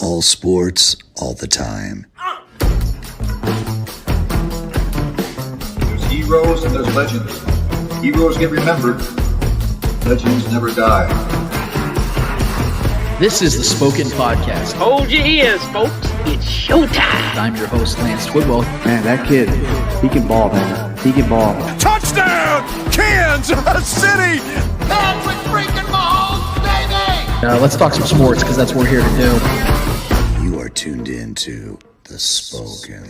All sports, all the time. There's heroes and there's legends. Heroes get remembered. Legends never die. This is the Spoken Podcast. Hold your ears, folks. It's showtime. I'm your host, Lance Twidwell. Man, that kid, he can ball, man. He can ball. Touchdown, Kansas City! Patrick freaking Mahomes, baby! Let's talk some sports, because that's what we're here to do. You are tuned in to The Spoken.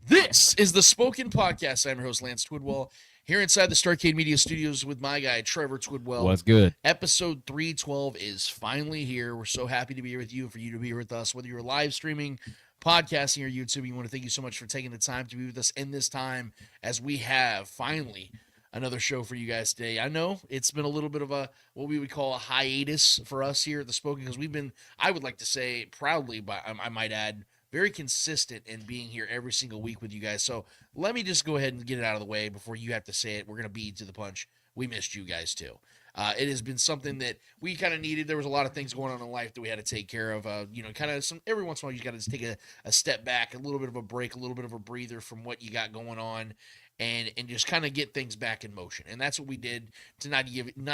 This is the Spoken Podcast. I'm your host, Lance Twidwell, here inside the Starcade Media Studios with my guy, Trevor Twidwell. What's good? Episode 312 is finally here. We're so happy to be here with you, for you to be here with us, whether you're live streaming, podcasting, or YouTube. We want to thank you so much for taking the time to be with us in this time as we have finally another show for you guys today. I know it's been a little bit of a, what we would call a hiatus for us here at the Spoken, because we've been, I would like to say proudly, but I might add, very consistent in being here every single week with you guys. So let me just go ahead and get it out of the way before you have to say it. We're going to beat you to the punch. We missed you guys too. It has been something that we kind of needed. There was a lot of things going on in life that we had to take care of. Kind of every once in a while, you got to take a step back, a little bit of a break, a little bit of a breather from what you got going on, and just kind of get things back in motion. And that's what we did. To not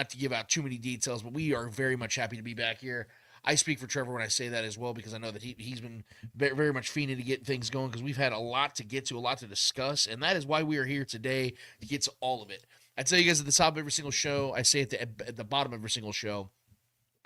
to give out too many details, but we are very much happy to be back here. I speak for Trevor when I say that as well, because I know that he's been very much fiending to get things going, because we've had a lot to get to, a lot to discuss, and that is why we are here today, to get to all of it. I tell you guys at the top of every single show, I say at the bottom of every single show,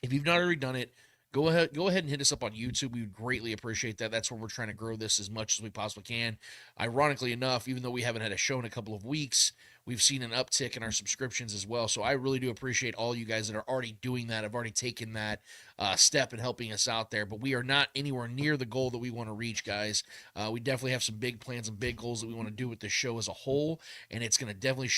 if you've not already done it, go ahead and hit us up on YouTube. We would greatly appreciate that. That's where we're trying to grow this as much as we possibly can. Ironically enough, even though we haven't had a show in a couple of weeks, we've seen an uptick in our subscriptions as well. So I really do appreciate all you guys that are already doing that. I've already taken that step in helping us out there, but we are not anywhere near the goal that we want to reach, guys. We definitely have some big plans and big goals that we want to do with the show as a whole, and it's going to definitely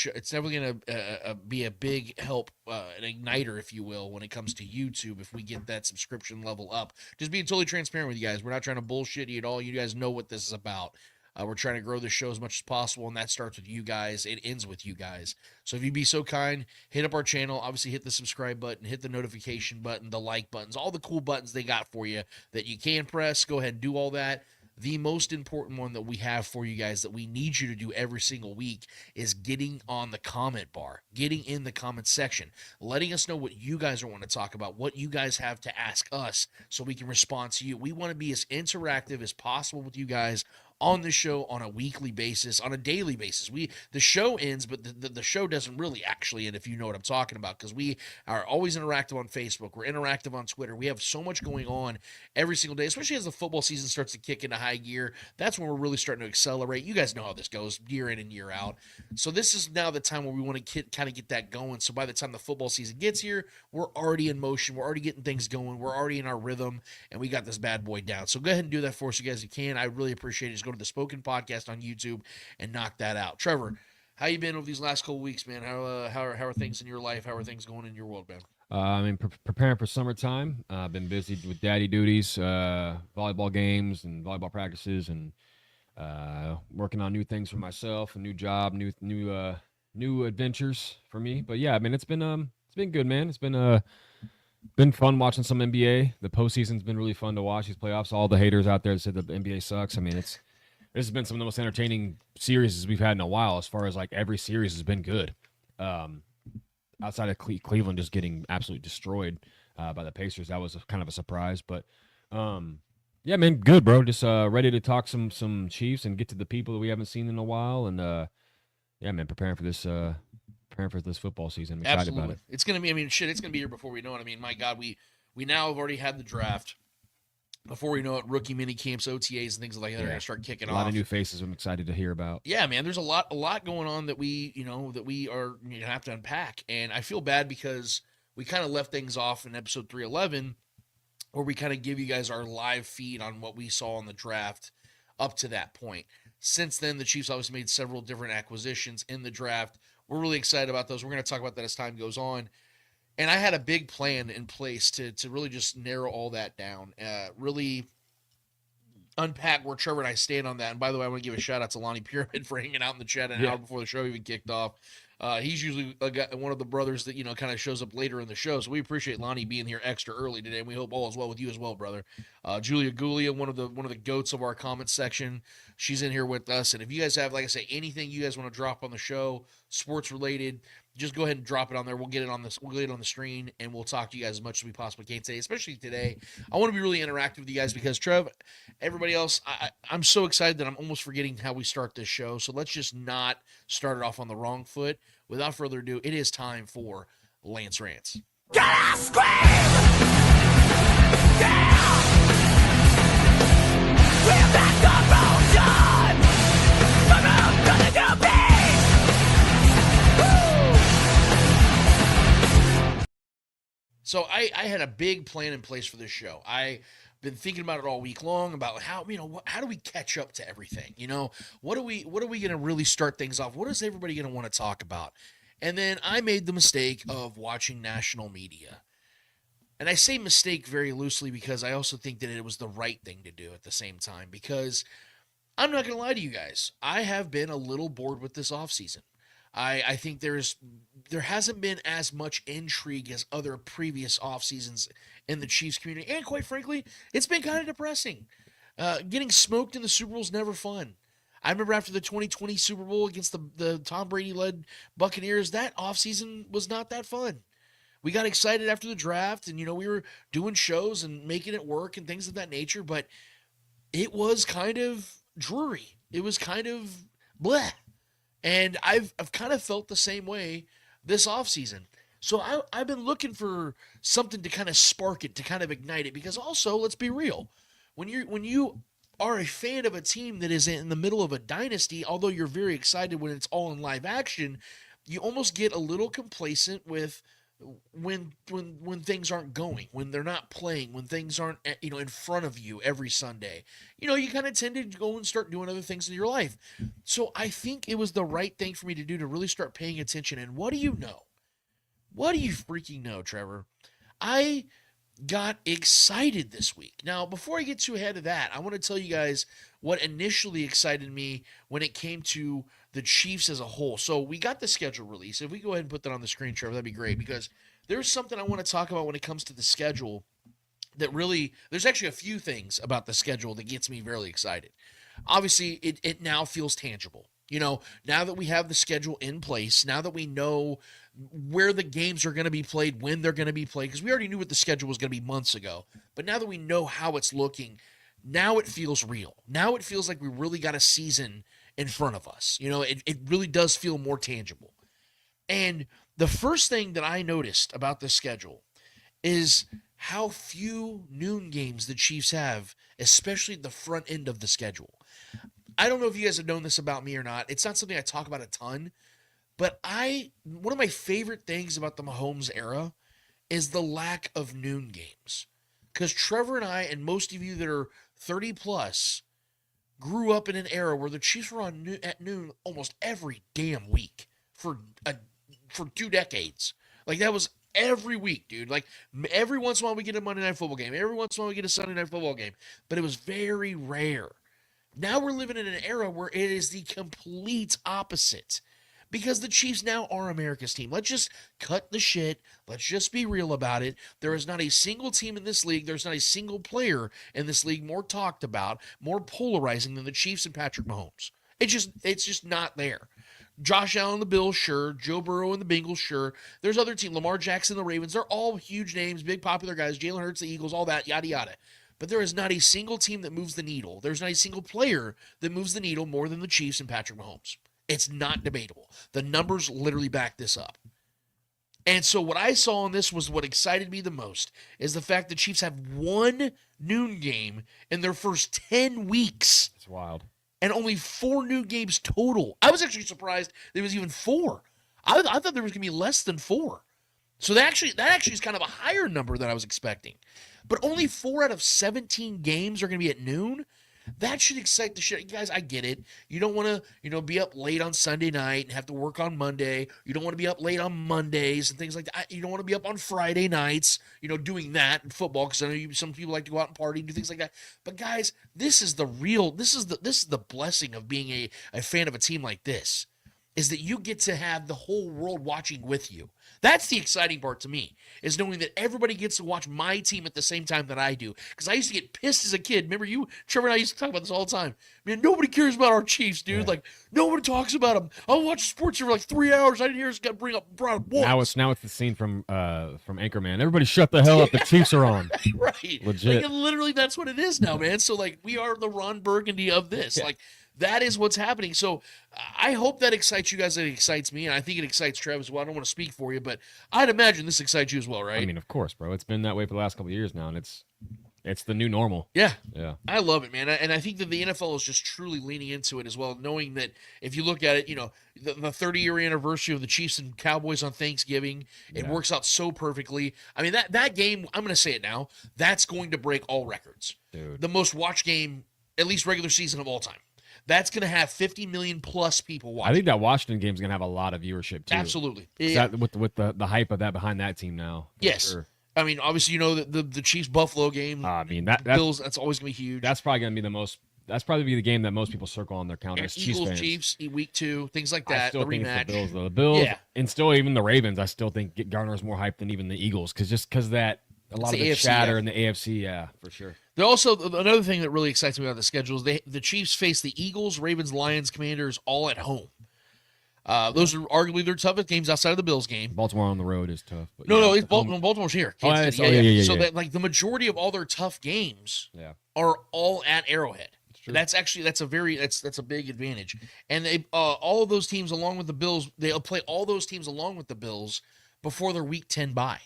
going to be a big help, an igniter, if you will, when it comes to YouTube if we get that subscription level up. Just being totally transparent with you guys. We're not trying to bullshit you at all. You guys know what this is about. We're trying to grow the show as much as possible, and that starts with you guys. It ends with you guys. So if you'd be so kind, hit up our channel. Obviously, hit the subscribe button, hit the notification button, the like buttons, all the cool buttons they got for you that you can press. Go ahead and do all that. The most important one that we have for you guys that we need you to do every single week is getting on the comment bar, getting in the comment section, letting us know what you guys want to talk about, what you guys have to ask us so we can respond to you. We want to be as interactive as possible with you guys on the show on a weekly basis, on a daily basis. The show ends, but the show doesn't really actually end, if you know what I'm talking about, because we are always interactive on Facebook. We're interactive on Twitter. We have so much going on every single day, especially as the football season starts to kick into high gear. That's when we're really starting to accelerate. You guys know how this goes year in and year out. So this is now the time where we want to kind of get that going. So by the time the football season gets here, we're already in motion. We're already getting things going. We're already in our rhythm, and we got this bad boy down. So go ahead and do that for us, you guys, if you can. I really appreciate it. Just go to the Spoken Podcast on YouTube and knock that out. Trevor, how you been over these last couple weeks, man? How are things in your life? How are things going in your world, man? Preparing for summertime. I've been busy with daddy duties, volleyball games and volleyball practices, and working on new things for myself, a new job, new adventures for me. But yeah, I mean, it's been good, man. It's been fun watching some NBA. The postseason's been really fun to watch these playoffs. All the haters out there that said the NBA sucks. I mean, this has been some of the most entertaining series we've had in a while, as far as like every series has been good. Outside of Cleveland just getting absolutely destroyed by the Pacers. That was kind of a surprise. But yeah, man, good, bro. Just ready to talk some Chiefs and get to the people that we haven't seen in a while. And yeah, man, preparing for this football season. I'm excited Absolutely. about it. It's gonna be, it's gonna be here before we know it. I mean, my God, we now have already had the draft. Before we know it, rookie mini camps, OTAs, and things like that are gonna start kicking off. A lot of new faces I'm excited to hear about. Yeah, man, there's a lot going on that we are gonna have to unpack. And I feel bad because we kind of left things off in episode 311, where we kind of give you guys our live feed on what we saw in the draft up to that point. Since then, the Chiefs obviously made several different acquisitions in the draft. We're really excited about those. We're going to talk about that as time goes on. And I had a big plan in place to really just narrow all that down, really unpack where Trevor and I stand on that. And by the way, I want to give a shout out to Lonnie Pyramid for hanging out in the chat an hour before the show even kicked off. He's usually one of the brothers that, kind of shows up later in the show. So we appreciate Lonnie being here extra early today. And we hope all is well with you as well, brother. Julia Gulia, one of the goats of our comment section. She's in here with us. And if you guys have, like I say, anything you guys want to drop on the show, sports related, just go ahead and drop it on there. We'll get it on this. We'll get it on the screen, and we'll talk to you guys as much as we possibly can today, especially today. I want to be really interactive with you guys because, Trev, everybody else, I'm so excited that I'm almost forgetting how we start this show. So let's just not start it off on the wrong foot. Without further ado, it is time for Lance Rants. Gotta scream! Yeah! We're back on motion! But I'm gonna do big! So I had a big plan in place for this show. I've been thinking about it all week long about how do we catch up to everything? What are we going to really start things off? What is everybody going to want to talk about? And then I made the mistake of watching national media. And I say mistake very loosely because I also think that it was the right thing to do at the same time, because I'm not going to lie to you guys. I have been a little bored with this offseason. I think there hasn't been as much intrigue as other previous off seasons in the Chiefs community, and quite frankly, it's been kind of depressing. Getting smoked in the Super Bowl is never fun. I remember after the 2020 Super Bowl against the Tom Brady-led Buccaneers, that offseason was not that fun. We got excited after the draft, and we were doing shows and making it work and things of that nature, but it was kind of dreary. It was kind of bleh. And I've kind of felt the same way this offseason. So I've been looking for something to kind of spark it, to kind of ignite it, because also, let's be real, when you are a fan of a team that is in the middle of a dynasty, although you're very excited when it's all in live action, you almost get a little complacent with when things aren't going, when they're not playing, when things aren't in front of you every Sunday. You kind of tend to go and start doing other things in your life. So I think it was the right thing for me to do, to really start paying attention. And what do you know? What do you freaking know, Trevor? I got excited this week. Now, before I get too ahead of that, I want to tell you guys what initially excited me when it came to the Chiefs as a whole. So we got the schedule release. If we go ahead and put that on the screen, Trevor, that'd be great, because there's something I want to talk about when it comes to the schedule that really, there's actually a few things about the schedule that gets me very excited. Obviously, it now feels tangible. Now that we have the schedule in place, now that we know where the games are going to be played, when they're going to be played, because we already knew what the schedule was going to be months ago, but now that we know how it's looking, now it feels real. Now it feels like we really got a season in front of us. It really does feel more tangible. And the first thing that I noticed about the schedule is how few noon games the Chiefs have, especially at the front end of the schedule. I don't know if you guys have known this about me or not. It's not something I talk about a ton, but one of my favorite things about the Mahomes era is the lack of noon games. Because Trevor and I, and most of you that are 30 plus, grew up in an era where the Chiefs were on at noon almost every damn week for 2 decades. Like, that was every week, dude. Like, every once in a while we get a Monday Night Football game. Every once in a while we get a Sunday Night Football game. But it was very rare. Now we're living in an era where it is the complete opposite, because the Chiefs now are America's team. Let's just cut the shit. Let's just be real about it. There is not a single team in this league, there's not a single player in this league more talked about, more polarizing than the Chiefs and Patrick Mahomes. It's just not there. Josh Allen, the Bills, sure. Joe Burrow and the Bengals, sure. There's other teams. Lamar Jackson, the Ravens. They're all huge names, big popular guys. Jalen Hurts, the Eagles, all that, yada, yada. But there is not a single team that moves the needle. There's not a single player that moves the needle more than the Chiefs and Patrick Mahomes. It's not debatable. The numbers literally back this up. And so what I saw in this was what excited me the most, is the fact the Chiefs have one noon game in their first 10 weeks. It's wild. And only 4 noon games total. I was actually surprised there was even 4. I thought there was going to be less than 4. So that actually is kind of a higher number than I was expecting. But only 4 out of 17 games are going to be at noon. That should excite the shit. Guys, I get it. You don't want to, be up late on Sunday night and have to work on Monday. You don't want to be up late on Mondays and things like that. You don't want to be up on Friday nights, doing that in football, because I know some people like to go out and party and do things like that. But guys, this is the blessing of being a fan of a team like this, is that you get to have the whole world watching with you. That's the exciting part to me, is knowing that everybody gets to watch my team at the same time that I do. Because I used to get pissed as a kid. Remember you, Trevor, and I used to talk about this all the time. Man, nobody cares about our Chiefs, dude. Like, nobody talks about them. I'll watch sports here for like 3 hours. I didn't hear us brought up once. Now it's the scene from Anchorman. Everybody shut the hell up. The Chiefs are on. Right. Legit. Like, literally, that's what it is now, man. So, like, we are the Ron Burgundy of this. Yeah. Like, that is what's happening. So I hope that excites you guys. It excites me, and I think it excites Trev as well. I don't want to speak for you, but I'd imagine this excites you as well, right? I mean, of course, bro. It's been that way for the last couple of years now, and it's the new normal. Yeah. Yeah. I love it, man. And I think that the NFL is just truly leaning into it as well, knowing that if you look at it, the 30-year anniversary of the Chiefs and Cowboys on Thanksgiving, it works out so perfectly. I mean, that game, I'm going to say it now, that's going to break all records. Dude. The most watched game, at least regular season, of all time. That's going to have 50 million plus people watching. I think that Washington game is going to have a lot of viewership too. Absolutely. Yeah. With the hype of that behind that team now. Yes. Sure. I mean, obviously, the Chiefs Buffalo game. I mean, Bills. That's always going to be huge. That's probably going to be the most. That's probably be the game that most people circle on their calendar. Eagles, Chiefs, week 2, things like that. I still the think rematch. it's the Bills, though. The Bills, and still even the Ravens. I still think garners more hype than even the Eagles, because that. A lot of the AFC, chatter in the AFC, yeah, for sure. They're also, another thing that really excites me about the schedule is the Chiefs face the Eagles, Ravens, Lions, Commanders all at home. Those are arguably their toughest games outside of the Bills game. Baltimore on the road is tough. But No, Baltimore's here. Kansas City. Yeah. So that, like, the majority of all their tough games are all at Arrowhead. That's a big advantage. And they all of those teams along with the Bills, they'll play all those teams along with the Bills before their week 10 bye.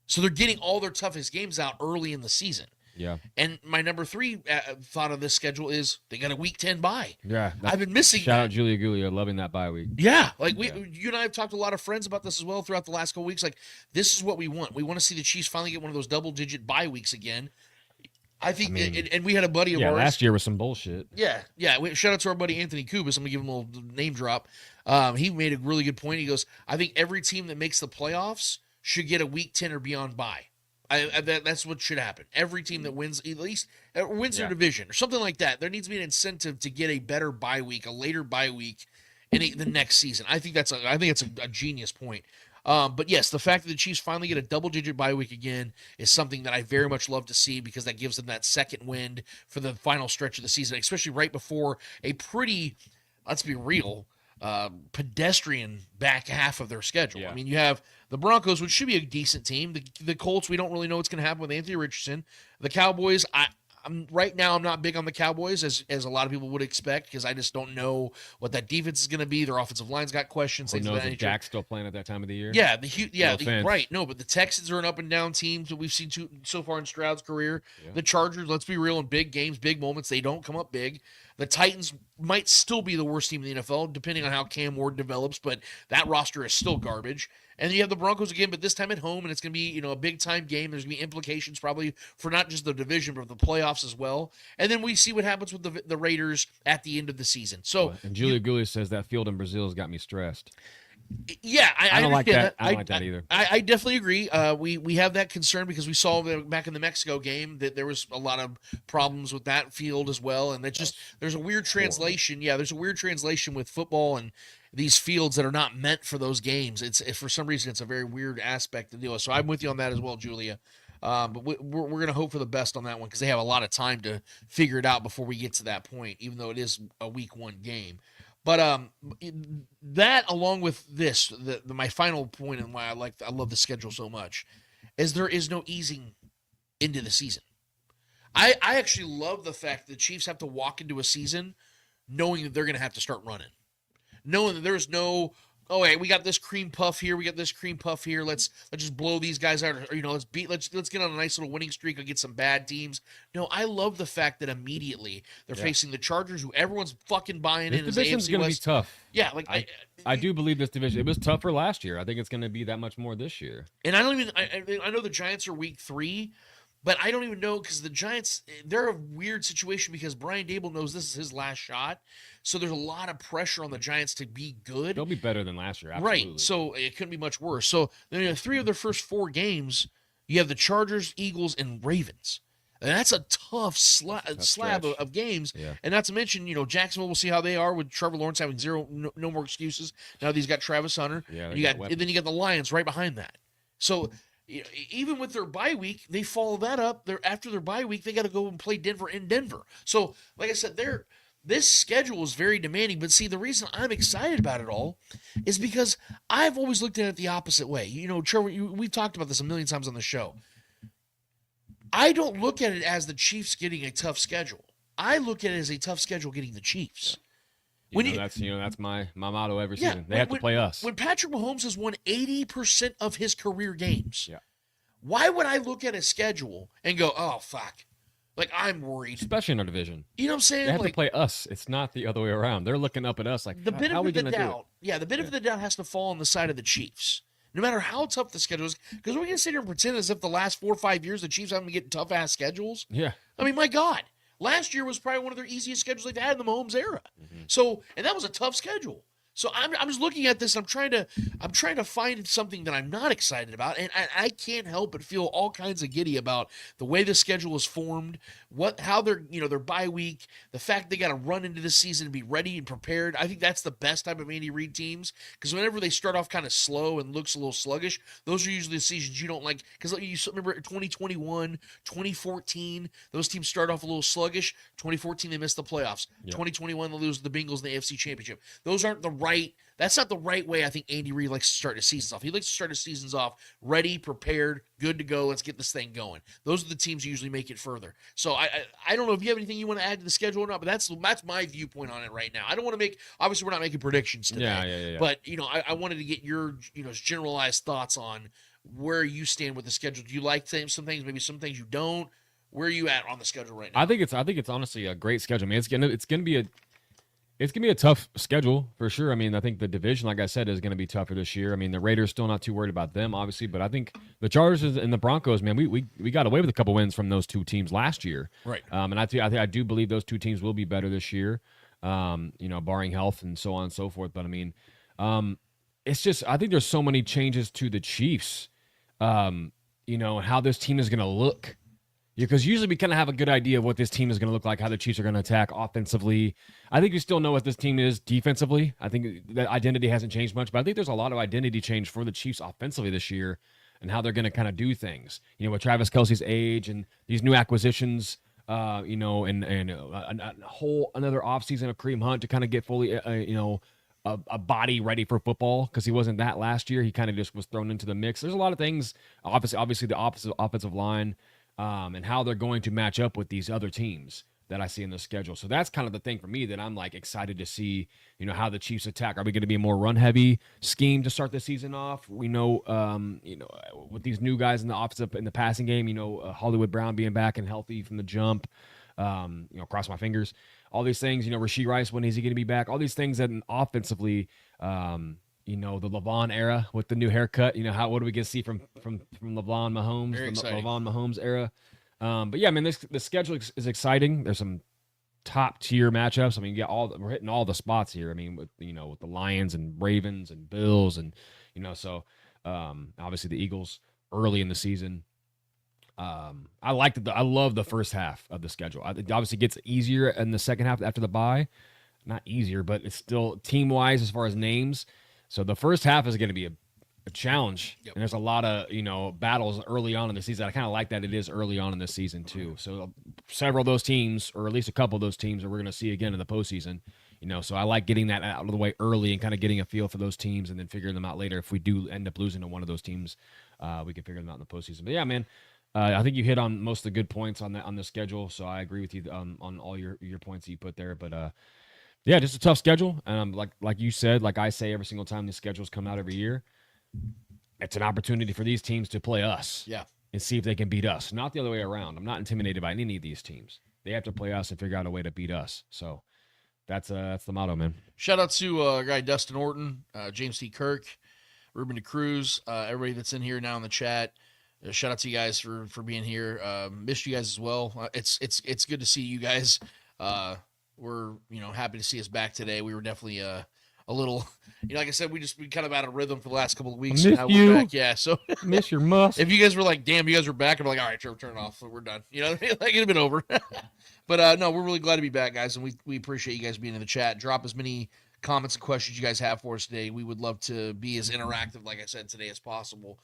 So they're getting all their toughest games out early in the season. Yeah. And my number 3 thought of this schedule is they got a week 10 bye. Yeah. I've been missing Shout out Julia Gulia, loving that bye week. Yeah. Like you and I have talked to a lot of friends about this as well throughout the last couple weeks. Like, this is what we want. We want to see the Chiefs finally get one of those double-digit bye weeks again. I think, and we had a buddy of ours. Last year was some bullshit. Yeah. Shout out to our buddy Anthony Kubis. I'm going to give him a little name drop. He made a really good point. He goes, I think every team that makes the playoffs should get a week 10 or beyond bye. That's what should happen. Every team that wins, at least wins their division or something like that, there needs to be an incentive to get a better bye week, a later bye week in the next season. I think that's a genius point. But yes, the fact that the Chiefs finally get a double-digit bye week again is something that I very much love to see, because that gives them that second wind for the final stretch of the season, especially right before a pretty, let's be real, pedestrian back half of their schedule. Yeah. I mean, you have the Broncos, which should be a decent team. The Colts, we don't really know what's going to happen with Anthony Richardson. The Cowboys, I'm right now, I'm not big on the Cowboys as a lot of people would expect, because I just don't know what that defense is going to be. Their offensive line's got questions. Who knows if Dak's still playing at that time of the year? Yeah, Right. No, but the Texans are an up and down team that we've seen so far in Stroud's career. Yeah. The Chargers, let's be real, in big games, big moments, they don't come up big. The Titans might still be the worst team in the NFL, depending on how Cam Ward develops, but that roster is still garbage. And then you have the Broncos again, but this time at home, and it's going to be a big-time game. There's going to be implications probably for not just the division, but the playoffs as well. And then we see what happens with the Raiders at the end of the season. So, and Julia Gulia says that field in Brazil has got me stressed. Yeah, I don't like understand that. I don't like that either. I definitely agree. We have that concern because we saw back in the Mexico game that there was a lot of problems with that field as well, and there's a weird translation. Yeah, there's a weird translation with football and these fields that are not meant for those games. It's for some reason it's a very weird aspect to deal with. So I'm with you on that as well, Julia. But we're going to hope for the best on that one, because they have a lot of time to figure it out before we get to that point, even though it is a week 1 game. But that, along with this, my final point and why I love the schedule so much, is there is no easing into the season. I actually love the fact that the Chiefs have to walk into a season knowing that they're going to have to start running, knowing that there's no, oh, hey, we got this cream puff here, we got this cream puff here. Let's just blow these guys out, or let's get on a nice little winning streak and get some bad teams. No, I love the fact that immediately they're facing the Chargers, who everyone's fucking buying in. This division's going to be tough. Yeah, like I do believe this division. It was tougher last year. I think it's going to be that much more this year. And I know the Giants are week 3. But I don't even know because the Giants, they're a weird situation because Brian Dable knows this is his last shot. So there's a lot of pressure on the Giants to be good. They'll be better than last year, absolutely. Right. So it couldn't be much worse. So then you have 3 of their first 4 games. You have the Chargers, Eagles, and Ravens. And that's a tough slab of games. Yeah. And not to mention, Jacksonville, we'll see how they are with Trevor Lawrence having no more excuses. Now that he's got Travis Hunter. Yeah, and then you got the Lions right behind that. So even with their bye week, they follow that up. After their bye week, they got to go and play Denver in Denver. So, like I said, this schedule is very demanding. But see, the reason I'm excited about it all is because I've always looked at it the opposite way. Trevor, we've talked about this a million times on the show. I don't look at it as the Chiefs getting a tough schedule. I look at it as a tough schedule getting the Chiefs. That's my motto every season. They have to play us. When Patrick Mahomes has won 80% of his career games, yeah. Why would I look at a schedule and go, oh, fuck, like I'm worried? Especially in our division. You know what I'm saying? They have to play us. It's not the other way around. They're looking up at us like, the benefit how are we of the going to do it? doubt. Yeah, the benefit of the doubt has to fall on the side of the Chiefs. No matter how tough the schedule is, because we're going to sit here and pretend as if the last 4 or 5 years the Chiefs haven't been getting tough-ass schedules. Yeah. I mean, my God. Last year was probably one of their easiest schedules they've had in the Mahomes era. Mm-hmm. So, and that was a tough schedule. So I'm just looking at this. I'm trying to find something that I'm not excited about, and I can't help but feel all kinds of giddy about the way the schedule is formed, how they're their bye week, the fact they got to run into the season and be ready and prepared. I think that's the best type of Andy Reid teams because whenever they start off kind of slow and looks a little sluggish, those are usually the seasons you don't like. Because you remember 2021, 2014, those teams start off a little sluggish. 2014 they missed the playoffs. Yep. 2021 they lose to the Bengals in the AFC Championship. Those aren't that's not the right way I think Andy Reid likes to start his seasons off. He likes to start his seasons off ready, prepared, good to go. Let's get this thing going. Those are the teams who usually make it further. So I don't know if you have anything you want to add to the schedule or not, but that's my viewpoint on it right now. I don't want to obviously we're not making predictions today. Yeah. But I wanted to get your generalized thoughts on where you stand with the schedule. Do you like some things, maybe some things you don't? Where are you at on the schedule right now? I think it's honestly a great schedule. I mean, it's gonna be a tough schedule for sure. I mean, I think the division, like I said, is going to be tougher this year. I mean, the Raiders still not too worried about them, obviously, but I think the Chargers and the Broncos, man, we got away with a couple wins from those 2 teams last year, right? And I do believe those 2 teams will be better this year, barring health and so on and so forth. But I mean, it's just I think there's so many changes to the Chiefs, and how this team is going to look. Because usually we kind of have a good idea of what this team is going to look like, how the Chiefs are going to attack offensively. I think we still know what this team is defensively. I think that identity hasn't changed much, but I think there's a lot of identity change for the Chiefs offensively this year and how they're going to kind of do things. With Travis Kelce's age and these new acquisitions, and a whole another offseason of Kareem Hunt to kind of get fully, a body ready for football because he wasn't that last year. He kind of just was thrown into the mix. There's a lot of things, obviously the offensive line, and how they're going to match up with these other teams that I see in the schedule. So that's kind of the thing for me that I'm like excited to see, how the Chiefs attack. Are we going to be a more run heavy scheme to start the season off? We know, with these new guys in the offensive in the passing game, Hollywood Brown being back and healthy from the jump, cross my fingers, all these things, Rashee Rice, when is he going to be back? All these things that offensively, the LeVon era with the new haircut, what do we get to see from LeVon Mahomes, LeVon Mahomes era? But yeah, I mean, the schedule is exciting. There's some top tier matchups. I mean, we're hitting all the spots here. I mean, with the Lions and Ravens and Bills and, obviously the Eagles early in the season. I love the first half of the schedule. It obviously gets easier in the second half after the bye. Not easier, but it's still team wise as far as names. So the first half is going to be a challenge, and there's a lot of battles early on in the season. I kind of like that it is early on in the season too. So several of those teams, or at least a couple of those teams, that we're going to see again in the postseason. So I like getting that out of the way early and kind of getting a feel for those teams, and then figuring them out later. If we do end up losing to one of those teams, we can figure them out in the postseason. But yeah, man, I think you hit on most of the good points on the schedule. So I agree with you on all your points that you put there. But yeah, just a tough schedule. And like you said, like I say every single time the schedules come out every year, it's an opportunity for these teams to play us. Yeah. And see if they can beat us. Not the other way around. I'm not intimidated by any of these teams. They have to play us and figure out a way to beat us. So that's the motto, man. Shout out to our guy Dustin Orton, James T. Kirk, Ruben DeCruz, everybody that's in here now in the chat. Shout out to you guys for being here. Missed you guys as well. It's good to see you guys. We're happy to see us back today. We were definitely a little, like I said, we kind of out of rhythm for the last couple of weeks. Miss Now you. we're back. Yeah, so Miss your musk. if you guys were like, damn, you guys are back, I'm like, all right, Trevor, turn it off. We're done. Like it'd have been over. But no, we're really glad to be back, guys, and we appreciate you guys being in the chat. Drop as many comments and questions you guys have for us today. We would love to be as interactive, like I said today, as possible.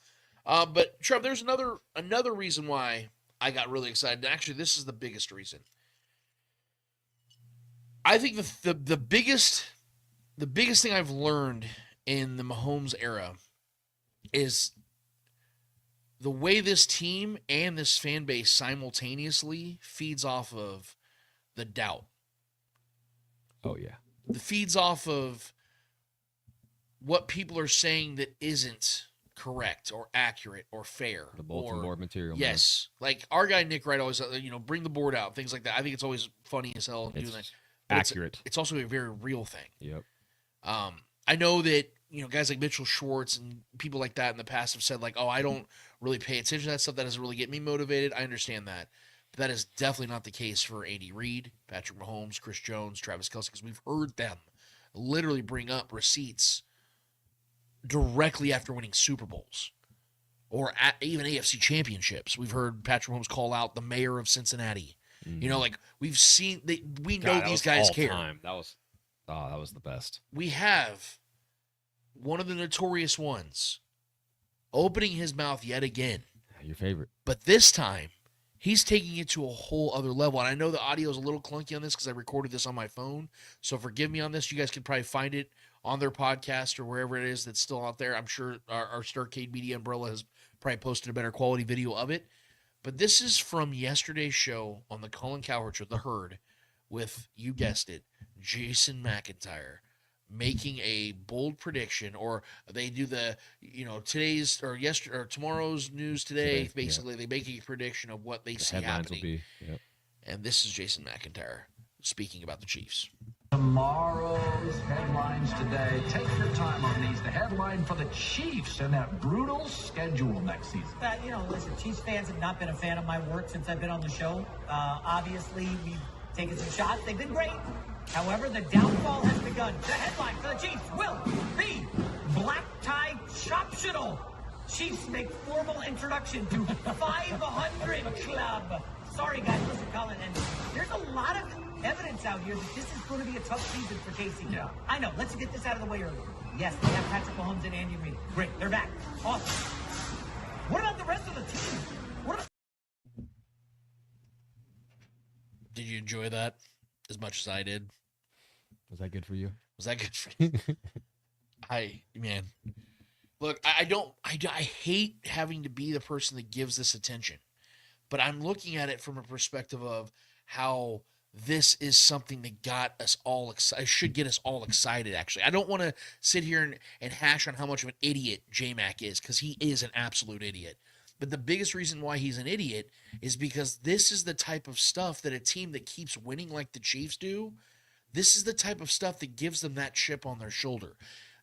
But Trev, there's another reason why I got really excited. Actually, this is the biggest reason. I think the biggest thing I've learned in the Mahomes era is the way this team and this fan base simultaneously feeds off of the doubt. Oh yeah. It feeds off of what people are saying that isn't correct or accurate or fair. The bulletin board material. Yes. Like our guy Nick Wright always, bring the board out, things like that. I think it's always funny as hell doing that. But accurate. It's also a very real thing. Yep. I know that, guys like Mitchell Schwartz and people like that in the past have said like, oh, I don't really pay attention to that stuff. That doesn't really get me motivated. I understand that. But that is definitely not the case for Andy Reid, Patrick Mahomes, Chris Jones, Travis Kelce, because we've heard them literally bring up receipts directly after winning Super Bowls or even AFC championships. We've heard Patrick Mahomes call out the mayor of Cincinnati. Mm-hmm. We've seen, we know these guys care. Time. That was the best. We have one of the notorious ones opening his mouth yet again. Your favorite. But this time, he's taking it to a whole other level. And I know the audio is a little clunky on this because I recorded this on my phone. So forgive me on this. You guys can probably find it on their podcast or wherever it is that's still out there. I'm sure our Starcade Media umbrella has probably posted a better quality video of it. But this is from yesterday's show on the Colin Cowherd Show, The Herd, with, you guessed it, Jason McIntyre making a bold prediction, or they do the, today's or yesterday or tomorrow's news today. Basically, they make a prediction of what they see headlines happening. Will be, yep. And this is Jason McIntyre speaking about the Chiefs. Tomorrow's headlines today. Take your time on these. The headline for the Chiefs and that brutal schedule next season. Listen, Chiefs fans have not been a fan of my work since I've been on the show. Obviously, we've taken some shots. They've been great. However, the downfall has begun. The headline for the Chiefs will be Black Tie Choptional. Chiefs make formal introduction to 500 Club. Sorry, guys. Listen, Colin, and there's a lot of evidence out here that this is going to be a tough season for KC. Yeah. I know. Let's get this out of the way early. Yes, they have Patrick Mahomes and Andy Reid. Great. They're back. Awesome. What about the rest of the team? Did you enjoy that as much as I did? Was that good for you? Was that good for you? Look, I hate having to be the person that gives this attention, but I'm looking at it from a perspective of how this is something that got us all excited. Should get us all excited, actually. I don't want to sit here and hash on how much of an idiot J-Mac is, because he is an absolute idiot. But the biggest reason why he's an idiot is because this is the type of stuff that a team that keeps winning like the Chiefs do, this is the type of stuff that gives them that chip on their shoulder.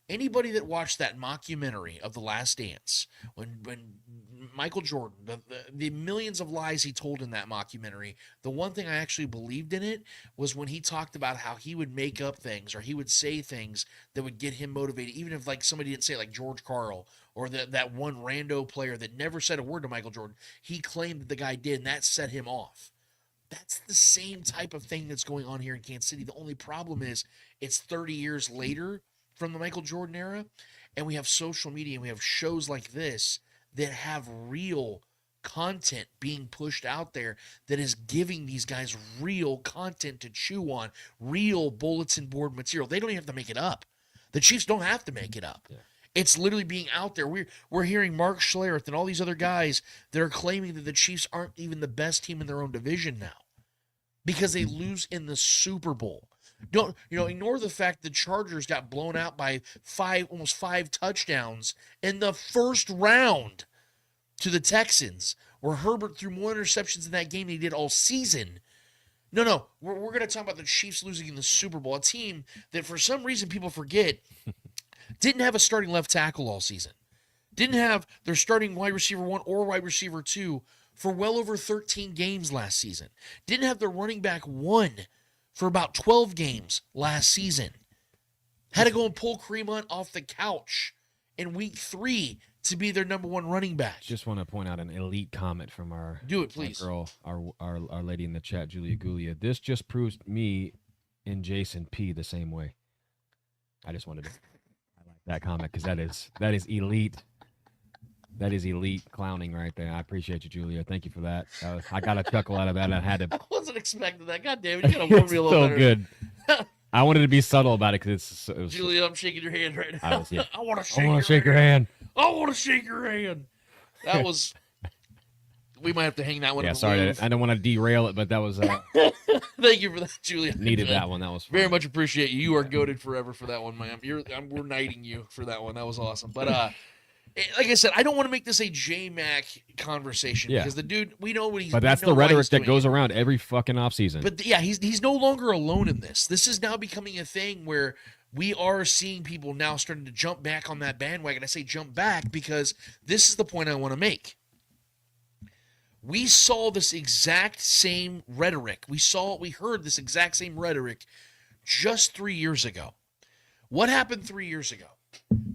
Anybody that watched that mockumentary of The Last Dance, when Michael Jordan, the millions of lies he told in that mockumentary, the one thing I actually believed in it was when he talked about how he would make up things or he would say things that would get him motivated, even if somebody didn't say it, like George Karl or that one rando player that never said a word to Michael Jordan. He claimed that the guy did, and that set him off. That's the same type of thing that's going on here in Kansas City. The only problem is it's 30 years later from the Michael Jordan era, and we have social media and we have shows like this that have real content being pushed out there that is giving these guys real content to chew on, real bulletin board material. They don't even have to make it up. The Chiefs don't have to make it up. Yeah. It's literally being out there. We're hearing Mark Schlereth and all these other guys that are claiming that the Chiefs aren't even the best team in their own division now because they lose in the Super Bowl. Don't ignore the fact the Chargers got blown out by almost five touchdowns in the first round to the Texans, where Herbert threw more interceptions in that game than he did all season. No, we're going to talk about the Chiefs losing in the Super Bowl, a team that for some reason people forget didn't have a starting left tackle all season. Didn't have their starting wide receiver 1 or wide receiver 2 for well over 13 games last season. Didn't have their running back 1 for about 12 games last season. Had to go and pull Kareem Hunt off the couch in week 3 to be their number 1 running back. Just want to point out an elite comment from our please. Our girl, our lady in the chat, Julia Gulia. This just proves me and Jason P the same way. I just wanted to highlight that comment because that is elite. That is elite clowning right there. I appreciate you, Julia. Thank you for that. I got a chuckle out of that. I had to. I wasn't expecting that. God damn it, you gotta warm me a little so better. Good. I wanted to be subtle about it because it was. Julia, I'm shaking your hand right now. I want to shake your hand. I want to shake your hand. That was. We might have to hang that one. Yeah, sorry, I don't want to derail it, but that was. Thank you for that, Julia. Needed that one. That was fun. Very much appreciate you. You are goated forever for that one, ma'am. We're knighting you for that one. That was awesome. But like I said, I don't want to make this a J-Mac conversation because the dude, we know what he's. But that's the rhetoric that goes around every fucking offseason. But yeah, he's no longer alone in this. This is now becoming a thing where we are seeing people now starting to jump back on that bandwagon. I say jump back because this is the point I want to make. We saw this exact same rhetoric. We heard this exact same rhetoric just 3 years ago. What happened 3 years ago?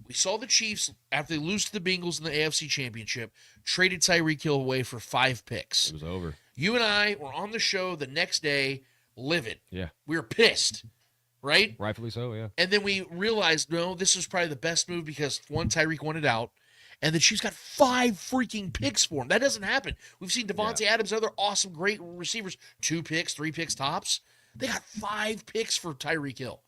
We saw the Chiefs, after they lose to the Bengals in the AFC Championship, traded Tyreek Hill away for 5 picks. It was over. You and I were on the show the next day, livid. Yeah. We were pissed, right? Rightfully so, yeah. And then we realized, no, this was probably the best move because, one, Tyreek wanted out, and the Chiefs got 5 freaking picks for him. That doesn't happen. We've seen Devontae Adams, other awesome, great receivers, 2 picks, 3 picks tops. They got 5 picks for Tyreek Hill.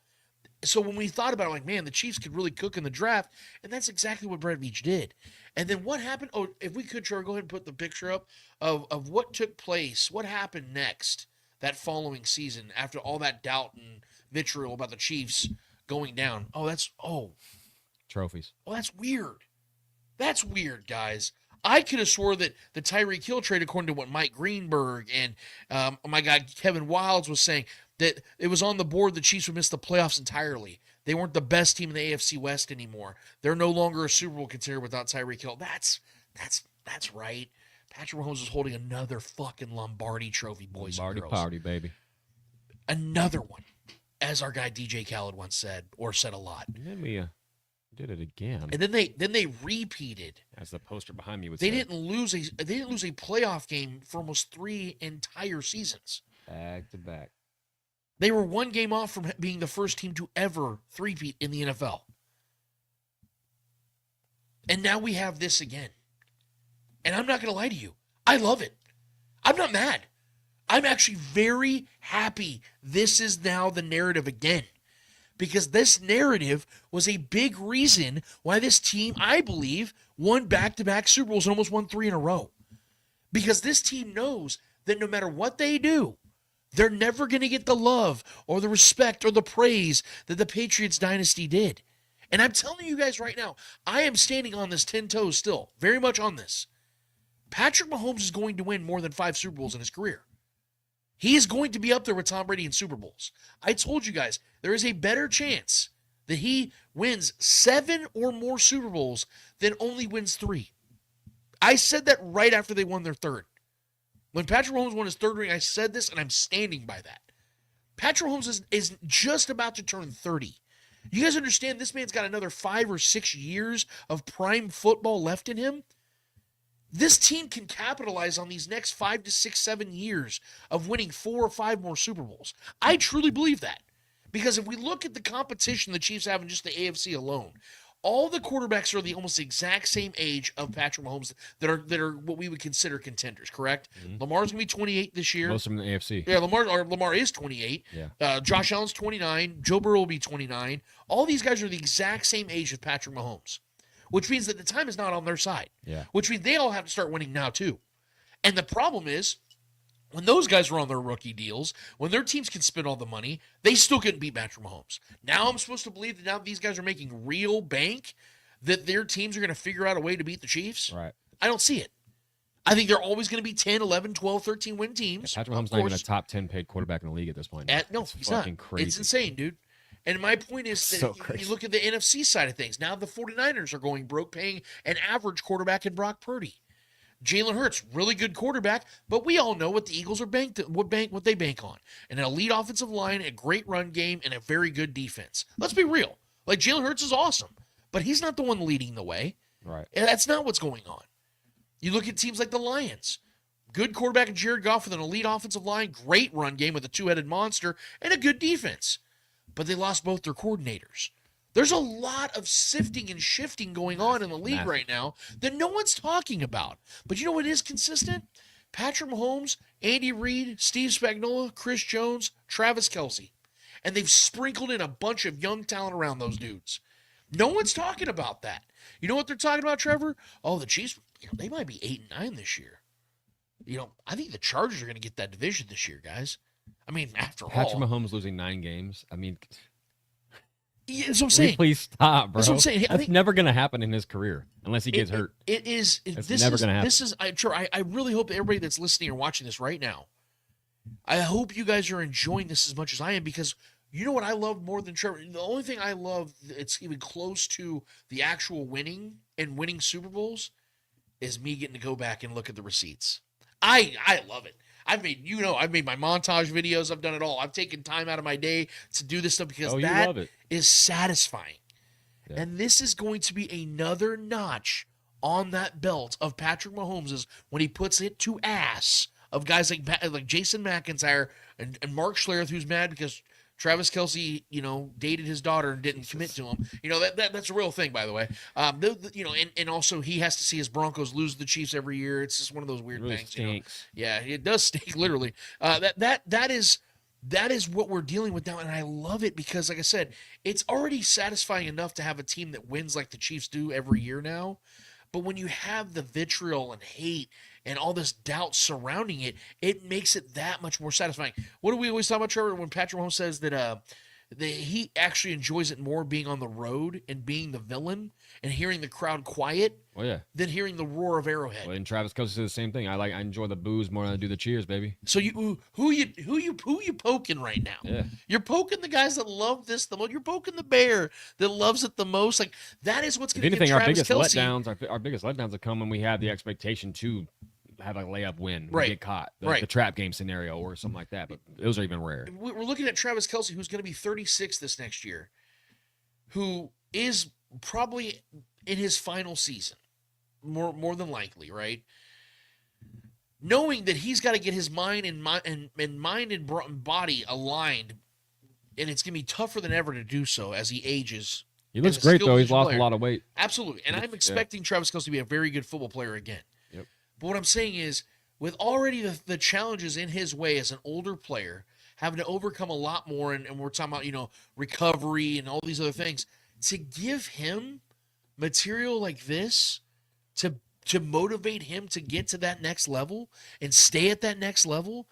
So when we thought about it, like, man, the Chiefs could really cook in the draft, and that's exactly what Brett Veach did. And then what happened? Oh, if we could, Trevor, go ahead and put the picture up of what took place, what happened next that following season after all that doubt and vitriol about the Chiefs going down. Trophies. Oh, that's weird. That's weird, guys. I could have swore that the Tyreek Hill trade, according to what Mike Greenberg and my guy Kevin Wildes was saying, that it was on the board the Chiefs would miss the playoffs entirely. They weren't the best team in the AFC West anymore. They're no longer a Super Bowl contender without Tyreek Hill. That's right. Patrick Mahomes is holding another fucking Lombardi trophy, boys and girls. Party, baby. Another one, as our guy DJ Khaled once said, or said a lot. And then we did it again. And then they repeated. As the poster behind me would say. They didn't lose a playoff game for almost 3 entire seasons. Back to back. They were 1 game off from being the first team to ever three-peat in the NFL. And now we have this again. And I'm not going to lie to you. I love it. I'm not mad. I'm actually very happy this is now the narrative again. Because this narrative was a big reason why this team, I believe, won back-to-back Super Bowls and almost won 3 in a row. Because this team knows that no matter what they do, they're never going to get the love or the respect or the praise that the Patriots dynasty did. And I'm telling you guys right now, I am standing on this 10 toes still, very much on this. Patrick Mahomes is going to win more than 5 Super Bowls in his career. He is going to be up there with Tom Brady in Super Bowls. I told you guys, there is a better chance that he wins 7 or more Super Bowls than only wins 3. I said that right after they won their 3rd. When Patrick Mahomes won his 3rd ring, I said this, and I'm standing by that. Patrick Mahomes is just about to turn 30. You guys understand this man's got another 5 or 6 years of prime football left in him? This team can capitalize on these next 5 to 6, 7 years of winning 4 or 5 more Super Bowls. I truly believe that. Because if we look at the competition the Chiefs have in just the AFC alone, all the quarterbacks are the almost exact same age of Patrick Mahomes that are what we would consider contenders, correct? Mm-hmm. Lamar's going to be 28 this year. Most of them in the AFC. Yeah, Lamar is 28. Yeah. Josh Allen's 29. Joe Burrow will be 29. All these guys are the exact same age as Patrick Mahomes, which means that the time is not on their side. Yeah. Which means they all have to start winning now too. And the problem is, when those guys were on their rookie deals, when their teams can spend all the money, they still couldn't beat Patrick Mahomes. Now I'm supposed to believe that now these guys are making real bank, that their teams are going to figure out a way to beat the Chiefs? Right. I don't see it. I think they're always going to be 10, 11, 12, 13 win teams. Yeah, Patrick Mahomes not even a top 10 paid quarterback in the league at this point. No, he's not. Crazy. It's insane, dude. And my point is that So crazy. you look at the NFC side of things. Now the 49ers are going broke, paying an average quarterback in Brock Purdy. Jalen Hurts, really good quarterback, but we all know what the Eagles are what they bank on. An elite offensive line, a great run game, and a very good defense. Let's be real. Like, Jalen Hurts is awesome, but he's not the one leading the way. Right. And that's not what's going on. You look at teams like the Lions. Good quarterback in Jared Goff with an elite offensive line, great run game with a two-headed monster, and a good defense. But they lost both their coordinators. There's a lot of sifting and shifting going on in the league right now that no one's talking about. But you know what is consistent? Patrick Mahomes, Andy Reid, Steve Spagnuolo, Chris Jones, Travis Kelce. And they've sprinkled in a bunch of young talent around those dudes. No one's talking about that. You know what they're talking about, Trevor? Oh, the Chiefs, they might be 8-9 this year. I think the Chargers are going to get that division this year, guys. I mean, after Patrick all. Mahomes losing 9 games. I mean, yeah, that's what I'm saying. Please stop, bro. That's what I'm saying. That's never going to happen in his career unless he gets hurt. It's never going to happen. This is, I really hope that everybody that's listening or watching this right now, I hope you guys are enjoying this as much as I am, because you know what I love more than Trevor? The only thing I love that's even close to the actual winning and winning Super Bowls is me getting to go back and look at the receipts. I love it. I've made my montage videos. I've done it all. I've taken time out of my day to do this stuff because that is satisfying. Yeah. And this is going to be another notch on that belt of Patrick Mahomes's when he puts it to ass of guys like Jason McIntyre and Mark Schlereth, who's mad because Travis Kelce, dated his daughter and didn't commit to him. That's a real thing, by the way. And also he has to see his Broncos lose to the Chiefs every year. It's just one of those weird things. Stinks. Yeah, it does stink, literally. That is what we're dealing with now, and I love it because, like I said, it's already satisfying enough to have a team that wins like the Chiefs do every year now. But when you have the vitriol and hate and all this doubt surrounding it, it makes it that much more satisfying. What do we always talk about, Trevor, when Patrick Mahomes says that he actually enjoys it more being on the road and being the villain and hearing the crowd quiet than hearing the roar of Arrowhead. Well, and Travis Kelce says the same thing. I enjoy the boos more than I do the cheers, baby. So who you poking right now? Yeah. You're poking the guys that love this the most. You're poking the bear that loves it the most. Like, that is what's going to get Travis Kelce. Our biggest letdowns have come when we have the expectation to have a layup win, right? Get caught, the trap game scenario or something like that. But those are even rare. We're looking at Travis Kelce, who's going to be 36 this next year, who is probably in his final season, more than likely, right? Knowing that he's got to get his mind and body aligned, and it's going to be tougher than ever to do so as he ages. He looks great though. He's lost a lot of weight. Absolutely, and I'm expecting Travis Kelce to be a very good football player again. But what I'm saying is, with already the challenges in his way as an older player, having to overcome a lot more, and we're talking about, recovery and all these other things, to give him material like this to motivate him to get to that next level and stay at that next level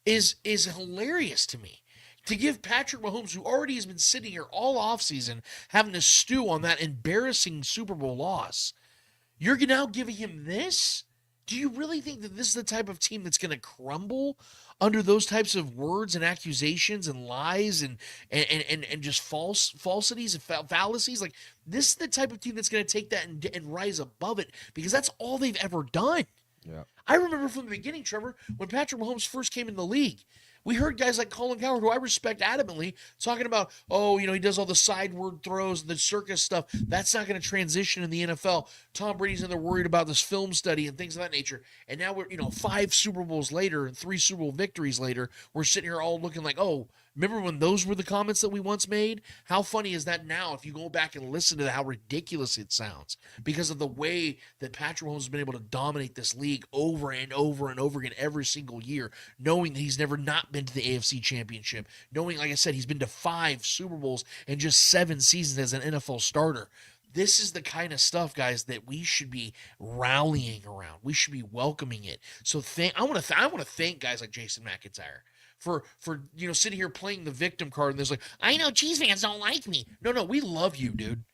is hilarious to me. To give Patrick Mahomes, who already has been sitting here all offseason having to stew on that embarrassing Super Bowl loss, you're now giving him this? Do you really think that this is the type of team that's going to crumble under those types of words and accusations and lies and just falsities and fallacies? Like, this is the type of team that's going to take that and rise above it, because that's all they've ever done. Yeah. I remember from the beginning, Trevor, when Patrick Mahomes first came in the league, we heard guys like Colin Cowherd, who I respect adamantly, talking about, he does all the sideward throws and the circus stuff. That's not going to transition in the NFL. Tom Brady's in there worried about this film study and things of that nature. And now we're, 5 Super Bowls later and 3 Super Bowl victories later, we're sitting here all looking like, remember when those were the comments that we once made? How funny is that now if you go back and listen to how ridiculous it sounds because of the way that Patrick Mahomes has been able to dominate this league over and over and over again every single year, knowing that he's never not been to the AFC Championship, knowing, like I said, he's been to 5 Super Bowls and just 7 seasons as an NFL starter. This is the kind of stuff, guys, that we should be rallying around. We should be welcoming it. So I want to thank guys like Jason McIntyre for sitting here playing the victim card, and there's like, I know Chiefs fans don't like me. No, we love you, dude.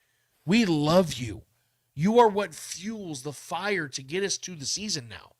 We love you. You are what fuels the fire to get us to the season now.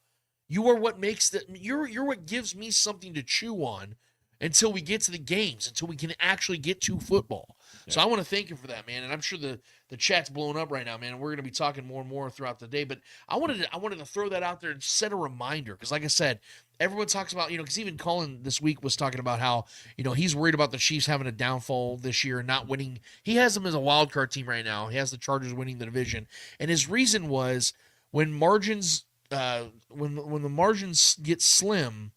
You are what makes you're what gives me something to chew on until we get to the games, until we can actually get to football. Yeah. So I want to thank you for that, man. And I'm sure the chat's blowing up right now, man. And we're going to be talking more and more throughout the day. But I wanted to throw that out there and set a reminder, because like I said, everyone talks about, because even Colin this week was talking about how, he's worried about the Chiefs having a downfall this year and not winning. He has them as a wild card team right now. He has the Chargers winning the division. And his reason was when margins, when the margins get slim,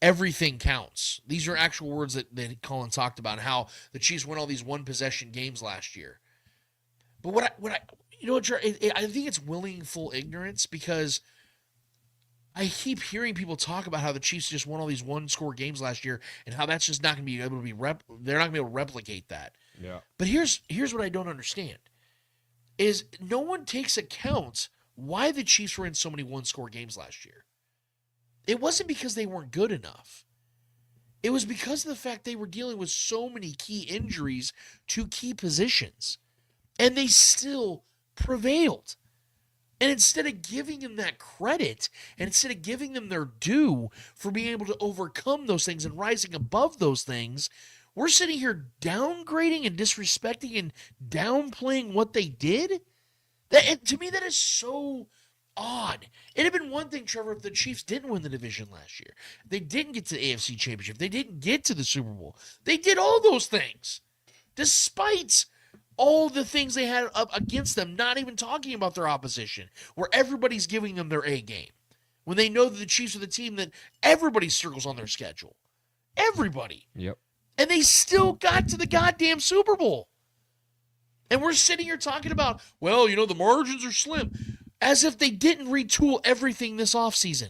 everything counts. These are actual words that Colin talked about, how the Chiefs won all these one-possession games last year. But I think it's willful ignorance, because I keep hearing people talk about how the Chiefs just won all these one-score games last year and how that's just not going to be able to they're not going to be able to replicate that. Yeah. But here's what I don't understand is no one takes account why the Chiefs were in so many one-score games last year. It wasn't because they weren't good enough. It was because of the fact they were dealing with so many key injuries to key positions. And they still prevailed. And instead of giving them that credit, and instead of giving them their due for being able to overcome those things and rising above those things, we're sitting here downgrading and disrespecting and downplaying what they did. To me, that is so odd. It'd have been one thing, Trevor, if the Chiefs didn't win the division last year. They didn't get to the AFC Championship. They didn't get to the Super Bowl. They did all those things, despite all the things they had up against them, not even talking about their opposition, where everybody's giving them their A game. When they know that the Chiefs are the team that everybody circles on their schedule. Everybody. Yep. And they still got to the goddamn Super Bowl. And we're sitting here talking about, well, the margins are slim, as if they didn't retool everything this offseason.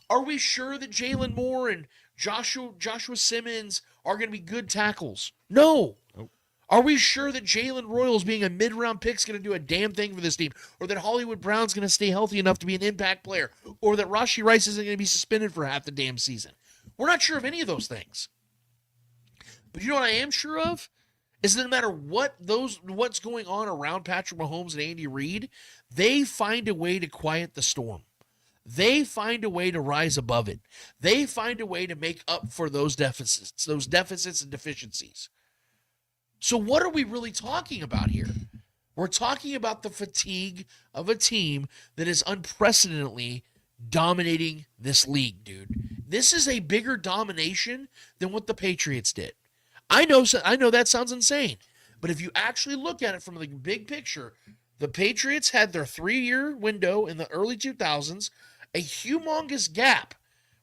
Are we sure that Jalen Moore and Joshua Simmons are going to be good tackles? No. Nope. Are we sure that Jalen Royals being a mid-round pick is going to do a damn thing for this team? Or that Hollywood Brown's going to stay healthy enough to be an impact player? Or that Rashee Rice isn't going to be suspended for half the damn season? We're not sure of any of those things. But you know what I am sure of? Is that no matter what's going on around Patrick Mahomes and Andy Reid, they find a way to quiet the storm. They find a way to rise above it. They find a way to make up for those deficits and deficiencies. So what are we really talking about here? We're talking about the fatigue of a team that is unprecedentedly dominating this league, dude. This is a bigger domination than what the Patriots did. I know that sounds insane, but if you actually look at it from the big picture, the Patriots had their 3-year window in the early 2000s, a humongous gap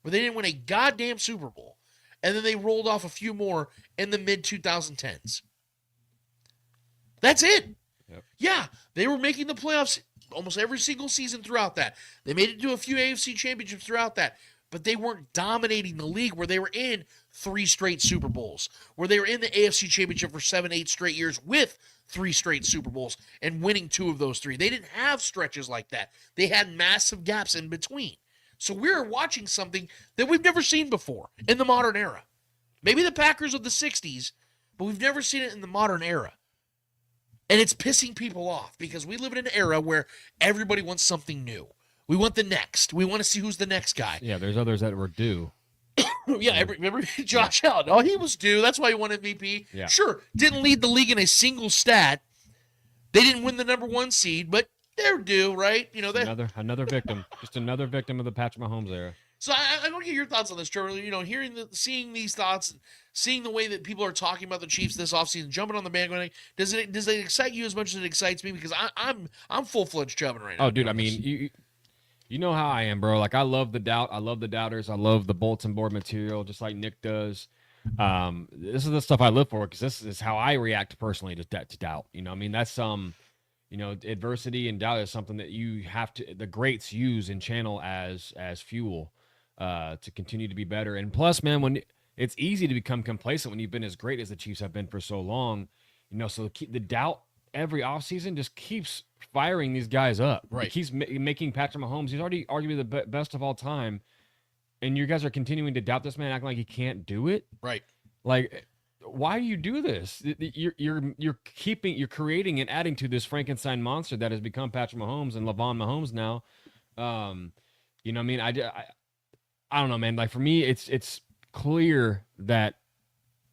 where they didn't win a goddamn Super Bowl, and then they rolled off a few more in the mid-2010s. That's it. Yep. Yeah, they were making the playoffs almost every single season throughout that. They made it to a few AFC championships throughout that. But they weren't dominating the league where they were in 3 straight Super Bowls, where they were in the AFC Championship for 7-8 straight years with 3 straight Super Bowls and winning 2 of those 3. They didn't have stretches like that. They had massive gaps in between. So we're watching something that we've never seen before in the modern era. Maybe the Packers of the 60s, but we've never seen it in the modern era. And it's pissing people off because we live in an era where everybody wants something new. We want the next. We want to see who's the next guy. Yeah, there's others that were due. Yeah, remember Josh Allen? Oh, he was due. That's why he won MVP. Yeah. Sure, didn't lead the league in a single stat. They didn't win the number 1 seed, but they're due, right? Another victim. Just another victim of the Patrick Mahomes era. So I want to get your thoughts on this, Trevor. Seeing these thoughts, seeing the way that people are talking about the Chiefs this offseason, jumping on the bandwagon, does it excite you as much as it excites me? Because I'm full-fledged chubbing right now. Oh, dude, I mean, you know how I am, bro. Like, I love the doubt. I love the doubters. I love the bulletin board material, just like Nick does. This is the stuff I live for because this is how I react personally to doubt. I mean, that's adversity and doubt is something that the greats use and channel as fuel to continue to be better. And plus, man, when it's easy to become complacent when you've been as great as the Chiefs have been for so long, so the doubt every offseason just keeps firing these guys up. Right. It keeps making Patrick Mahomes, he's already arguably the best of all time, and you guys are continuing to doubt this man, acting like he can't do it. Right. Like, why do you do this? You're creating and adding to this Frankenstein monster that has become Patrick Mahomes and Lavon Mahomes now. I mean, I don't know, man. Like, for me, it's clear that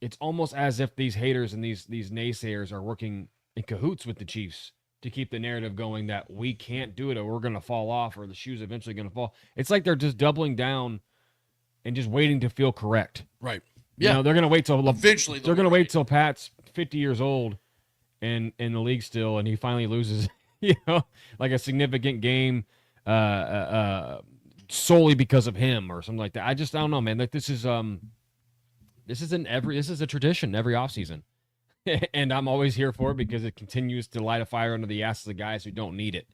it's almost as if these haters and these naysayers are working in cahoots with the Chiefs to keep the narrative going that we can't do it or we're going to fall off or the shoe's eventually going to fall. It's like they're just doubling down and just waiting to feel correct. Right. Yeah. You know, they're going to wait till eventually they're going to wait till Pat's 50 years old and in the league still, and he finally loses, you know, like a significant game solely because of him or something like that. I don't know, man. Like this is a tradition every offseason. And I'm always here for it because it continues to light a fire under the asses of guys who don't need it.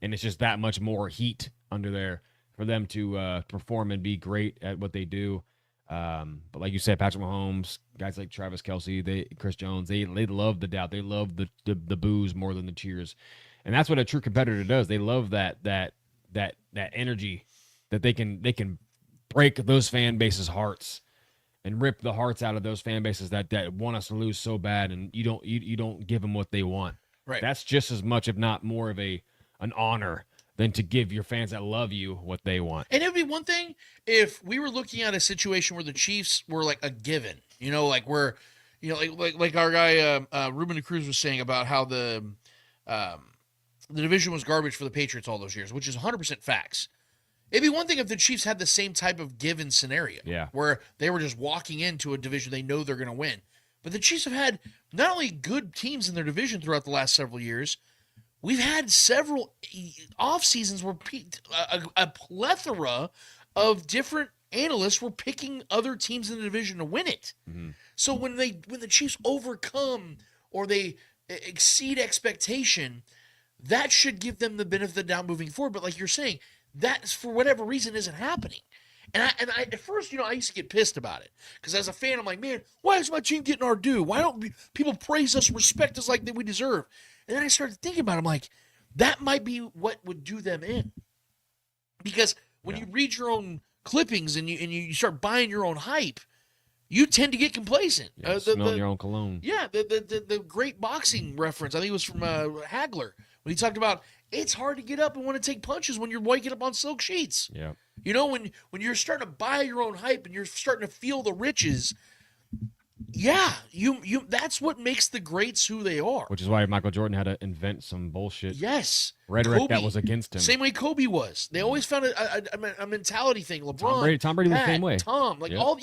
And it's just that much more heat under there for them to perform and be great at what they do. But like you said, Patrick Mahomes, guys like Travis Kelce, Chris Jones, they love the doubt. They love the boos more than the cheers. And that's what a true competitor does. They love that energy that they can break those fan bases' hearts and rip the hearts out of those fan bases that want us to lose so bad, and you don't give them what they want. Right. That's just as much, if not more, of an honor than to give your fans that love you what they want. And it would be one thing if we were looking at a situation where the Chiefs were like a given, you know, like we're, you know, like our guy Ruben Cruz was saying about how the division was garbage for the Patriots all those years, which is 100% facts. It'd be one thing if the Chiefs had the same type of given scenario, where they were just walking into a division they know they're going to win. But the Chiefs have had not only good teams in their division throughout the last several years, we've had several off seasons where a plethora of different analysts were picking other teams in the division to win it. Mm-hmm. So when the Chiefs overcome or they exceed expectation, that should give them the benefit of the doubt moving forward. But like you're saying, that, for whatever reason, isn't happening. And I at first, you know, I used to get pissed about it. Because as a fan, I'm like, man, why is my team getting our due? Why don't people praise us, respect us like that we deserve? And then I started thinking about it. I'm like, that might be what would do them in. Because when you read your own clippings and you start buying your own hype, you tend to get complacent. Smell your own cologne. Yeah, the great boxing reference, I think it was from Hagler, when he talked about it's hard to get up and want to take punches when you're waking up on silk sheets. Yeah. You know, when you're starting to buy your own hype and you're starting to feel the riches, you that's what makes the greats who they are. Which is why Michael Jordan had to invent some bullshit redirector Kobe, that was against him. Same way Kobe was. They always found a mentality thing. LeBron, Tom Brady Pat, the same way. Tom, like all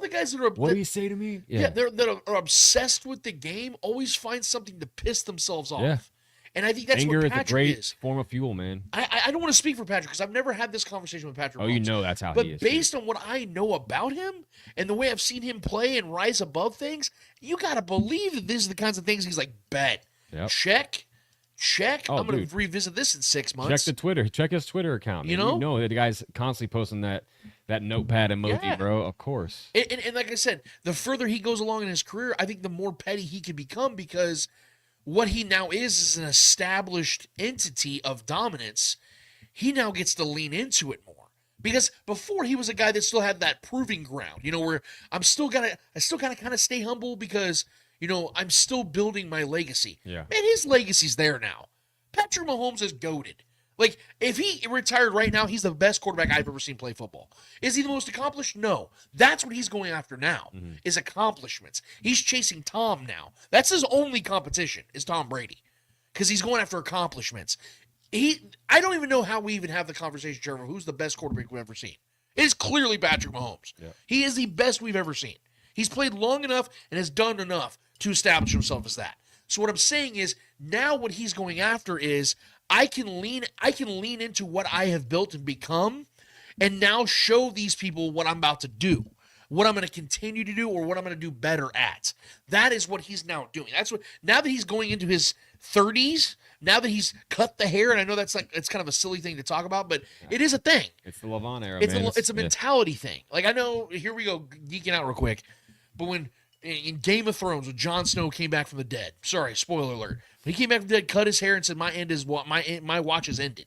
the guys that are. What do you say to me? That are obsessed with the game always find something to piss themselves off. Yeah. And I think that's Anger what Patrick is a great form of fuel, man. I don't want to speak for Patrick because I've never had this conversation with Patrick. Oh, you know that's how he is. But based on what I know about him and the way I've seen him play and rise above things, you got to believe that these are the kinds of things he's like, bet, check. Oh, I'm going to revisit this in 6 months. Check the Twitter. Check his Twitter account. Man. You know the guy's constantly posting that notepad emoji, bro. Of course. And like I said, the further he goes along in his career, I think the more petty he can become because what he now is an established entity of dominance. He now gets to lean into it more. Because before he was a guy that still had that proving ground, you know, where I still gotta kind of stay humble because, you know, I'm still building my legacy. Yeah. Man, his legacy's there now. Patrick Mahomes is goated. Like, if he retired right now, he's the best quarterback I've ever seen play football. Is he the most accomplished? No. That's what he's going after now, is accomplishments. He's chasing Tom now. That's his only competition, is Tom Brady, because he's going after accomplishments. I don't even know how we even have the conversation, Trevor, who's the best quarterback we've ever seen. It is clearly Patrick Mahomes. Yeah. He is the best we've ever seen. He's played long enough and has done enough to establish himself as that. So what I'm saying is, now what he's going after is, I can lean into what I have built and become, and now show these people what I'm about to do, what I'm going to continue to do, or what I'm going to do better at. That is what he's now doing. That's what, now that he's going into his 30s, now that he's cut the hair, and I know that's like, it's kind of a silly thing to talk about, but it is a thing. It's the LeVon era, it's a mentality thing. Like, I know, here we go, geeking out real quick, but when in Game of Thrones, when Jon Snow came back from the dead, sorry, spoiler alert, when he came back from the dead, cut his hair and said, my watch is ended.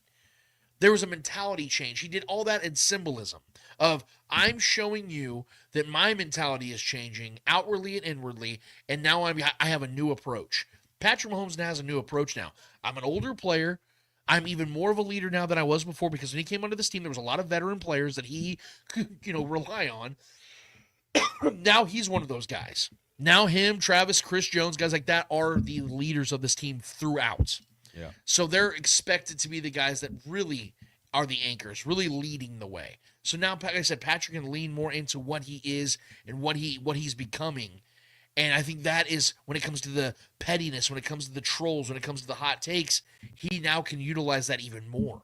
There was a mentality change. He did all that in symbolism of, I'm showing you that my mentality is changing outwardly and inwardly, and now I have a new approach. Patrick Mahomes now has a new approach now. I'm an older player. I'm even more of a leader now than I was before, because when he came onto this team, there was a lot of veteran players that he could, rely on. Now he's one of those guys. Now him, Travis, Chris Jones, guys like that are the leaders of this team throughout. Yeah. So they're expected to be the guys that really are the anchors, really leading the way. So now, like I said, Patrick can lean more into what he is and what he's becoming. And I think that is, when it comes to the pettiness, when it comes to the trolls, when it comes to the hot takes, he now can utilize that even more.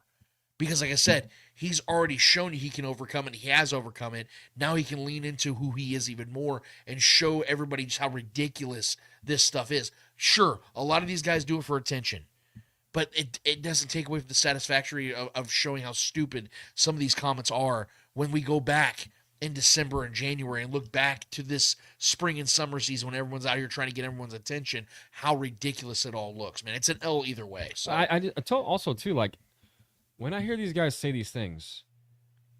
Because like I said, he's already shown he can overcome it. He has overcome it. Now he can lean into who he is even more and show everybody just how ridiculous this stuff is. Sure, a lot of these guys do it for attention. But it doesn't take away from the satisfaction of showing how stupid some of these comments are when we go back in December and January and look back to this spring and summer season when everyone's out here trying to get everyone's attention, how ridiculous it all looks, man. It's an L either way. So I told also, too, like, when I hear these guys say these things,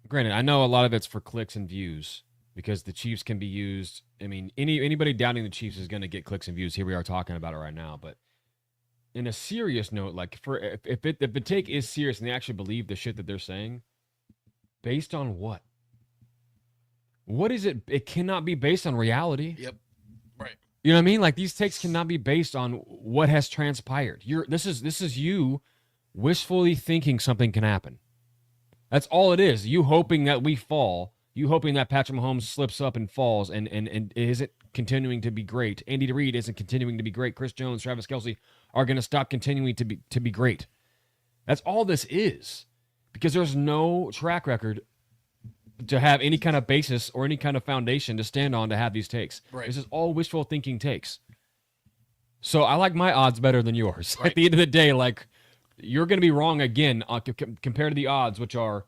granted, I know a lot of it's for clicks and views because the Chiefs can be used. I mean, anybody doubting the Chiefs is going to get clicks and views. Here we are talking about it right now, but in a serious note, like if the take is serious and they actually believe the shit that they're saying, based on what? What is it? It cannot be based on reality. Yep. Right. You know what I mean? Like, these takes cannot be based on what has transpired. This is you wishfully thinking something can happen. That's all it is. You hoping that we fall. You hoping that Patrick Mahomes slips up and falls and isn't continuing to be great. Andy Reid isn't continuing to be great. Chris Jones, Travis Kelce are going to stop continuing to be great. That's all this is. Because there's no track record to have any kind of basis or any kind of foundation to stand on to have these takes. Right. This is all wishful thinking takes. So I like my odds better than yours. Right. At the end of the day, like, you're going to be wrong again compared to the odds, which are,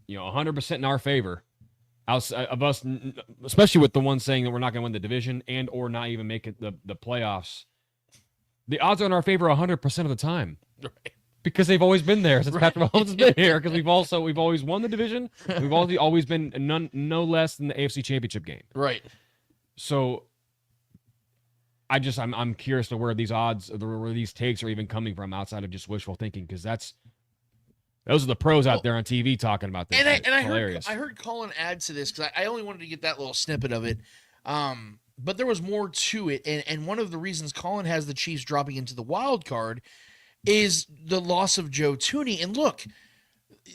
100% in our favor. Of us, especially with the one saying that we're not going to win the division and or not even make it the playoffs. The odds are in our favor 100% of the time. Right. Because they've always been there since Patrick Mahomes has been here. Because we've always won the division. We've always been no less than the AFC Championship game. Right. So I'm curious to where these odds, where these takes are even coming from outside of just wishful thinking. Because those are the pros out there on TV talking about this. I heard Colin add to this because I only wanted to get that little snippet of it. But there was more to it. And one of the reasons Colin has the Chiefs dropping into the wild card is the loss of Joe Thuney. And look,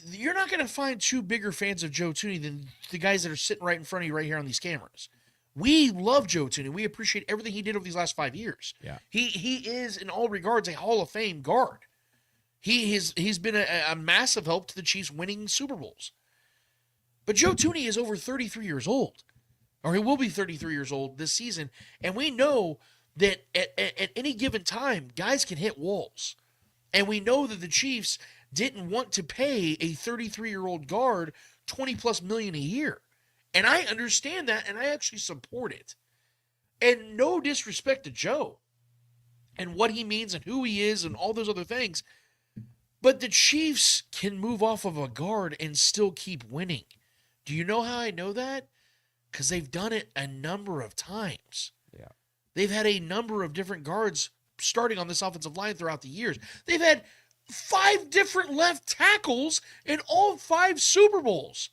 you're not going to find two bigger fans of Joe Thuney than the guys that are sitting right in front of you right here on these cameras. We love Joe Thuney. We appreciate everything he did over these last 5 years. Yeah. He is, in all regards, a Hall of Fame guard. He's been a massive help to the Chiefs winning Super Bowls. But Joe Thuney is over 33 years old, or he will be 33 years old this season. And we know that at any given time, guys can hit walls. And we know that the Chiefs didn't want to pay a 33-year-old guard $20+ million a year. And I understand that, and I actually support it. And no disrespect to Joe and what he means and who he is and all those other things. But the Chiefs can move off of a guard and still keep winning. Do you know how I know that? Because they've done it a number of times. Yeah. They've had a number of different guards starting on this offensive line throughout the years. They've had 5 different left tackles in all 5 Super Bowls.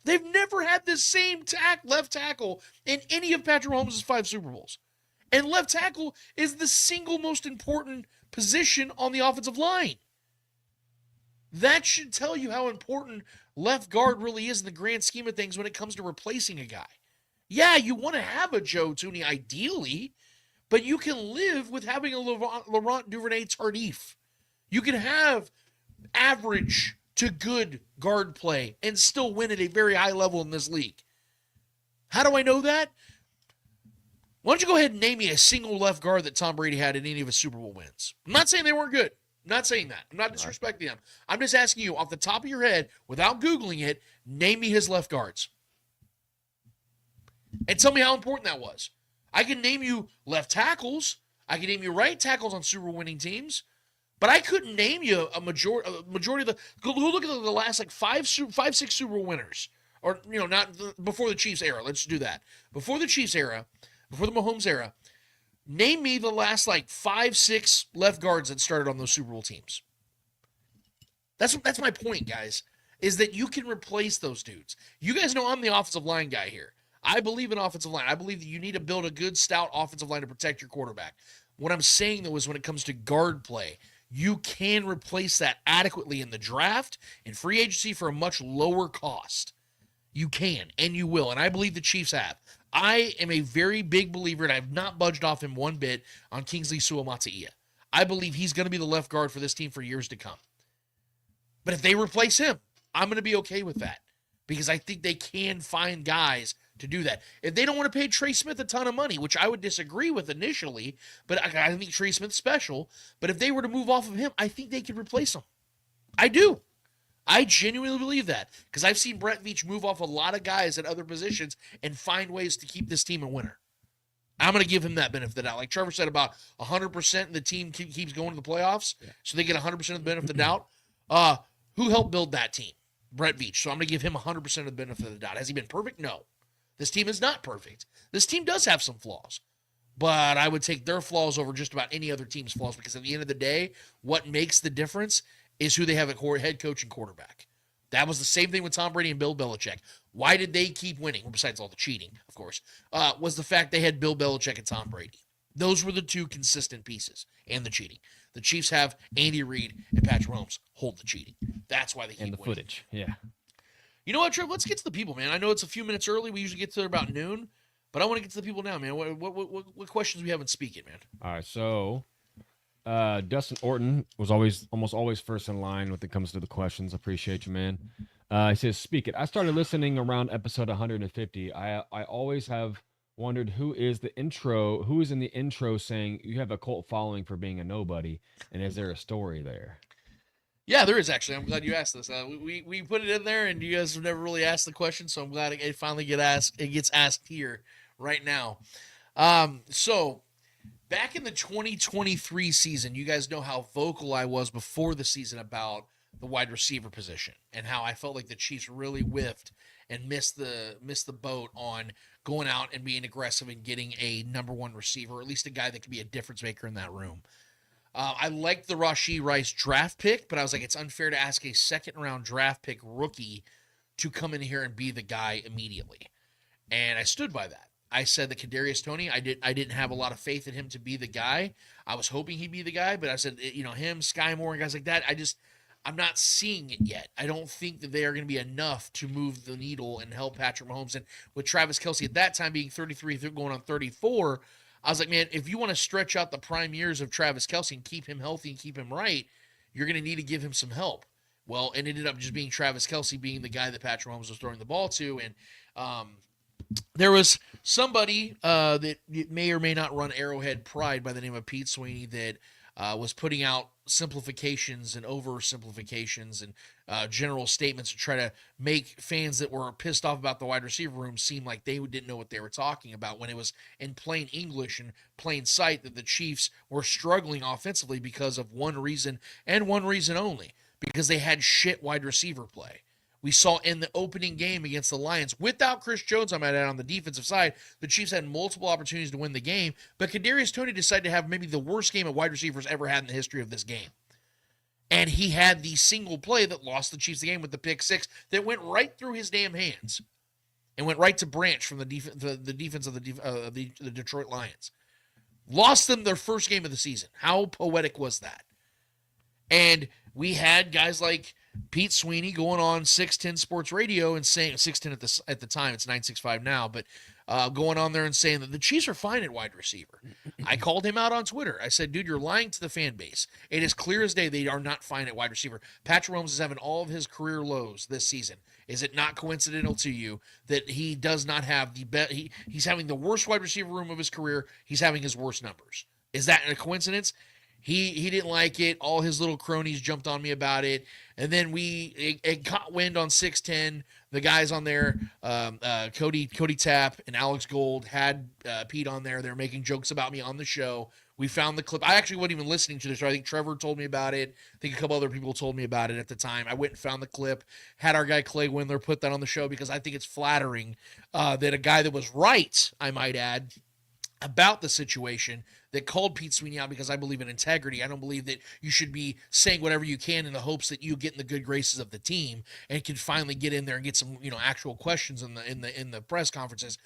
They've never had the same left tackle in any of Patrick Mahomes' 5 Super Bowls. And left tackle is the single most important position on the offensive line. That should tell you how important left guard really is in the grand scheme of things when it comes to replacing a guy. Yeah, you want to have a Joe Thuney ideally, but you can live with having a Laurent Duvernay-Tardif. You can have average to good guard play and still win at a very high level in this league. How do I know that? Why don't you go ahead and name me a single left guard that Tom Brady had in any of his Super Bowl wins? I'm not saying they weren't good. I'm not saying that. I'm not disrespecting them. I'm just asking you, off the top of your head, without Googling it, name me his left guards. And tell me how important that was. I can name you left tackles. I can name you right tackles on Super Bowl winning teams. But I couldn't name you a majority of the. Go look at the last 5, 6 Super Bowl winners, or not before the Chiefs era. Let's do that. Before the Chiefs era, before the Mahomes era, name me the last 5, 6 left guards that started on those Super Bowl teams. That's my point, guys. Is that you can replace those dudes. You guys know I'm the offensive line guy here. I believe in offensive line. I believe that you need to build a good, stout offensive line to protect your quarterback. What I'm saying, though, is when it comes to guard play, you can replace that adequately in the draft and free agency for a much lower cost. You can, and you will, and I believe the Chiefs have. I am a very big believer, and I've not budged off him one bit on Kingsley 𝚂𝙾𝙳𝙴. I believe he's going to be the left guard for this team for years to come. But if they replace him, I'm going to be okay with that because I think they can find guys to do that. If they don't want to pay Trey Smith a ton of money, which I would disagree with initially, but I think Trey Smith's special. But if they were to move off of him, I think they could replace him. I do. I genuinely believe that because I've seen Brett Veach move off a lot of guys at other positions and find ways to keep this team a winner. I'm going to give him that benefit of the doubt. Like Trevor said, about 100% and the team keeps going to the playoffs, so they get 100% of the benefit of the doubt. Who helped build that team? Brett Veach. So I'm going to give him 100% of the benefit of the doubt. Has he been perfect? No. This team is not perfect. This team does have some flaws. But I would take their flaws over just about any other team's flaws because at the end of the day, what makes the difference is who they have at head coach and quarterback. That was the same thing with Tom Brady and Bill Belichick. Why did they keep winning? Well, besides all the cheating, of course, was the fact they had Bill Belichick and Tom Brady. Those were the two consistent pieces and the cheating. The Chiefs have Andy Reid and Patrick Mahomes hold the cheating. That's why they keep winning. And the footage, yeah. You know what, Trev? Let's get to the people, man. I know it's a few minutes early. We usually get to there about noon, but I want to get to the people now, man. What questions we haven't speaking, man? All right, so Dustin Orton was almost always first in line when it comes to the questions. Appreciate you, man. He says, "Speak it. I started listening around episode 150. I always have wondered who is in the intro saying you have a cult following for being a nobody, and is there a story there?" Yeah, there is actually. I'm glad you asked this. We put it in there, and you guys have never really asked the question, so I'm glad it finally gets asked here right now. So back in the 2023 season, you guys know how vocal I was before the season about the wide receiver position and how I felt like the Chiefs really whiffed and missed the boat on going out and being aggressive and getting a number one receiver, or at least a guy that could be a difference maker in that room. I liked the Rashee Rice draft pick, but I was like, it's unfair to ask a second-round draft pick rookie to come in here and be the guy immediately. And I stood by that. I said that Kadarius Toney, I didn't have a lot of faith in him to be the guy. I was hoping he'd be the guy, but I said, him, Sky Moore, and guys like that, I'm not seeing it yet. I don't think that they are going to be enough to move the needle and help Patrick Mahomes. And with Travis Kelce at that time being 33, going on 34, I was like, man, if you want to stretch out the prime years of Travis Kelce and keep him healthy and keep him right, you're going to need to give him some help. Well, it ended up just being Travis Kelce being the guy that Patrick Mahomes was throwing the ball to. And there was somebody that may or may not run Arrowhead Pride by the name of Pete Sweeney that was putting out simplifications and oversimplifications and general statements to try to make fans that were pissed off about the wide receiver room seem like they didn't know what they were talking about, when it was in plain English and plain sight that the Chiefs were struggling offensively because of one reason and one reason only, because they had shit wide receiver play. We saw in the opening game against the Lions, without Chris Jones, I might add, on the defensive side, the Chiefs had multiple opportunities to win the game, but Kadarius Toney decided to have maybe the worst game a wide receiver's ever had in the history of this game. And he had the single play that lost the Chiefs the game with the pick six that went right through his damn hands and went right to Branch from the defense of the Detroit Lions. Lost them their first game of the season. How poetic was that? And we had guys like Pete Sweeney going on 610 Sports Radio and saying, 610 at the time, it's 965 now, but going on there and saying that the Chiefs are fine at wide receiver. I called him out on Twitter. I said, dude, you're lying to the fan base. It is clear as day they are not fine at wide receiver. Patrick Mahomes is having all of his career lows this season. Is it not coincidental to you that he does not have the best? He's having the worst wide receiver room of his career. He's having his worst numbers. Is that a coincidence? He didn't like it. All his little cronies jumped on me about it. And then it caught wind on 610. The guys on there, Cody Tapp and Alex Gold had Pete on there. They were making jokes about me on the show. We found the clip. I actually wasn't even listening to the show. I think Trevor told me about it. I think a couple other people told me about it at the time. I went and found the clip, had our guy Clay Windler put that on the show because I think it's flattering that a guy that was right, I might add, about the situation, that called Pete Sweeney out because I believe in integrity. I don't believe that you should be saying whatever you can in the hopes that you get in the good graces of the team and can finally get in there and get some, actual questions in the press conferences.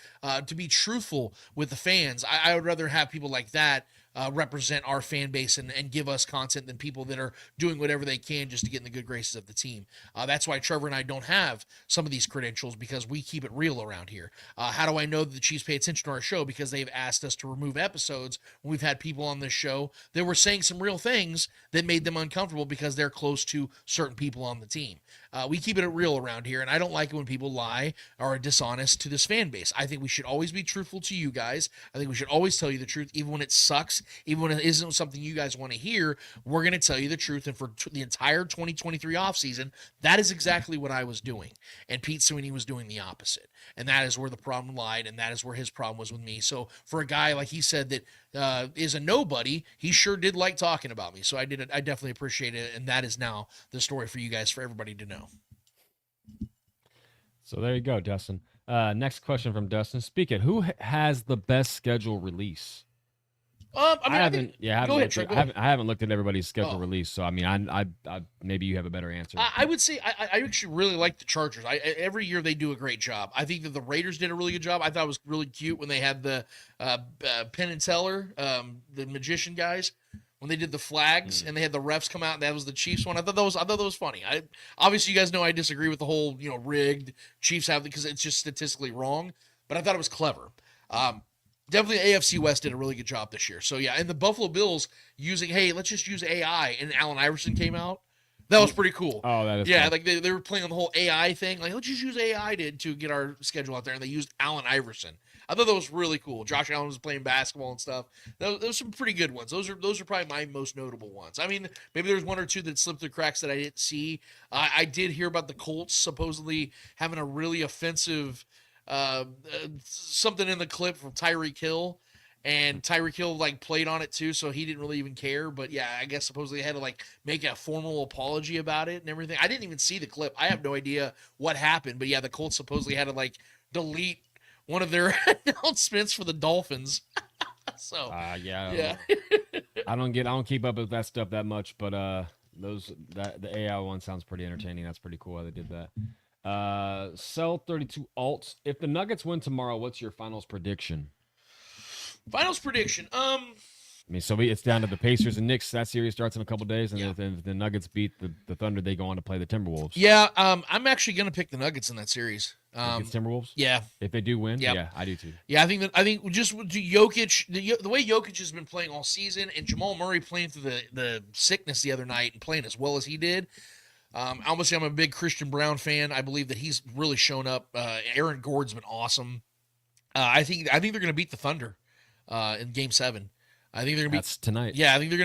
To be truthful with the fans, I would rather have people like that represent our fan base and give us content than people that are doing whatever they can just to get in the good graces of the team. That's why Trevor and I don't have some of these credentials, because we keep it real around here. How do I know that the Chiefs pay attention to our show? Because they've asked us to remove episodes when we've had people on this show that were saying some real things that made them uncomfortable because they're close to certain people on the team. We keep it real around here, and I don't like it when people lie or are dishonest to this fan base. I think we should always be truthful to you guys. I think we should always tell you the truth, even when it sucks, even when it isn't something you guys want to hear. We're going to tell you the truth, and for the entire 2023 offseason, that is exactly what I was doing, and Pete Sweeney was doing the opposite, and that is where the problem lied, and that is where his problem was with me. So for a guy, like he said, that is a nobody, he sure did like talking about me, so I definitely appreciate it, and that is now the story for you guys, for everybody to know. So there you go, Dustin. Next question from Dustin. Speak it. Who has the best schedule release? I haven't looked at everybody's schedule release, so I mean, I maybe you have a better answer. I would say I actually really like the Chargers. Every year they do a great job. I think that the Raiders did a really good job. I thought it was really cute when they had the Penn and Teller, the magician guys, when they did the flags and they had the refs come out, and that was the Chiefs one. I thought that was funny. Obviously you guys know I disagree with the whole rigged Chiefs have, because it's just statistically wrong, but I thought it was clever. Definitely AFC West did a really good job this year. So yeah, and the Buffalo Bills using, hey, let's just use AI, and Allen Iverson came out. That was pretty cool. Oh, that is cool. Like they were playing on the whole AI thing. Like, let's just use AI to get our schedule out there, and they used Allen Iverson. I thought that was really cool. Josh Allen was playing basketball and stuff. Those some pretty good ones. Those are probably my most notable ones. I mean, maybe there's one or two that slipped through cracks that I didn't see. I did hear about the Colts supposedly having a really offensive something in the clip from Tyreek Hill. And Tyreek Hill played on it too, so he didn't really even care. But yeah, I guess supposedly they had to make a formal apology about it and everything. I didn't even see the clip. I have no idea what happened. But yeah, the Colts supposedly had to delete one of their announcements for the Dolphins. So yeah. I don't keep up with that stuff that much, but the AI one sounds pretty entertaining. That's pretty cool how they did that. Cell 32 alts. If the Nuggets win tomorrow, what's your finals prediction? Finals prediction. I mean, so it's down to the Pacers and Knicks. That series starts in a couple days, and if the Nuggets beat the Thunder, they go on to play the Timberwolves. Yeah, I'm actually going to pick the Nuggets in that series. Against Timberwolves? Yeah. If they do win? Yep. Yeah, I do too. Yeah, I think just with Jokic, the way Jokic has been playing all season, and Jamal Murray playing through the sickness the other night and playing as well as he did. Obviously, I'm a big Christian Brown fan. I believe that he's really shown up. Aaron Gordon's been awesome. I think they're going to beat the Thunder in Game 7. I think they're going to That's tonight. Yeah, I think they're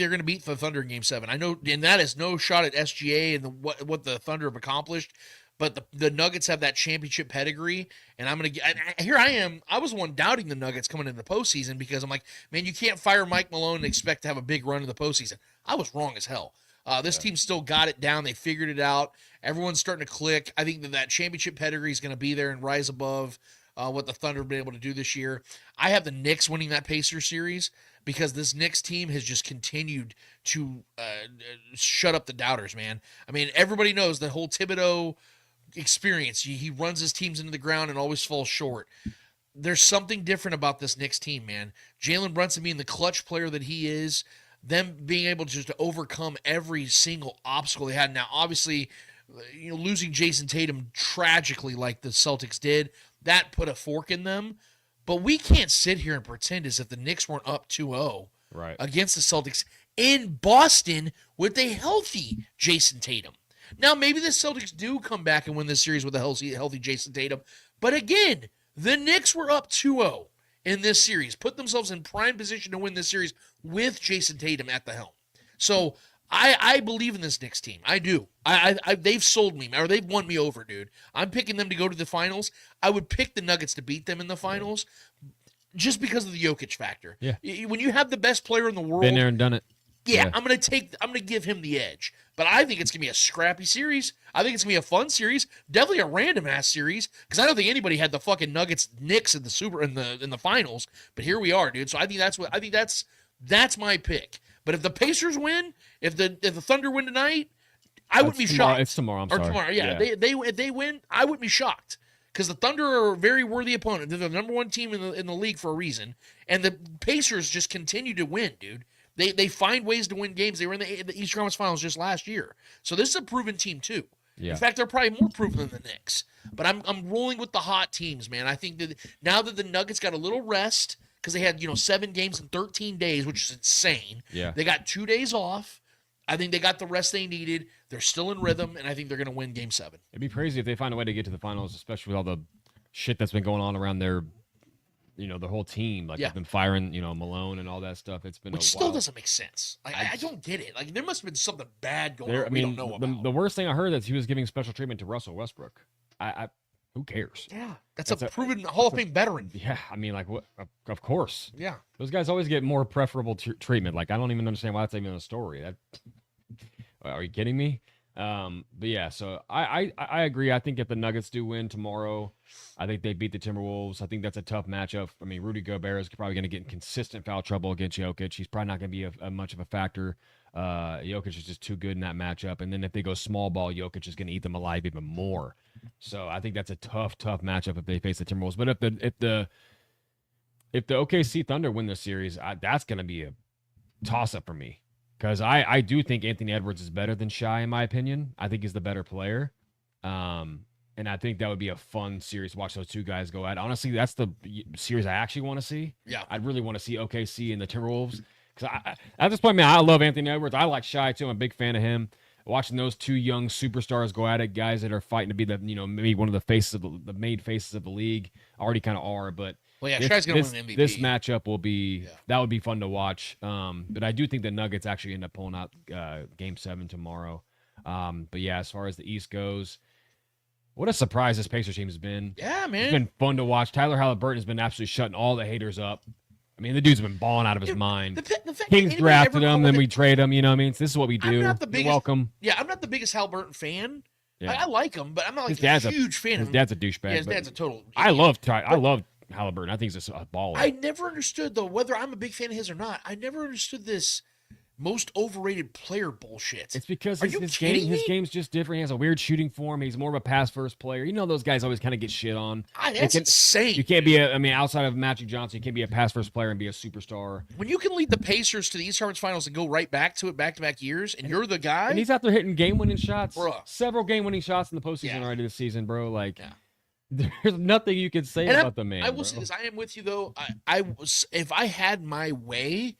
going to beat the Thunder in Game 7. I know, and that is no shot at SGA and what the Thunder have accomplished. But the Nuggets have that championship pedigree, and here I am. I was the one doubting the Nuggets coming into the postseason because I'm like, man, you can't fire Mike Malone and expect to have a big run in the postseason. I was wrong as hell. This team still got it down. They figured it out. Everyone's starting to click. I think that championship pedigree is going to be there and rise above what the Thunder have been able to do this year. I have the Knicks winning that Pacers series because this Knicks team has just continued to shut up the doubters, man. I mean, everybody knows the whole Thibodeau experience. He runs his teams into the ground and always falls short. There's something different about this Knicks team, man. Jalen Brunson being the clutch player that he is, them being able just to overcome every single obstacle they had. Now, obviously, losing Jason Tatum tragically like the Celtics did, that put a fork in them. But we can't sit here and pretend as if the Knicks weren't up 2-0 against the Celtics in Boston with a healthy Jason Tatum. Now, maybe the Celtics do come back and win this series with a healthy Jason Tatum. But again, the Knicks were up 2-0 in this series, put themselves in prime position to win this series with Jason Tatum at the helm. So I believe in this Knicks team. I do. They've sold me, or they've won me over, dude. I'm picking them to go to the finals. I would pick the Nuggets to beat them in the finals just because of the Jokic factor. Yeah. When you have the best player in the world. Been there and done it. Yeah, I'm gonna give him the edge. But I think it's gonna be a scrappy series. I think it's gonna be a fun series. Definitely a random ass series. Because I don't think anybody had the fucking Nuggets Knicks in the finals. But here we are, dude. So I think that's my pick. But if the Pacers win, if the Thunder win tonight, I wouldn't be shocked. It's tomorrow. I'm sorry. Or tomorrow, yeah. If they win, I wouldn't be shocked. Because the Thunder are a very worthy opponent. They're the number one team in the league for a reason. And the Pacers just continue to win, dude. They find ways to win games. They were in the Eastern Conference Finals just last year. So this is a proven team too. Yeah. In fact, they're probably more proven than the Knicks. But I'm rolling with the hot teams, man. I think that now that the Nuggets got a little rest, because they had 7 games in 13 days, which is insane. Yeah. They got 2 days off. I think they got the rest they needed. They're still in rhythm, and I think they're going to win Game 7. It'd be crazy if they find a way to get to the finals, especially with all the shit that's been going on around their, the whole team. Like, they've been firing, Malone and all that stuff. It's been Which still doesn't make sense. Like, I don't get it. Like, there must have been something bad going on we don't know about. The worst thing I heard is he was giving special treatment to Russell Westbrook. Who cares? Yeah, that's a proven Hall of Fame veteran. Yeah, I mean, like, what? Of course. Yeah. Those guys always get more preferable treatment. Like, I don't even understand why that's even a story. Are you kidding me? But yeah, so I agree. I think if the Nuggets do win tomorrow, I think they beat the Timberwolves. I think that's a tough matchup. I mean, Rudy Gobert is probably going to get in consistent foul trouble against Jokic. He's probably not going to be a much of a factor. Jokic is just too good in that matchup. And then if they go small ball, Jokic is going to eat them alive even more. So I think that's a tough matchup if they face the Timberwolves. But if the OKC Thunder win this series, that's going to be a toss up for me. Because I do think Anthony Edwards is better than Shai, in my opinion. I think he's the better player. And I think that would be a fun series to watch those two guys go at. Honestly, that's the series I actually want to see. Yeah. I'd really want to see OKC and the Timberwolves. Because at this point, man, I love Anthony Edwards. I like Shai, too. I'm a big fan of him. Watching those two young superstars go at it, guys that are fighting to be maybe one of the faces of the made faces of the league. Already kind of are, but Shai's going to win the MVP. This matchup will be that would be fun to watch. But I do think the Nuggets actually end up pulling out Game 7 tomorrow. But yeah, as far as the East goes, what a surprise this Pacers team has been. Yeah, man. It's been fun to watch. Tyler Halliburton has been absolutely shutting all the haters up. I mean, the dude's been balling out of his mind. The fact Kings drafted him, then we trade him. You know what I mean? This is what we do. You're welcome. Yeah, I'm not the biggest Halliburton fan. Yeah. I like him, but I'm not like a huge fan of him. His dad's a douchebag. Yeah, his dad's a total idiot. I love Halliburton. I think he's a baller. I never understood, though, whether I'm a big fan of his or not. I never understood this most overrated player bullshit. It's because his game's just different. He has a weird shooting form. He's more of a pass-first player. Those guys always kind of get shit on. That's insane. You can't be outside of Magic Johnson, you can't be a pass-first player and be a superstar. When you can lead the Pacers to the East Conference Finals and go right back to it back-to-back years, and you're the guy. And he's out there hitting game-winning shots. Bruh. Several game-winning shots in the postseason already this season, bro. Like, there's nothing you can say about the man. I will say this. I am with you, though. If I had my way,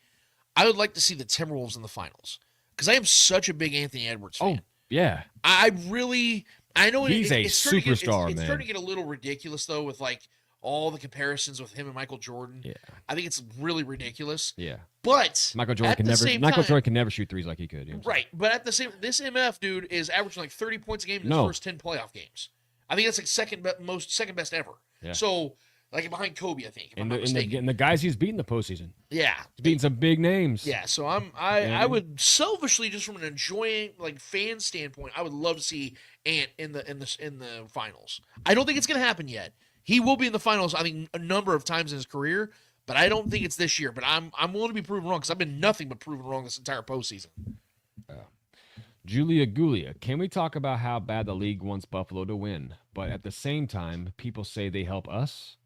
I would like to see the Timberwolves in the finals because I am such a big Anthony Edwards fan. Oh, yeah. I know he's a superstar, man. It's starting to get a little ridiculous, though, with like all the comparisons with him and Michael Jordan. Yeah. I think it's really ridiculous. Yeah. But Michael Jordan can never shoot threes like he could. Right. But this MF dude is averaging like 30 points a game in his first 10 playoff games. I think that's like second best ever. Yeah. So, like behind Kobe, I think. And the guys he's beaten the postseason. Yeah. He's beating some big names. Yeah. So I would selfishly, just from an enjoying fan standpoint, I would love to see Ant in the finals. I don't think it's gonna happen yet. He will be in the finals, I think, a number of times in his career, but I don't think it's this year. But I'm willing to be proven wrong because I've been nothing but proven wrong this entire postseason. Julia Gulia, can we talk about how bad the league wants Buffalo to win, but at the same time, people say they help us?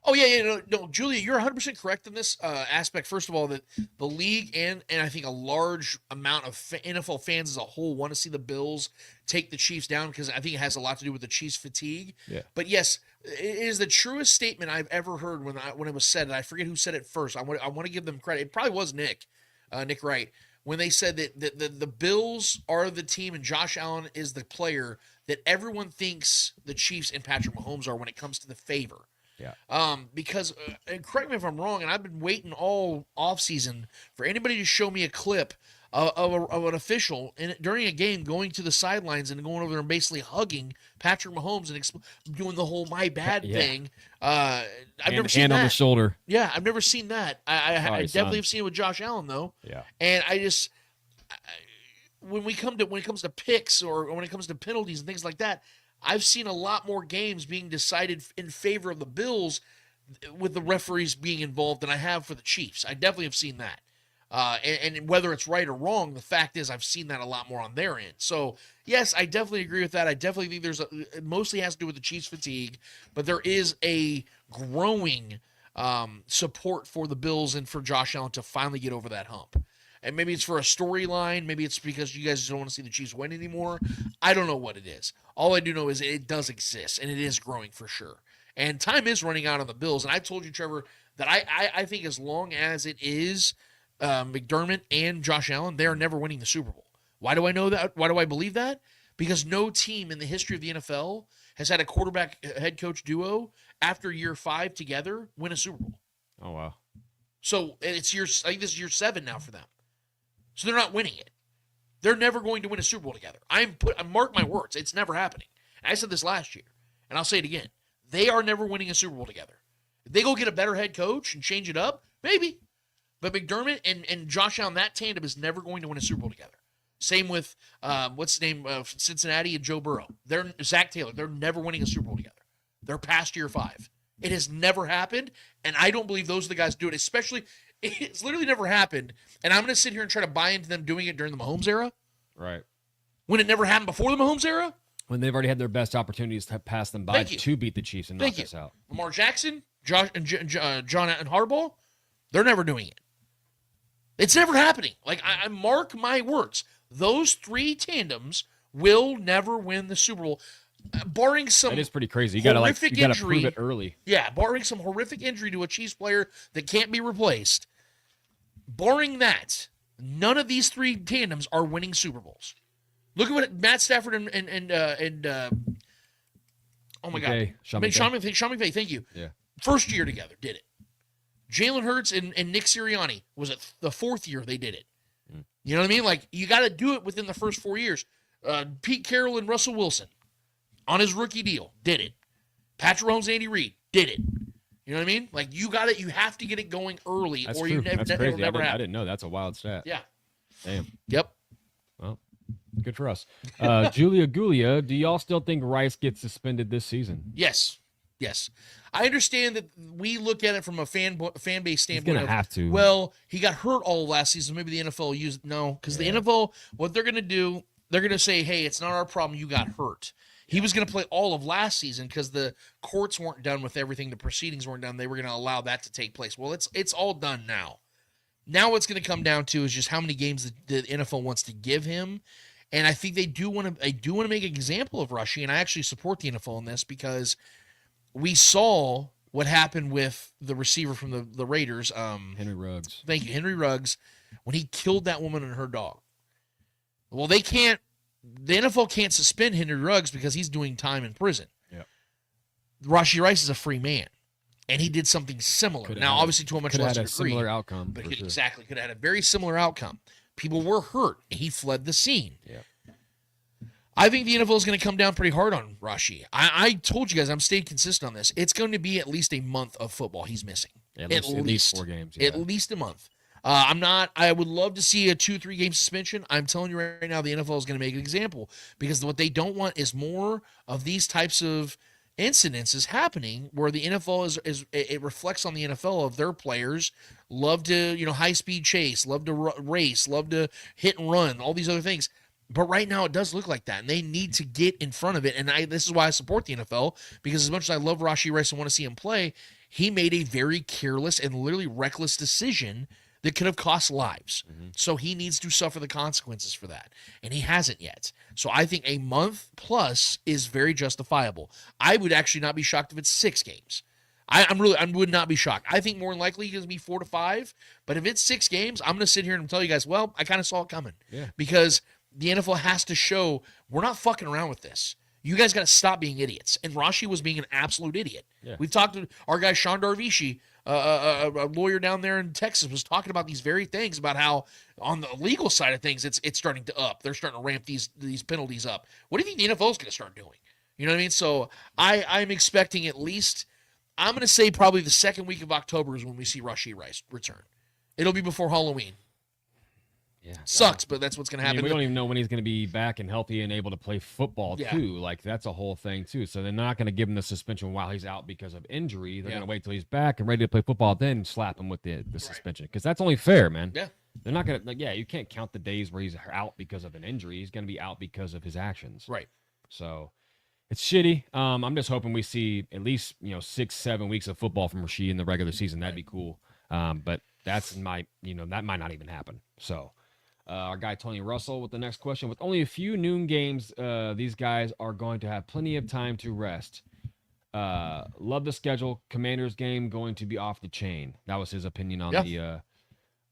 Oh, yeah, no, Julia, you're 100% correct in this aspect. First of all, that the league and I think a large amount of NFL fans as a whole want to see the Bills take the Chiefs down because I think it has a lot to do with the Chiefs' fatigue. Yeah. But yes, it is the truest statement I've ever heard when it was said, and I forget who said it first. I want to give them credit. It probably was Nick Wright, when they said that the Bills are the team and Josh Allen is the player that everyone thinks the Chiefs and Patrick Mahomes are when it comes to the favor. Yeah. Because, and correct me if I'm wrong, and I've been waiting all offseason for anybody to show me a clip of an official during a game going to the sidelines and going over there and basically hugging Patrick Mahomes and doing the whole "my bad" thing. I've never seen hand that. on the shoulder. Yeah, I've never seen that. I Sorry, definitely son. have seen it with Josh Allen though. Yeah. And when it comes to picks or when it comes to penalties and things like that, I've seen a lot more games being decided in favor of the Bills with the referees being involved than I have for the Chiefs. I definitely have seen that. And whether it's right or wrong, the fact is I've seen that a lot more on their end. So, yes, I definitely agree with that. I definitely think it mostly has to do with the Chiefs fatigue, but there is a growing support for the Bills and for Josh Allen to finally get over that hump. And maybe it's for a storyline. Maybe it's because you guys don't want to see the Chiefs win anymore. I don't know what it is. All I do know is it does exist, and it is growing for sure. And time is running out on the Bills. And I've told you, Trevor, that I think as long as it is McDermott and Josh Allen, they are never winning the Super Bowl. Why do I know that? Why do I believe that? Because no team in the history of the NFL has had a quarterback head coach duo after year 5 together win a Super Bowl. Oh, wow. So I think this is year 7 now for them. So they're not winning it. They're never going to win a Super Bowl together. I mark my words. It's never happening. And I said this last year, and I'll say it again. They are never winning a Super Bowl together. If they go get a better head coach and change it up, maybe. But McDermott and Josh Allen, that tandem is never going to win a Super Bowl together. Same with, what's his name, Cincinnati and Joe Burrow. Zach Taylor. They're never winning a Super Bowl together. They're past year 5. It has never happened, and I don't believe those are the guys do it, especially – it's literally never happened, and I'm going to sit here and try to buy into them doing it during the Mahomes era. Right. When it never happened before the Mahomes era. When they've already had their best opportunities to pass them by to beat the Chiefs and knock us out. Lamar Jackson, John and Harbaugh, they're never doing it. It's never happening. Like, I mark my words. Those 3 tandems will never win the Super Bowl. Barring some that is pretty crazy. You gotta prove it early. Yeah, barring some horrific injury to a Chiefs player that can't be replaced. Barring that, none of these 3 tandems are winning Super Bowls. Look at what Matt Stafford and oh my God, Sean McVay, thank you. Yeah, first year together did it. Jalen Hurts and Nick Sirianni was it the 4th year they did it. You know what I mean? Like, you got to do it within the first 4 years. Pete Carroll and Russell Wilson on his rookie deal did it. Patrick Mahomes and Andy Reid did it. You know what I mean? Like, you have to get it going early. That's or true. That's crazy. It'll never happen. I didn't know. That's a wild stat. Yeah. Damn. Yep. Well, good for us. Julia Gulia, do y'all still think Rice gets suspended this season? Yes. I understand that we look at it from a fan base standpoint. He's going to have to. Well, he got hurt all of last season. Maybe the NFL used because the NFL, what they're going to do, they're going to say, hey, it's not our problem. You got hurt. He was going to play all of last season because the courts weren't done with everything. The proceedings weren't done. They were going to allow that to take place. Well, it's all done now. Now what's going to come down to is just how many games the NFL wants to give him. And I think they do want to make an example of Rushy, and I actually support the NFL in this because we saw what happened with the receiver from the Raiders. Henry Ruggs. Thank you, Henry Ruggs, when he killed that woman and her dog. Well, the NFL can't suspend Henry Ruggs because he's doing time in prison. Yeah. Rashee Rice is a free man, and he did something similar. Now, obviously, to a much lesser degree. Similar outcome. But exactly, could have had a very similar outcome. People were hurt. He fled the scene. Yeah. I think the NFL is going to come down pretty hard on Rashee. I told you guys, I'm staying consistent on this. It's going to be at least a month of football he's missing. At least 4 games. Yeah. At least a month. I would love to see a 2-3 game suspension. I'm telling you right now, the NFL is going to make an example because what they don't want is more of these types of incidences happening where the NFL it reflects on the NFL of their players love to, high speed chase, love to race, love to hit and run, all these other things. But right now it does look like that, and they need to get in front of it. And this is why I support the NFL, because as much as I love Rashee Rice and want to see him play, he made a very careless and literally reckless decision that could have cost lives. Mm-hmm. So he needs to suffer the consequences for that, and he hasn't yet. So I think a month plus is very justifiable. I would actually not be shocked if it's 6 games. I would not be shocked. I think more than likely it's going to be 4 to 5. But if it's 6 games, I'm going to sit here and tell you guys, well, I kind of saw it coming. Yeah. Because the NFL has to show we're not fucking around with this. You guys got to stop being idiots. And Rashee was being an absolute idiot. Yeah. We've talked to our guy Sean Darvishi a lawyer down there in Texas was talking about these very things, about how on the legal side of things, it's starting to up. They're starting to ramp these penalties up. What do you think the NFL is going to start doing? You know what I mean? So I'm expecting at least, I'm going to say probably the second week of October is when we see Rashee Rice return. It'll be before Halloween. Yeah, sucks, but that's what's going to happen. We don't even know when he's going to be back and healthy and able to play football too. Like that's a whole thing too. So they're not going to give him the suspension while he's out because of injury. They're going to wait till he's back and ready to play football, then slap him with the suspension, because that's only fair, man. Yeah, they're not going to you can't count the days where he's out because of an injury. He's going to be out because of his actions. Right. So it's shitty. I'm just hoping we see at least 6-7 weeks of football from Rashee in the regular season. That'd be cool. But that's that might not even happen. So. Our guy Tony Russell with the next question. With only a few noon games, these guys are going to have plenty of time to rest. Love the schedule. Commanders game going to be off the chain. That was his opinion on the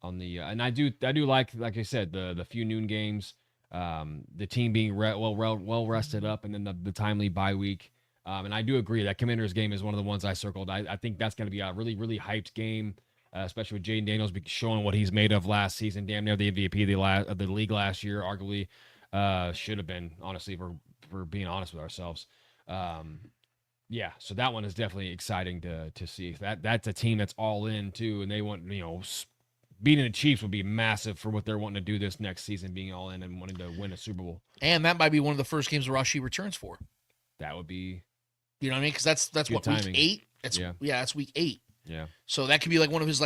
and I do like I said, the few noon games, the team being well rested up, and then the timely bye week. And I do agree that Commanders game is one of the ones I circled. I think that's going to be a really, really hyped game. Especially with Jaden Daniels showing what he's made of last season, damn near the MVP of the league last year, arguably should have been, honestly, for being honest with ourselves. So that one is definitely exciting to see. That's a team that's all in too, and they want beating the Chiefs would be massive for what they're wanting to do this next season, being all in and wanting to win a Super Bowl. And that might be one of the first games Rashee returns for. That would be, you know what I mean? Because that's what, timing. Week 8. That's week 8. Yeah. So that could be like one of his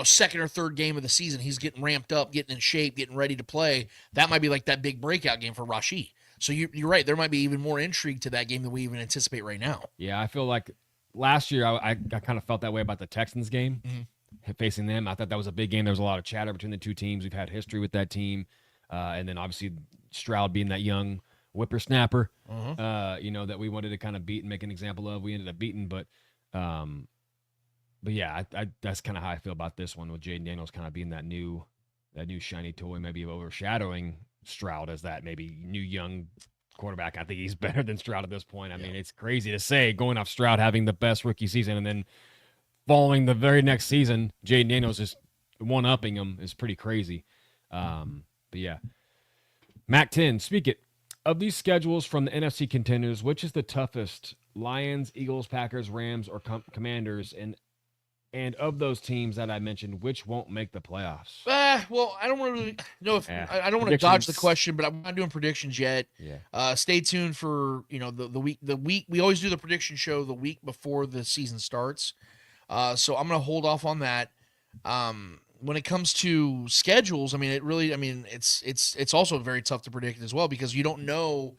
second or third game of the season. He's getting ramped up, getting in shape, getting ready to play. That might be like that big breakout game for Rashee. So you're right. There might be even more intrigue to that game than we even anticipate right now. Yeah, I feel like last year I kind of felt that way about the Texans game, facing them. I thought that was a big game. There was a lot of chatter between the two teams. We've had history with that team. And then obviously Stroud being that young whippersnapper, that we wanted to kind of beat and make an example of. We ended up beating, but yeah, that's kind of how I feel about this one, with Jaden Daniels kind of being that new shiny toy, maybe overshadowing Stroud as that maybe new young quarterback. I think he's better than Stroud at this point. I mean, it's crazy to say, going off Stroud having the best rookie season and then following the very next season, Jaden Daniels just one-upping him is pretty crazy. But yeah. Mac 10, speak it. Of these schedules from the NFC contenders, which is the toughest? Lions, Eagles, Packers, Rams, or Commanders? And of those teams that I mentioned, which won't make the playoffs? Well, I don't really know if I don't want to dodge the question, but I'm not doing predictions yet. Yeah. Stay tuned for the week. The week we always do the prediction show the week before the season starts. So I'm gonna hold off on that. When it comes to schedules, it's also very tough to predict as well, because you don't know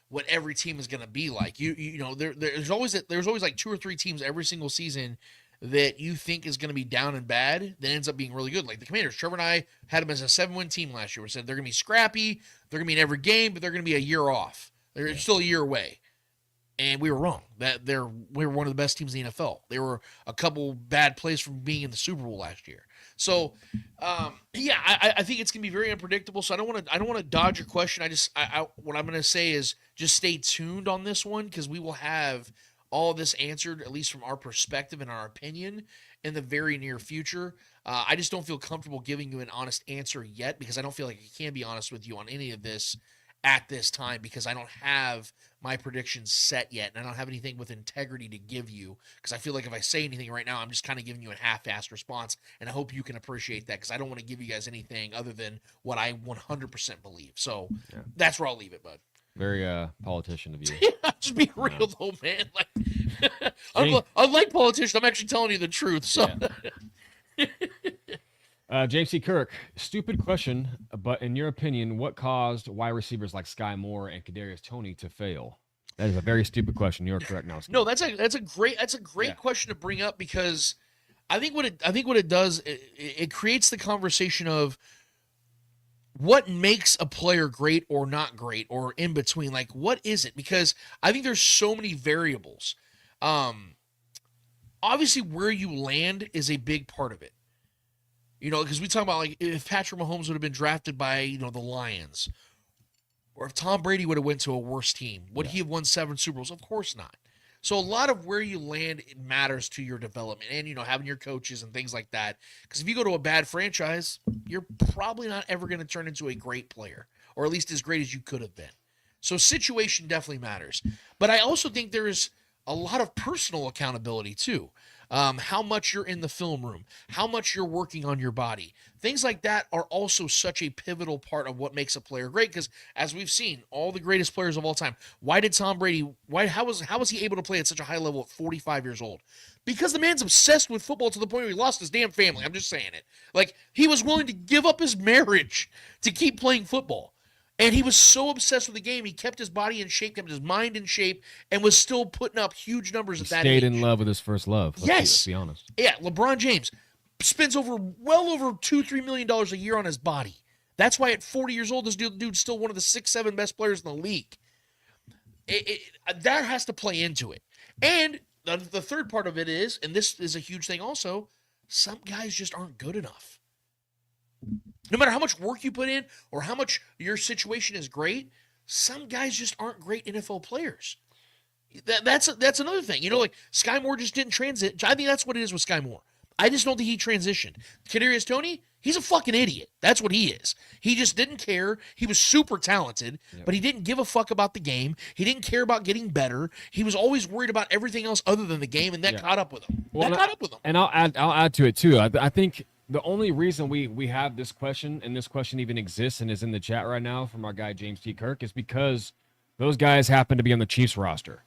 what every team is gonna be like. There's always like 2 or 3 teams every single season that you think is going to be down and bad, that ends up being really good. Like the Commanders. Trevor and I had them as a 7-win team last year. We said they're going to be scrappy, they're going to be in every game, but they're going to be a year off. They're still a year away. And we were wrong. We were one of the best teams in the NFL. They were a couple bad plays from being in the Super Bowl last year. So, I think it's going to be very unpredictable. So I don't want to dodge your question. What I'm going to say is just stay tuned on this one, because we will have all this answered, at least from our perspective and our opinion, in the very near future. I just don't feel comfortable giving you an honest answer yet, because I don't feel like I can be honest with you on any of this at this time, because I don't have my predictions set yet, and I don't have anything with integrity to give you, because I feel like if I say anything right now, I'm just kind of giving you a half-assed response, and I hope you can appreciate that, because I don't want to give you guys anything other than what I 100% believe. So that's where I'll leave it, bud. Very politician of you. Just be real though, man. Like, unlike politicians, I'm actually telling you the truth. So, James C. Kirk, stupid question, but in your opinion, what caused wide receivers like Sky Moore and Kadarius Toney to fail? That is a very stupid question. You're correct now. No, that's a great question to bring up, because I think what it does, it creates the conversation of what makes a player great or not great, or in between. Like, what is it? Because I think there's so many variables. Obviously, where you land is a big part of it. Because we talk about, like, if Patrick Mahomes would have been drafted by, the Lions, or if Tom Brady would have went to a worse team, would he have won 7 Super Bowls? Of course not. So a lot of where you land matters to your development and, having your coaches and things like that. Because if you go to a bad franchise, you're probably not ever going to turn into a great player, or at least as great as you could have been. So situation definitely matters. But I also think there's a lot of personal accountability too. How much you're in the film room, how much you're working on your body. Things like that are also such a pivotal part of what makes a player great, because as we've seen, all the greatest players of all time, why did Tom Brady, how was he able to play at such a high level at 45 years old? Because the man's obsessed with football to the point where he lost his damn family. I'm just saying it. Like, he was willing to give up his marriage to keep playing football. And he was so obsessed with the game, he kept his body in shape, kept his mind in shape, and was still putting up huge numbers at that age. Stayed in love with his first love. Let's be honest. Yeah, LeBron James spends well over $2-3 million a year on his body. That's why at 40 years old, this dude's still one of the 6-7 best players in the league. That has to play into it. And the third part of it is, and this is a huge thing also, some guys just aren't good enough. No matter how much work you put in or how much your situation is great, some guys just aren't great NFL players. That's another thing. Like Sky Moore just didn't transit. I think that's what it is with Sky Moore. I just don't think he transitioned. Kadarius Toney, he's a fucking idiot. That's what he is. He just didn't care. He was super talented, but he didn't give a fuck about the game. He didn't care about getting better. He was always worried about everything else other than the game, and that caught up with him. And I'll add to it too. I think the only reason we have this question, and this question even exists and is in the chat right now from our guy James T. Kirk, is because those guys happen to be on the Chiefs roster.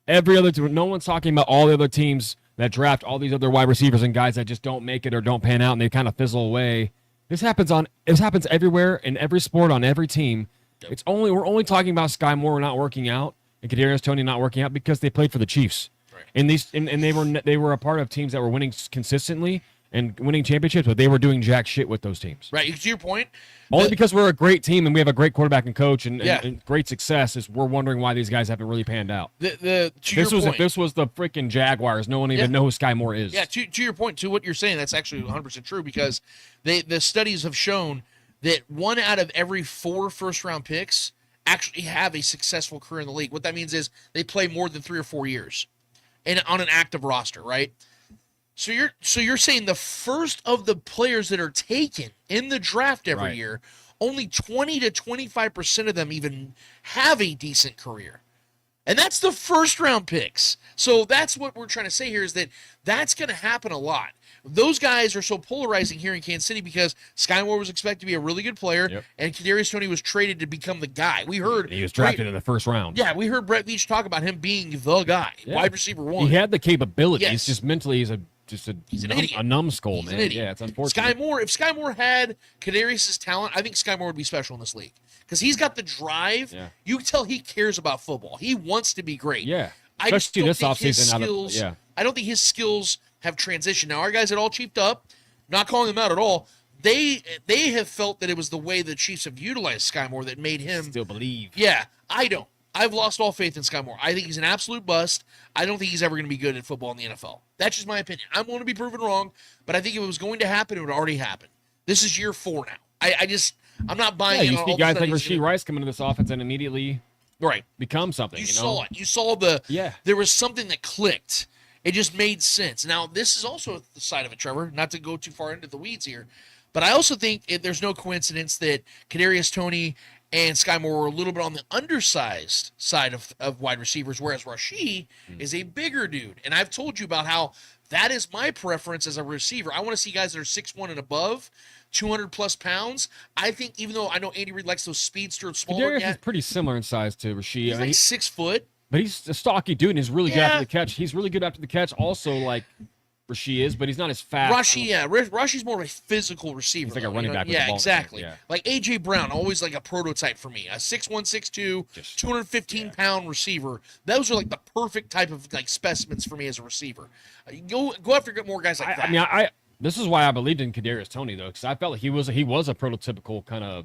No one's talking about all the other teams that draft all these other wide receivers and guys that just don't make it or don't pan out and they kind of fizzle away. This happens everywhere in every sport on every team. We're only talking about Sky Moore not working out and Kadarius Toney not working out because they played for the Chiefs. Right. And they were a part of teams that were winning consistently and winning championships, but they were doing jack shit with those teams. Right. To your point. Only because we're a great team and we have a great quarterback and coach and great success is we're wondering why these guys haven't really panned out. If this was the freaking Jaguars, no one even knows who Sky Moore is. Yeah, to your point, to what you're saying, that's actually 100% true, because the studies have shown that 1 out of every 4 first-round picks actually have a successful career in the league. What that means is they play more than 3 or 4 years and on an active roster, right? So you're saying the first of the players that are taken in the draft every year, only 20 to 25% of them even have a decent career. And that's the first round picks. So that's what we're trying to say here, is that's going to happen a lot. Those guys are so polarizing here in Kansas City because Sky Moore was expected to be a really good player, and Kadarius Toney was traded to become the guy. We heard he was drafted in the first round. Yeah, we heard Brett Veach talk about him being the guy, wide receiver 1. He had the capabilities. Yes. Just mentally, he's an idiot. A numbskull, man. An idiot. Yeah, it's unfortunate. If Sky Moore had Kadarius's talent, I think Sky Moore would be special in this league because he's got the drive. Yeah. You can tell he cares about football. He wants to be great. Yeah, especially this offseason. I don't think his skills have transitioned. Now, our guys are all chiefed up. Not calling them out at all. They have felt that it was the way the Chiefs have utilized Sky Moore that made him still believe. Yeah, I don't. I've lost all faith in Sky Moore. I think he's an absolute bust. I don't think he's ever going to be good at football in the NFL. That's just my opinion. I'm going to be proven wrong, but I think if it was going to happen, it would already happen. This is year 4 now. I'm not buying it. You see guys like Rashee Rice come into this offense and immediately become something. You saw it. You saw there was something that clicked. It just made sense. Now, this is also the side of it, Trevor, not to go too far into the weeds here, but I also think there's no coincidence that Kadarius Toney and Sky Moore were a little bit on the undersized side of wide receivers, whereas Rashee is a bigger dude. And I've told you about how that is my preference as a receiver. I want to see guys that are 6'1" and above, 200-plus pounds. I think, even though I know Andy Reid likes those speedster smaller. Kadarius is pretty similar in size to Rashee. He's 6 foot. But he's a stocky dude, and he's really good after the catch. He's really good after the catch also, like Rashee is, but he's not as fast. Rashee's more of a physical receiver. He's like a running back with the ball. Exactly. Yeah. Like A.J. Brown, always like a prototype for me. A 6'1", 6'2", 215-pound receiver. Those are like the perfect type of like specimens for me as a receiver. Go after more guys like that. This is why I believed in Kadarius Toney, though, because I felt like he was a prototypical kind of,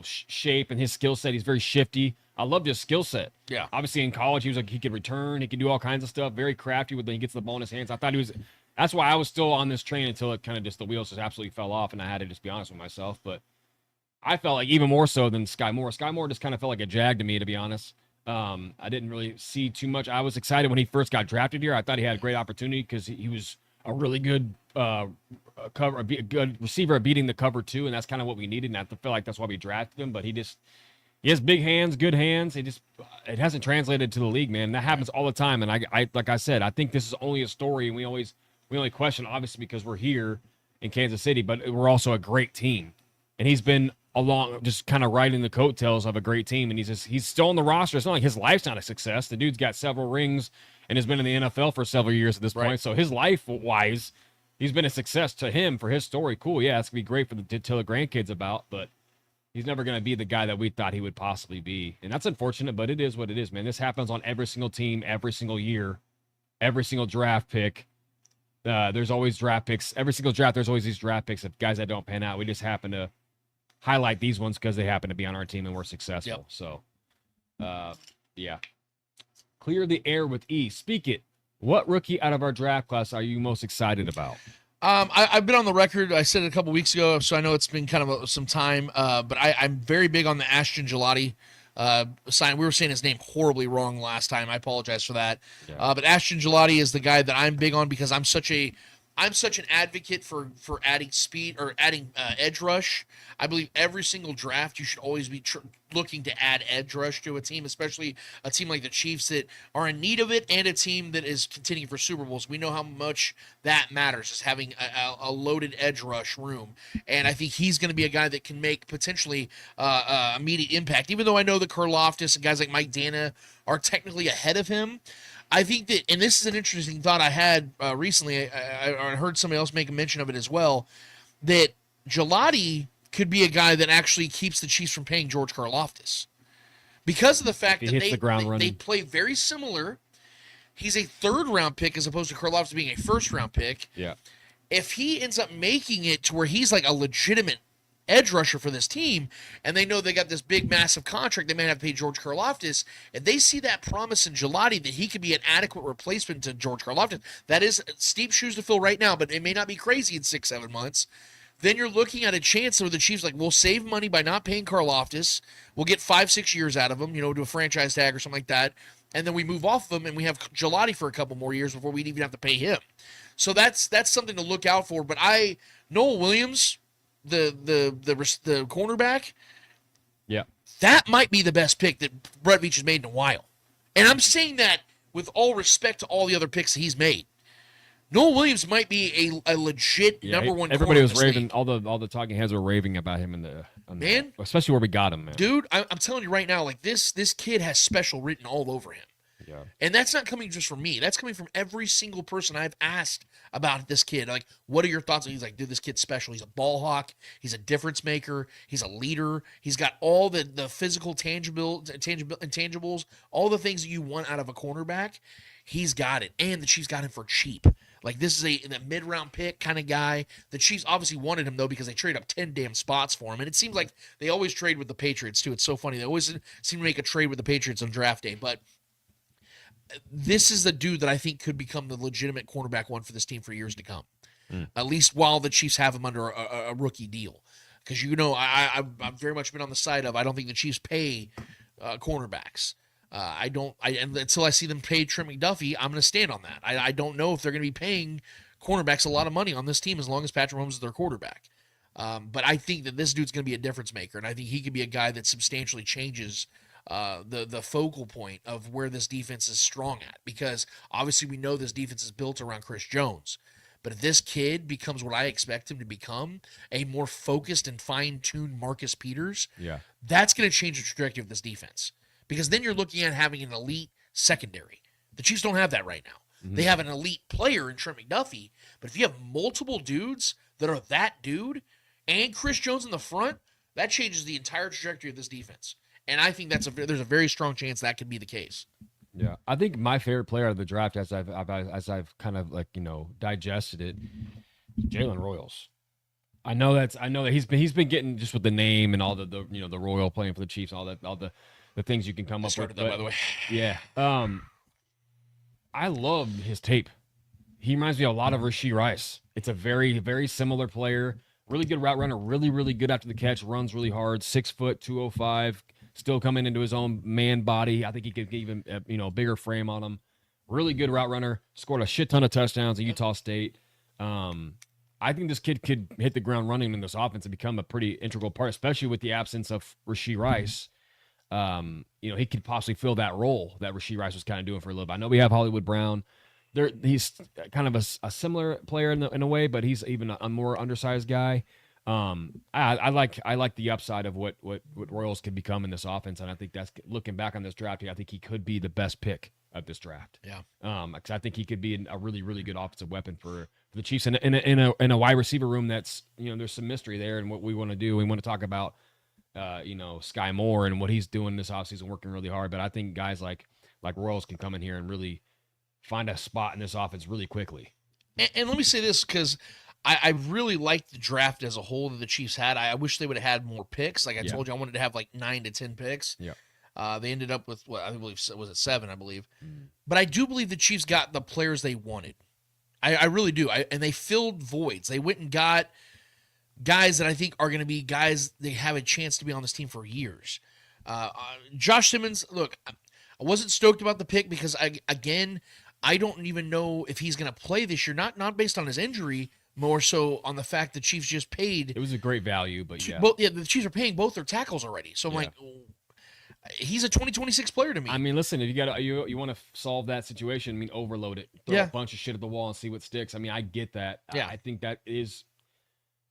shape and his skill set. He's very shifty. I loved his skill set. Yeah. Obviously, in college, he could return. He could do all kinds of stuff. Very crafty when he gets the ball in his hands. I thought he was. That's why I was still on this train until it kind of the wheels just absolutely fell off, and I had to just be honest with myself. But I felt like even more so than Sky Moore. Sky Moore just kind of felt like a jag to me, to be honest. I didn't really see too much. I was excited when he first got drafted here. I thought he had a great opportunity because he was a really good a good receiver at beating the cover two, and that's kind of what we needed. And I feel like that's why we drafted him. But he has big hands, good hands. It hasn't translated to the league, man. That happens all the time. And I like I said, I think this is only a story, and we only question obviously because we're here in Kansas City, but we're also a great team, and he's been along just kind of riding the coattails of a great team, and he's still on the roster. It's not like his life's not a success. The dude's got several rings and has been in the NFL for several years at this point. So his life-wise, he's been a success to him for his story. Cool, yeah, it's gonna be great to tell the grandkids about, but he's never gonna be the guy that we thought he would possibly be, and that's unfortunate. But it is what it is, man. This happens on every single team, every single year, every single draft pick. There's always draft picks. Every single draft, there's always these draft picks of guys that don't pan out. We just happen to highlight these ones because they happen to be on our team and we're successful. Yep. So, yeah. Clear the air with E. Speak it. What rookie out of our draft class are you most excited about? I've been on the record. I said it a couple weeks ago, so I know it's been kind of some time. But I'm very big on the Ashton Jalati sign. We were saying his name horribly wrong last time. I apologize for that. Yeah. But Ashton Jalati is the guy that I'm big on because I'm such an advocate for adding speed or adding edge rush. I believe every single draft you should always be looking to add edge rush to a team, especially a team like the Chiefs that are in need of it, and a team that is contending for Super Bowls. We know how much that matters, is having a loaded edge rush room. And I think he's going to be a guy that can make potentially immediate impact, even though I know that Karlaftis and guys like Mike Dana are technically ahead of him. I think that, and this is an interesting thought I had recently, I heard somebody else make a mention of it as well, that Jalati could be a guy that actually keeps the Chiefs from paying George Karlaftis. Because of the fact that they play very similar. He's a third-round pick as opposed to Karlaftis being a first-round pick. Yeah. If he ends up making it to where he's like a legitimate edge rusher for this team, and they know they got this big, massive contract, they may have to pay George Karlaftis, and they see that promise in Jalati that he could be an adequate replacement to George Karlaftis. That is steep shoes to fill right now, but it may not be crazy in 6-7 months. Then you're looking at a chance where the Chiefs we'll save money by not paying Karlaftis. We'll get 5-6 years out of him, do a franchise tag or something like that, and then we move off of him and we have Jalati for a couple more years before we'd even have to pay him. So that's something to look out for. But Noel Williams, the cornerback, yeah, that might be the best pick that Brett Veach has made in a while. And I'm saying that with all respect to all the other picks that he's made. Noel Williams might be a legit number one. Everybody was raving. All the talking heads were raving about him especially where we got him, man. Dude, I'm telling you right now, this kid has special written all over him. Yeah. And that's not coming just from me. That's coming from every single person I've asked about this kid. Like, what are your thoughts? And he's like, dude, this kid's special. He's a ball hawk. He's a difference maker. He's a leader. He's got all the physical intangibles, all the things that you want out of a cornerback. He's got it. And the Chiefs got him for cheap. Like, this is a mid-round pick kind of guy. The Chiefs obviously wanted him, though, because they traded up 10 damn spots for him. And it seems like they always trade with the Patriots, too. It's so funny. They always seem to make a trade with the Patriots on draft day. But this is the dude that I think could become the legitimate cornerback one for this team for years to come. At least while the Chiefs have him under a rookie deal. Because, I've very much been on the side of I don't think the Chiefs pay cornerbacks. Until I see them pay Trent McDuffie, I'm going to stand on that. I don't know if they're going to be paying cornerbacks a lot of money on this team as long as Patrick Mahomes is their quarterback. But I think that this dude's going to be a difference maker, and I think he could be a guy that substantially changes the focal point of where this defense is strong at. Because obviously we know this defense is built around Chris Jones. But if this kid becomes what I expect him to become, a more focused and fine-tuned Marcus Peters, that's going to change the trajectory of this defense. Because then you're looking at having an elite secondary. The Chiefs don't have that right now. Mm-hmm. They have an elite player in Trent McDuffie, but if you have multiple dudes that are that dude and Chris Jones in the front, that changes the entire trajectory of this defense. And I think there's a very strong chance that could be the case. Yeah, I think my favorite player of the draft, as I've kind of digested it, Jalen Royals. I know that he's been getting just with the name and all the Royal playing for the Chiefs, all the things you can come up with. By the way. Yeah. I love his tape. He reminds me a lot of Rashee Rice. It's a very, very similar player. Really good route runner. Really, really good after the catch. Runs really hard. 6 foot, 205. Still coming into his own man body. I think he could even bigger frame on him. Really good route runner. Scored a shit ton of touchdowns at Utah State. I think this kid could hit the ground running in this offense and become a pretty integral part, especially with the absence of Rashee Rice. He could possibly fill that role that Rashee Rice was kind of doing for a little bit. I know we have Hollywood Brown. He's kind of a similar player in a way, but he's even a more undersized guy. I like the upside of what Royals could become in this offense, and I think that's looking back on this draft. I think he could be the best pick of this draft. Yeah. Because I think he could be a really, really good offensive weapon for the Chiefs in a wide receiver room that's there's some mystery there, and what we want to do. We want to talk about Sky Moore and what he's doing this offseason, working really hard. But I think guys like Royals can come in here and really find a spot in this offense really quickly. And let me say this, because I really liked the draft as a whole that the Chiefs had. I wish they would have had more picks. Like I told you, I wanted to have like 9 to 10 picks. Yeah. They ended up with I believe was it 7, I believe. But I do believe the Chiefs got the players they wanted. I really do. And they filled voids. They went and got guys that I think are going to be guys they have a chance to be on this team for years. Josh Simmons, look, I wasn't stoked about the pick because I don't even know if he's going to play this year. Not based on his injury. More so on the fact the Chiefs just paid. It was a great value, but yeah. The Chiefs are paying both their tackles already. So I'm like, he's a 2026 player to me. I mean, listen, if you want to solve that situation, overload it. Throw a bunch of shit at the wall and see what sticks. I mean, I get that. Yeah. I think that is,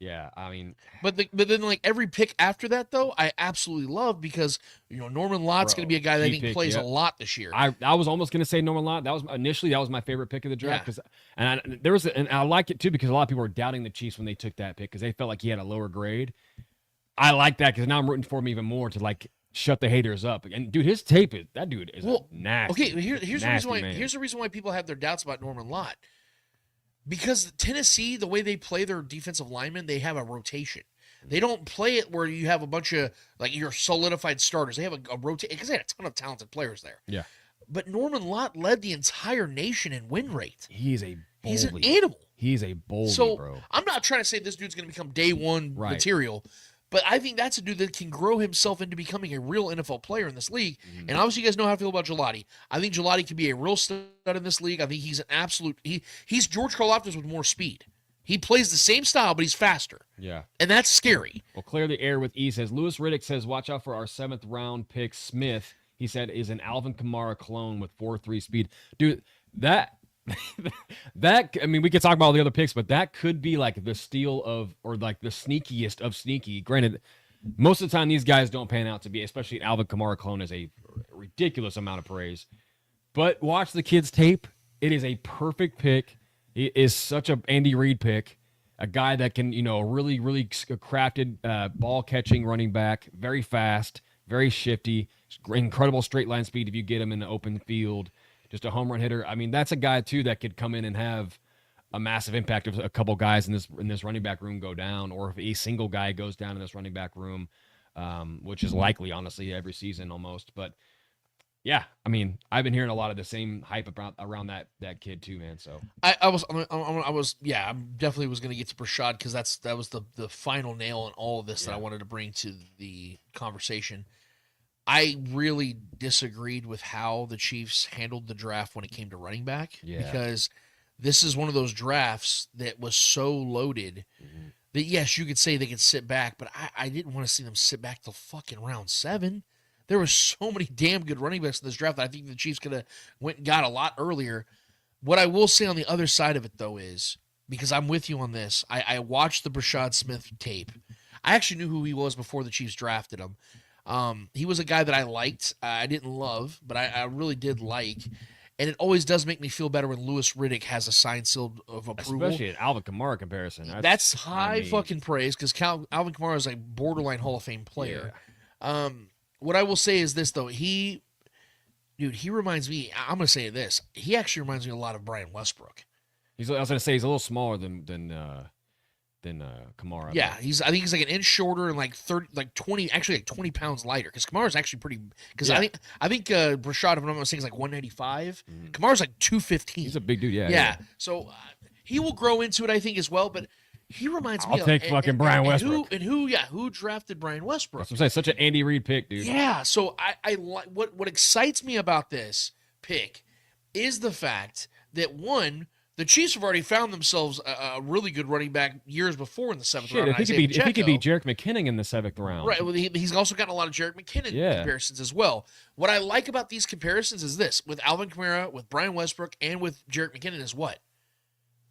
I mean. But then like every pick after that, though, I absolutely love because, Norman Lott's going to be a guy that I think plays a lot this year. I was almost going to say Norman Lott. That was my favorite pick of the draft. And I like it too because a lot of people were doubting the Chiefs when they took that pick because they felt like he had a lower grade. I like that because now I'm rooting for him even more to like shut the haters up. And dude, his tape is nasty. Okay, here's the reason why people have their doubts about Norman Lott. Because Tennessee, the way they play their defensive linemen, they have a rotation. They don't play it where you have a bunch of like your solidified starters. They have a rotation because they had a ton of talented players there. Yeah. But Norman Lott led the entire nation in win rate. He's an animal. He's a bully, bro. I'm not trying to say this dude's going to become day one material, but I think that's a dude that can grow himself into becoming a real NFL player in this league. And obviously, you guys know how I feel about Jalati. I think Jalati can be a real stud in this league. I think he's an absolute. He's George Karlaftis with more speed. He plays the same style, but he's faster. Yeah. And that's scary. Well, clear the air with E says, Louis Riddick says, watch out for our 7th round pick, Smith. He said, is an Alvin Kamara clone with 4.3 speed. Dude, that I mean, we could talk about all the other picks, but that could be like the steal of, or like the sneakiest of sneaky. Granted, most of the time these guys don't pan out to be, especially an Alvin Kamara clone is a ridiculous amount of praise. But watch the kid's tape. It is a perfect pick. It is such a Andy Reid pick. A guy that can, really, really crafted ball catching running back, very fast, very shifty, incredible straight line speed if you get him in the open field. Just a home run hitter. I mean, that's a guy too that could come in and have a massive impact if a couple guys in this running back room go down, or if a single guy goes down in this running back room, which is likely, honestly, every season almost. But yeah, I mean, I've been hearing a lot of the same hype around that kid too, man. So I definitely was going to get to Brashad because that was the final nail in all of this that I wanted to bring to the conversation. I really disagreed with how the Chiefs handled the draft when it came to running back because this is one of those drafts that was so loaded that, yes, you could say they could sit back, but I didn't want to see them sit back till fucking round 7. There were so many damn good running backs in this draft that I think the Chiefs could have went and got a lot earlier. What I will say on the other side of it, though, is, because I'm with you on this, I watched the Brashad Smith tape. I actually knew who he was before the Chiefs drafted him. He was a guy that I liked. I didn't love, but I really did like. And it always does make me feel better when Louis Riddick has a signed seal of approval. Especially an Alvin Kamara comparison. That's high fucking praise because Alvin Kamara is a borderline Hall of Fame player. Yeah. What I will say is this, though. He reminds me, I'm going to say this. He actually reminds me a lot of Brian Westbrook. I was going to say he's a little smaller than Kamara. Yeah, I think he's like an inch shorter and like 20 pounds lighter. Because Kamara's actually pretty. Because I think Brashad, if I'm not mistaken, is like 195. Kamara's like 215. He's a big dude. Yeah. Yeah. So he will grow into it, I think, as well. But He reminds me I'll of take fucking Brian Westbrook. Who drafted Brian Westbrook? That's what I'm saying. Such an Andy Reid pick, dude. Yeah. So I like what excites me about this pick is the fact that one, the Chiefs have already found themselves a really good running back years before in the 7th round. If he could be Jerick McKinnon in the 7th round. Right. Well, he's also got a lot of Jerick McKinnon comparisons as well. What I like about these comparisons is this. With Alvin Kamara, with Brian Westbrook, and with Jerick McKinnon is what?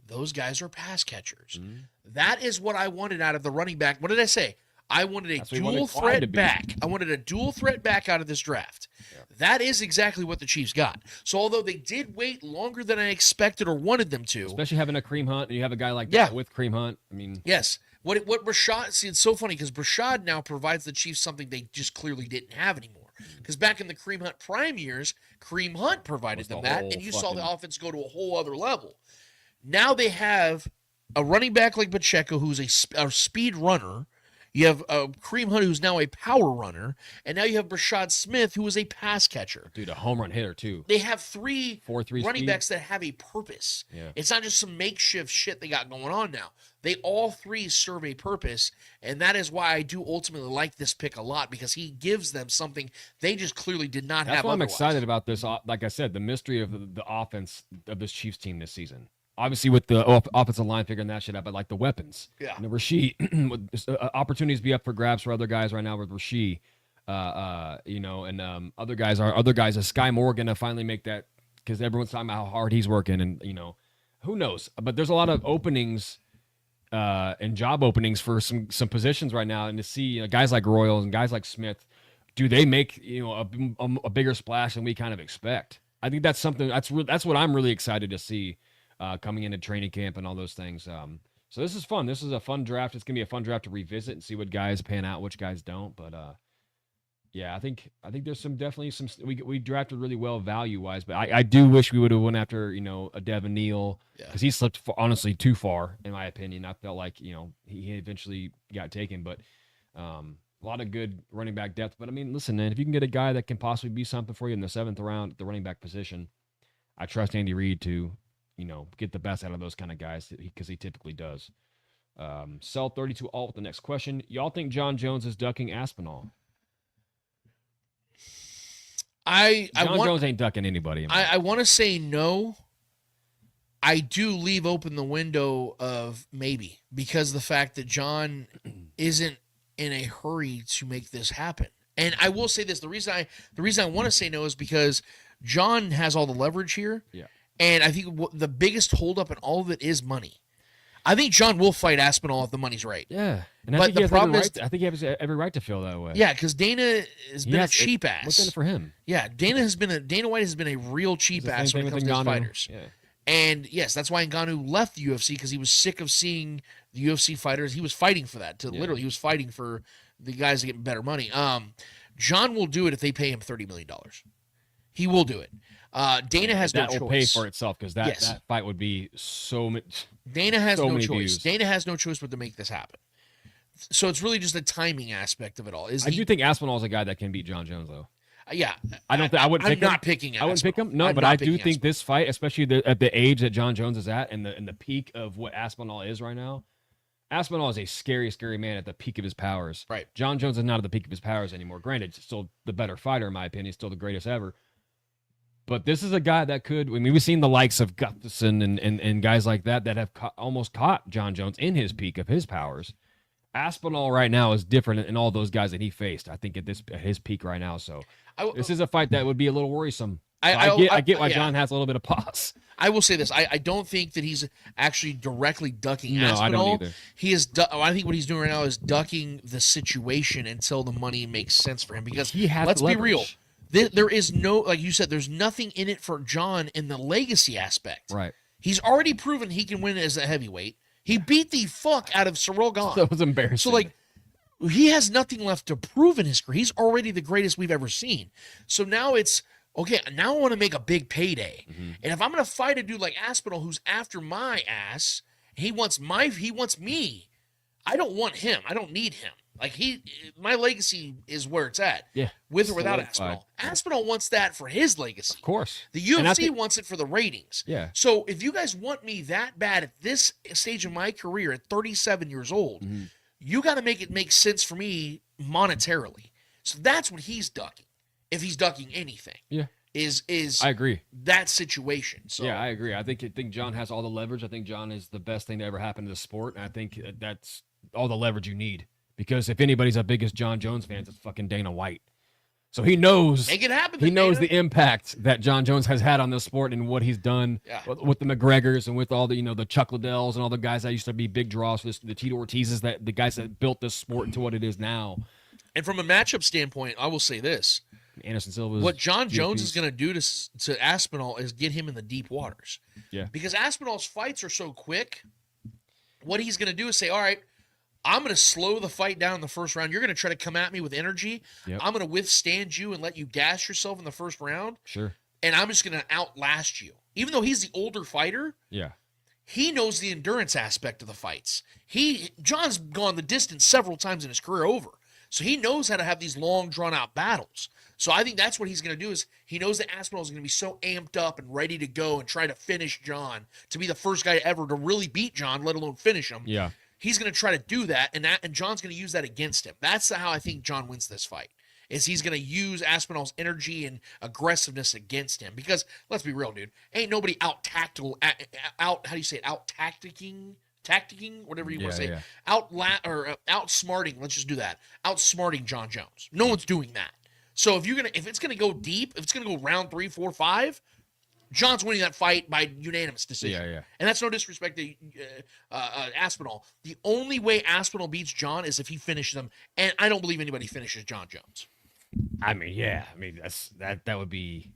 Those guys are pass catchers. Mm-hmm. That is what I wanted out of the running back. What did I say? I wanted a dual threat back. I wanted a dual threat back out of this draft. Yeah. That is exactly what the Chiefs got. So although they did wait longer than I expected or wanted them to. Especially having a Kareem Hunt, and you have a guy like that with Kareem Hunt. I mean. Yes. What Rashad, see, it's so funny because Rashad now provides the Chiefs something they just clearly didn't have anymore. Because back in the Kareem Hunt prime years, Kareem Hunt provided them that, and you saw the offense go to a whole other level. Now they have a running back like Pacheco, who's a speed runner. You have Kareem Hunt, who's now a power runner. And now you have Brashad Smith, who is a pass catcher. Dude, a home run hitter, too. They have 3 running speed backs that have a purpose. Yeah. It's not just some makeshift shit they got going on now. They all 3 serve a purpose, and that is why I do ultimately like this pick a lot, because he gives them something they just clearly did not have. That's why I'm otherwise. Excited about this. Like I said, the mystery of the offense of this Chiefs team this season. Obviously, with the offensive line figuring that shit out, but like the weapons. Yeah. And Rasheed, opportunities be up for grabs for other guys right now with Rasheed, and other guys. Is Sky Moore going to finally make that? Because everyone's talking about how hard he's working, and who knows? But there's a lot of openings and job openings for some positions right now, and to see guys like Royals and guys like Smith, do they make a bigger splash than we kind of expect? I think that's something that's what I'm really excited to see. Coming into training camp and all those things. So this is fun. This is a fun draft. It's going to be a fun draft to revisit and see what guys pan out, which guys don't. But, yeah, I think there's definitely some we drafted really well value-wise. But I do wish we would have went after, a Devin Neal. Because he slipped, honestly, too far, in my opinion. I felt like, he eventually got taken. But a lot of good running back depth. But, I mean, listen, man, if you can get a guy that can possibly be something for you in the 7th round at the running back position, I trust Andy Reid to get the best out of those kind of guys because he typically does. Sell 32 alt with the next question. Y'all think John Jones is ducking Aspinall? John Jones ain't ducking anybody. I want to say no. I do leave open the window of maybe, because the fact that John isn't in a hurry to make this happen. And I will say this: the reason I want to say no is because John has all the leverage here. Yeah. And I think the biggest holdup in all of it is money. I think John will fight Aspinall if the money's right. Yeah. And I think he has every right to feel that way. Yeah, because Dana has been a cheap ass. What's in it for him? Yeah, Dana White has been a real cheap ass when it comes to his fighters. Yeah. And yes, that's why Ngannou left the UFC, because he was sick of seeing the UFC fighters. He was fighting for that. Literally, he was fighting for the guys to get better money. John will do it if they pay him $30 million. He will do it. Dana has no choice. That will pay for itself, because that fight would be so much. Dana has no choice. Views. Dana has no choice but to make this happen. So it's really just a timing aspect of it all. I do think Aspinall is a guy that can beat John Jones, though. Yeah, I don't think I would. I'm not picking Aspinall. I wouldn't pick him. No, but I do think this fight, especially at the age that John Jones is at, and the peak of what Aspinall is right now. Aspinall is a scary, scary man at the peak of his powers. Right. John Jones is not at the peak of his powers anymore. Granted, still the better fighter in my opinion, still the greatest ever. But this is a guy that could. I mean, we've seen the likes of Gustafsson and guys like that have almost caught John Jones in his peak of his powers. Aspinall right now is different in all those guys that he faced. I think at his peak right now. So this is a fight that would be a little worriesome. I get why John has a little bit of pause. I will say this: I don't think that he's actually directly ducking Aspinall. I don't either. He is. I think what he's doing right now is ducking the situation until the money makes sense for him. Because let's be real. There is no, like you said, there's nothing in it for John in the legacy aspect. Right. He's already proven he can win as a heavyweight. He beat the fuck out of Ciryl Gane. That was embarrassing. So, he has nothing left to prove in his career. He's already the greatest we've ever seen. So now it's, okay, now I want to make a big payday. Mm-hmm. And if I'm going to fight a dude like Aspinall who's after my ass, he wants me. I don't want him. I don't need him. Like my legacy is where it's at. Yeah. With or without Solidified. Aspinall. Aspinall wants that for his legacy. Of course. The UFC think- wants it for the ratings. Yeah. So if you guys want me that bad at this stage of my career at 37 years old, you got to make it make sense for me monetarily. So that's what he's ducking. If he's ducking anything. Yeah. Is I agree. That situation. So Yeah, I agree. I think John has all the leverage. I think John is the best thing to ever happen to the sport. And I think that's all the leverage you need. Because if anybody's a biggest John Jones fan, it's fucking Dana White. So he knows. Make it happen. He knows Dana. the impact that John Jones has had on the sport and what he's done with the McGregors and with all the the Chuck Liddells and all the guys that used to be big draws for this, the Tito Ortizes, that the guys that built this sport into what it is now. And from a matchup standpoint, I will say this. Anderson Silva. What John Jones is going to do to Aspinall is get him in the deep waters. Yeah. Because Aspinall's fights are so quick, what he's going to do is say, all right, I'm going to slow the fight down in the first round. You're going to try to come at me with energy. Yep. I'm going to withstand you and let you gas yourself in the first round. Sure. And I'm just going to outlast you. Even though he's the older fighter, Yeah. he knows the endurance aspect of the fights. John's gone the distance several times in his career over. So he knows how to have these long, drawn-out battles. So I think that's what he's going to do is he knows that Aspinall is going to be so amped up and ready to go and try to finish John, to be the first guy ever to really beat John, let alone finish him. Yeah. He's going to try to do that, and John's going to use that against him. That's how I think John wins this fight, is he's going to use Aspinall's energy and aggressiveness against him. Because, let's be real, dude, ain't nobody how do you say it, out-tacticking, whatever you want to say, yeah. outsmarting, let's just do that, outsmarting John Jones. No one's doing that. So if it's gonna go deep, if it's gonna go round 3, 4, 5, John's winning that fight by unanimous decision. Yeah, yeah. And that's no disrespect to Aspinall. The only way Aspinall beats John is if he finishes him, and I don't believe anybody finishes John Jones. I mean, yeah. I mean, that would be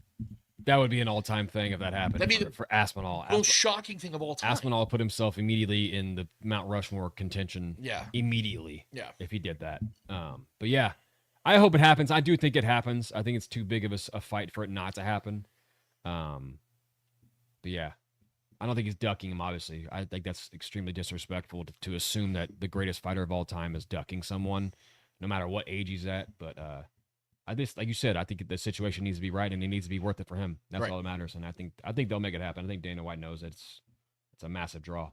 an all-time thing if that happened. That'd be for Aspinall. Most shocking thing of all time. Aspinall put himself immediately in the Mount Rushmore contention. Yeah. Immediately. Yeah. If he did that. But yeah, I hope it happens. I do think it happens. I think it's too big of a fight for it not to happen. But yeah, I don't think he's ducking him. Obviously, I think that's extremely disrespectful to assume that the greatest fighter of all time is ducking someone, no matter what age he's at. But I just, like you said, I think the situation needs to be right and it needs to be worth it for him. That's Right. all that matters. And I think they'll make it happen. I think Dana White knows it's a massive draw.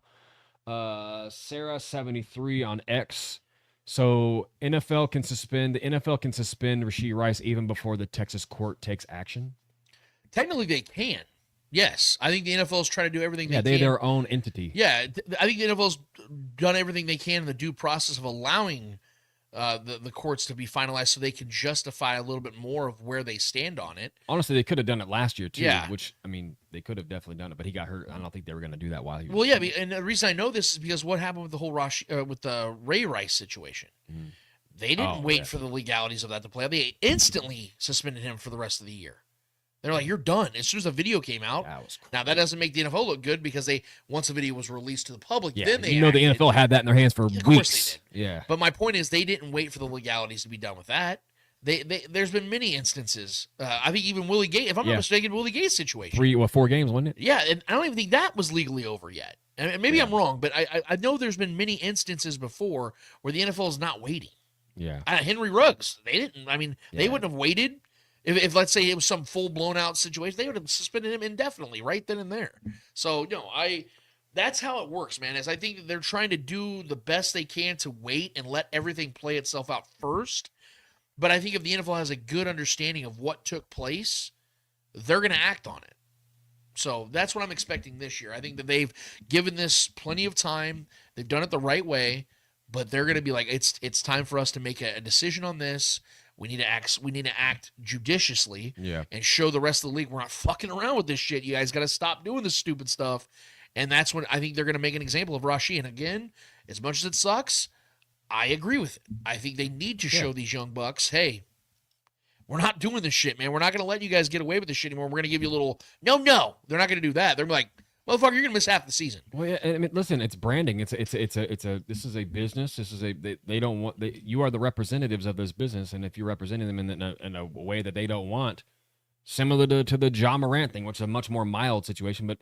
Sarah73 on X. So the NFL can suspend Rashee Rice even before the Texas court takes action. Technically, they can. Yes, I think the NFL is trying to do everything they can. They're their own entity. Yeah, I think the NFL's done everything they can in the due process of allowing the courts to be finalized so they can justify a little bit more of where they stand on it. Honestly, they could have done it last year too. Yeah. Which, I mean, they could have definitely done it, but he got hurt. I don't think they were going to do that while he was. Well, yeah, and the reason I know this is because what happened with the whole with the Ray Rice situation. Mhm. They didn't wait for the legalities of that to play out. They instantly suspended him for the rest of the year. They're like, you're done. As soon as the video came out. Now, that doesn't make the NFL look good because once the video was released to the public, then they the acted. NFL had that in their hands for Of course weeks. they did. Yeah. But my point is they didn't wait for the legalities to be done with that. There's been many instances. I think even Willie Gates, if I'm not mistaken, Willie Gates' situation. 4 games, wasn't it? Yeah, and I don't even think that was legally over yet. And maybe I'm wrong, but I know there's been many instances before where the NFL is not waiting. Yeah. Henry Ruggs, they didn't. I mean, they wouldn't have waited. If let's say it was some full blown out situation, they would have suspended him indefinitely right then and there. So that's how it works, man. Is I think that they're trying to do the best they can to wait and let everything play itself out first. But I think if the NFL has a good understanding of what took place, they're going to act on it. So that's what I'm expecting this year. I think that they've given this plenty of time. They've done it the right way, but they're going to be like, it's time for us to make a decision on this. We need to act judiciously and show the rest of the league we're not fucking around with this shit. You guys got to stop doing this stupid stuff. And that's when I think they're going to make an example of Rashee. And again, as much as it sucks, I agree with it. I think they need to show these young bucks, hey, we're not doing this shit, man. We're not going to let you guys get away with this shit anymore. We're going to give you a little, no. They're not going to do that. They're gonna be like, motherfucker, you're going to miss half the season. Well, yeah, I mean, listen, it's branding. This is a business. They don't want, you are the representatives of this business. And if you're representing them in a way that they don't want, similar to the Ja Morant thing, which is a much more mild situation, but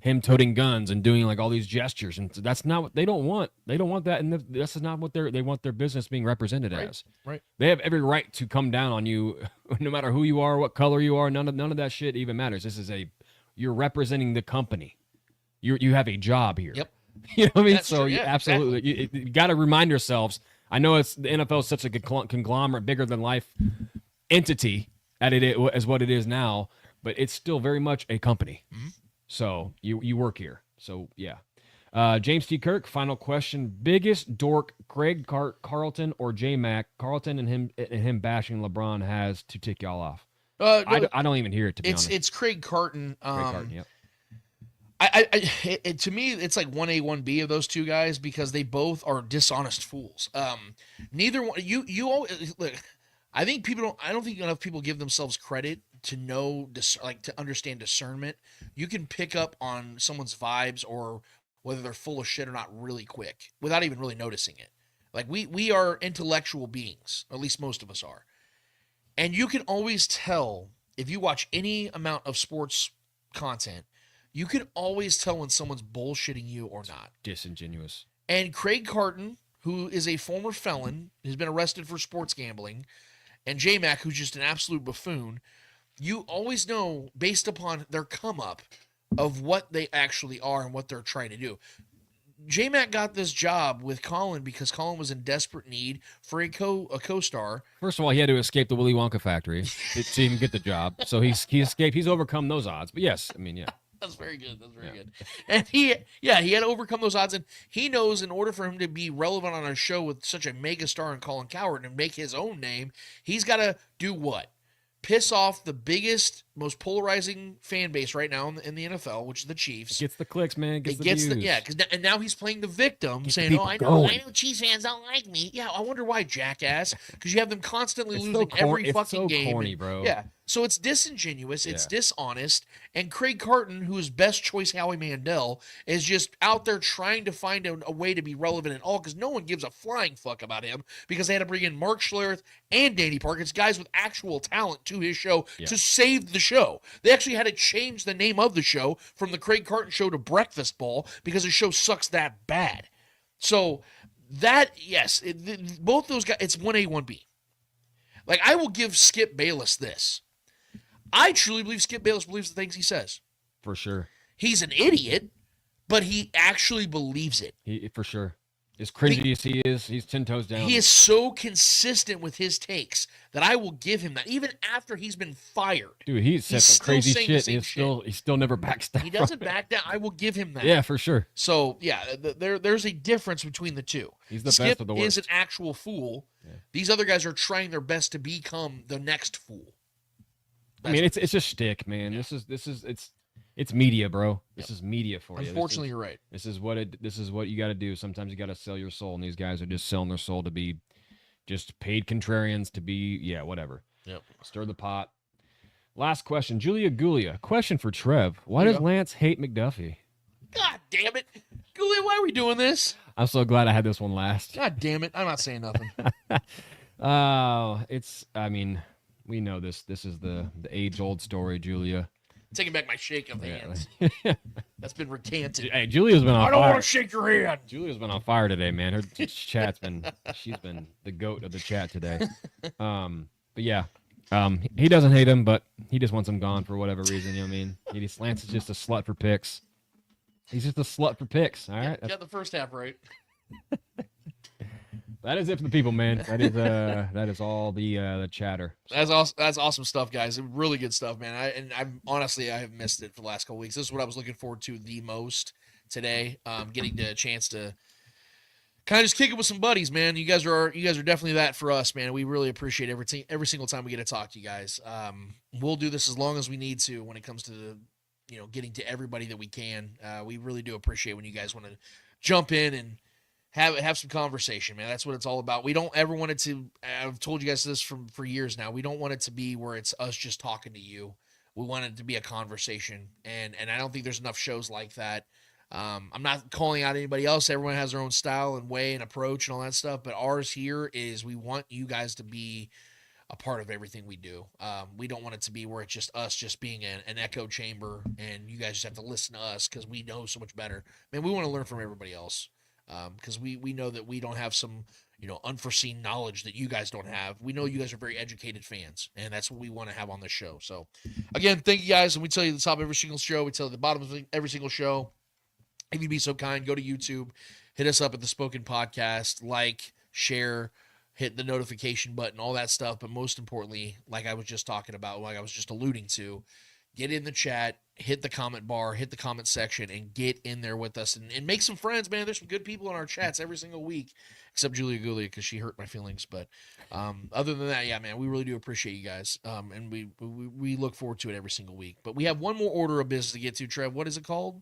him toting guns and doing like all these gestures, and that's not what they don't want. They don't want that, and this is not what they want their business being represented as. Right. They have every right to come down on you, no matter who you are, what color you are. None of that shit even matters. You're representing the company. You have a job here. Yep. You know what I mean? That's So true. Yeah, absolutely, you got to remind yourselves. I know the NFL is such a conglomerate, bigger than life entity as what it is now, but it's still very much a company. Mm-hmm. So you work here. So yeah. James T. Kirk, final question: biggest dork, Craig Carlton or J Mac? Carlton and him bashing LeBron has to tick y'all off. No, I don't even hear it, to be honest. It's Craig Carton. Craig Carton, yep. To me, it's like 1A, 1B of those two guys because they both are dishonest fools. Neither one. You always look. I don't think enough people give themselves credit to know, to understand discernment. You can pick up on someone's vibes or whether they're full of shit or not really quick without even really noticing it. Like we are intellectual beings, at least most of us are, and you can always tell if you watch any amount of sports content. You can always tell when someone's bullshitting you or not. Disingenuous. And Craig Carton, who is a former felon, has been arrested for sports gambling, and J-Mac, who's just an absolute buffoon, you always know, based upon their come-up, of what they actually are and what they're trying to do. J-Mac got this job with Colin because Colin was in desperate need for a co-star. First of all, he had to escape the Willy Wonka factory to even get the job. So he escaped. He's overcome those odds. But yes, I mean, yeah. That's very good. That's very good. And he had to overcome those odds. And he knows in order for him to be relevant on a show with such a mega star in Colin Cowherd and make his own name, he's got to do what? Piss off the biggest, most polarizing fan base right now in the NFL, which is the Chiefs. Gets the clicks, man. Gets the views. And now he's playing the victim, saying, I know Chiefs fans don't like me. Yeah, I wonder why, jackass. Because you have them constantly losing every fucking game. It's so corny, bro. Yeah. So it's disingenuous, it's dishonest, and Craig Carton, who is best choice Howie Mandel, is just out there trying to find a way to be relevant at all because no one gives a flying fuck about him because they had to bring in Mark Schlereth and Danny Parkins, guys with actual talent, to his show to save the show. They actually had to change the name of the show from the Craig Carton Show to Breakfast Ball because the show sucks that bad. So that, yes, both those guys, it's 1A, 1B. Like, I will give Skip Bayless this. I truly believe Skip Bayless believes the things he says. For sure. He's an idiot, but he actually believes it. For sure. As cringy as he is, he's 10 toes down. He is so consistent with his takes that I will give him that. Even after he's been fired. Dude, he's said some crazy shit. He still never backs down. He doesn't back down. I will give him that. Yeah, for sure. So, yeah, there's a difference between the two. He's the Skip best of the worst. is an actual fool. Yeah. These other guys are trying their best to become the next fool. I mean, it's a shtick, man. Yeah. It's media, bro. This is media for you. Unfortunately, you're right. This is what you got to do. Sometimes you got to sell your soul, and these guys are just selling their soul to be just paid contrarians, to be whatever. Yep. Stir the pot. Last question, Julia Gulia. Question for Trev. Why does Lance hate McDuffie? God damn it, Gulia! Why are we doing this? I'm so glad I had this one last. God damn it! I'm not saying nothing. I mean, we know this. This is the age-old story, Julia. Taking back my shake of hands. That's been recanted. Hey, Julia's been on fire. I don't want to shake your hand. Julia's been on fire today, man. Her she's been the goat of the chat today. But yeah, he doesn't hate him, but he just wants him gone for whatever reason. You know what I mean? Lance is just a slut for picks. He's just a slut for picks. All right. Got the first half right. That is it for the people, man. That is all the chatter. That's awesome stuff, guys. Really good stuff, man. I'm honestly, I have missed it for the last couple weeks. This is what I was looking forward to the most today. Getting the chance to kind of just kick it with some buddies, man. You guys are definitely that for us, man. We really appreciate every single time we get to talk to you guys. We'll do this as long as we need to when it comes to getting to everybody that we can. We really do appreciate when you guys want to jump in and have some conversation, man. That's what it's all about. We don't ever want it to, I've told you guys this for years now, we don't want it to be where it's us just talking to you. We want it to be a conversation, and I don't think there's enough shows like that. I'm not calling out anybody else. Everyone has their own style and way and approach and all that stuff, but ours here is we want you guys to be a part of everything we do. We don't want it to be where it's just us just being an echo chamber and you guys just have to listen to us because we know so much better. Man, we want to learn from everybody else because we know that we don't have some, unforeseen knowledge that you guys don't have. We know you guys are very educated fans, and that's what we want to have on this show. So, again, thank you guys, and we tell you at the top of every single show. We tell you at the bottom of every single show. If you'd be so kind, go to YouTube, hit us up at the Spoken Podcast, like, share, hit the notification button, all that stuff. But most importantly, like I was just talking about, like I was just alluding to, get in the chat, hit the comment bar, hit the comment section, and get in there with us and make some friends, man. There's some good people in our chats every single week, except Julia Gulia because she hurt my feelings. But other than that, yeah, man, we really do appreciate you guys, and we look forward to it every single week. But we have one more order of business to get to, Trev. What is it called?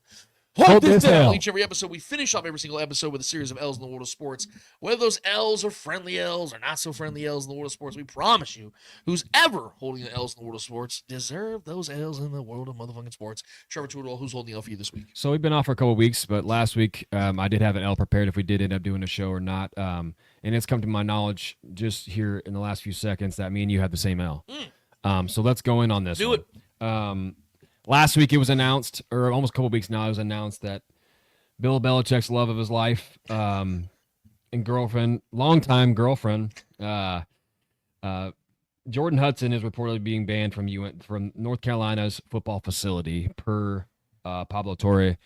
Hold this L. Each every episode, we finish off every single episode with a series of L's in the world of sports. Whether those L's are friendly L's or not so friendly L's in the world of sports, we promise you, who's ever holding the L's in the world of sports deserve those L's in the world of motherfucking sports. Trevor Tweedle, who's holding the L for you this week? So we've been off for a couple of weeks, but last week I did have an L prepared if we did end up doing a show or not. And it's come to my knowledge just here in the last few seconds that me and you have the same L. So let's go in on this. Do it. Last week it was announced, or almost a couple weeks now, it was announced that Bill Belichick's love of his life and girlfriend, longtime girlfriend, Jordan Hudson is reportedly being banned from North Carolina's football facility per Pablo Torre.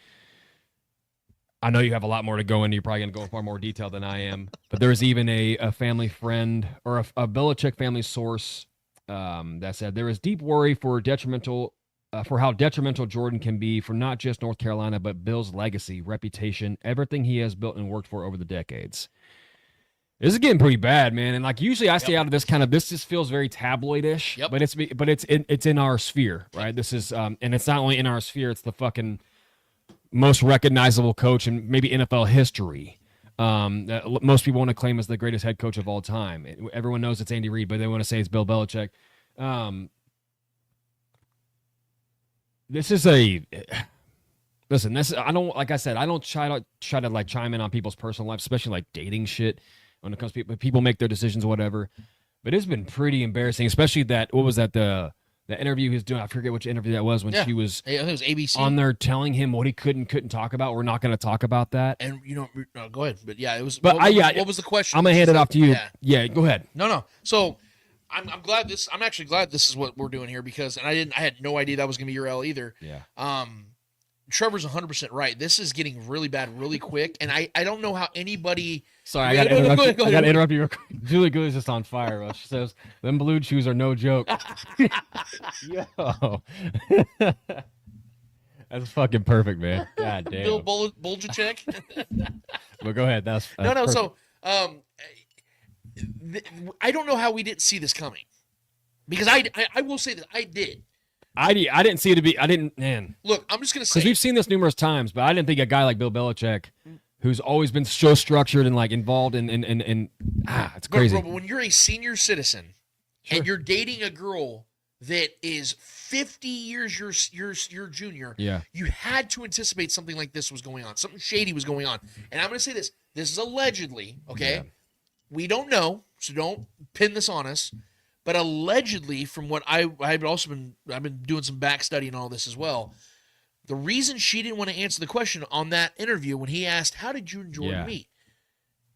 I know you have a lot more to go into. You're probably going to go in far more detail than I am. But there's even a family friend or a Belichick family source that said there is deep worry for how detrimental Jordan can be for not just North Carolina, but Bill's legacy, reputation, everything he has built and worked for over the decades. This is getting pretty bad, man. And like usually I stay out of this kind of, this just feels very tabloid-ish, but it's in our sphere, right? This is, and it's not only in our sphere, it's the fucking most recognizable coach in maybe NFL history. That most people want to claim as the greatest head coach of all time. Everyone knows it's Andy Reid, but they want to say it's Bill Belichick. This is listen, I don't, like I said, I don't try to like chime in on people's personal life, especially like dating shit when it comes to people make their decisions or whatever. But it's been pretty embarrassing, especially the interview he was doing. I forget which interview that was when she was, I think it was ABC on there telling him what he could and couldn't talk about. We're not going to talk about that. And no, go ahead. But yeah, it was. But what was the question? I'm gonna hand it off to you. Yeah, go ahead. No. So I'm glad I'm actually glad this is what we're doing here because, and I had no idea that was gonna be your L either. Yeah. Trevor's 100% right. This is getting really bad really quick, and I don't know how anybody. Sorry, I got to interrupt you real quick. Julie Gooley's just on fire, bro. She says, them blue chews are no joke. Yo. That's fucking perfect, man. God damn. Bill Belichick. But go ahead. That's no. Perfect. So, I don't know how we didn't see this coming, because I will say that I did. I didn't see it to be. I didn't. Man, look, I'm just gonna say because we've seen this numerous times, but I didn't think a guy like Bill Belichick, who's always been so structured and like involved in it's crazy. But when you're a senior citizen and you're dating a girl that is 50 years your junior, you had to anticipate something like this was going on. Something shady was going on. And I'm going to say this. This is allegedly, okay? Yeah. We don't know, so don't pin this on us. But allegedly, from what I've been doing some back study and all this as well, the reason she didn't want to answer the question on that interview when he asked, how did you and Jordan meet?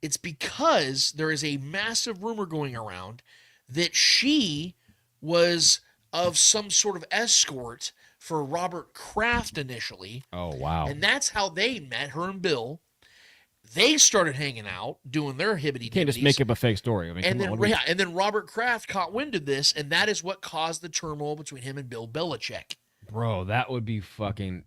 It's because there is a massive rumor going around that she was of some sort of escort for Robert Kraft initially. Oh, wow. And that's how they met, her and Bill. They started hanging out, doing their hibbity-dibbities. You can't just make up a fake story. I mean, and then Robert Kraft caught wind of this, and that is what caused the turmoil between him and Bill Belichick. Bro, that would be fucking...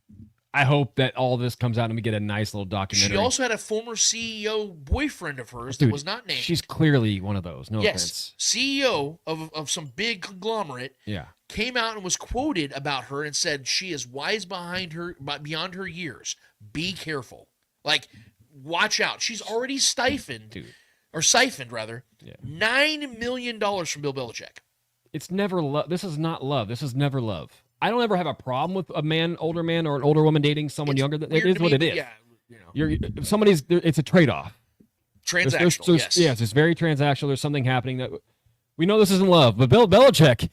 I hope that all this comes out and we get a nice little documentary. She also had a former CEO boyfriend of hers that was not named. She's clearly one of those. No offense. CEO of some big conglomerate. Yeah. Came out and was quoted about her and said she is wise beyond her years. Be careful. Like, watch out. She's already siphoned $9 million from Bill Belichick. It's never love. This is not love. This is never love. I don't ever have a problem with a older man or an older woman dating someone younger. It is what it is. Yeah, it's a trade-off. Transactional, yes. Yes, it's very transactional. There's something happening that We know this isn't love, but Bill Belichick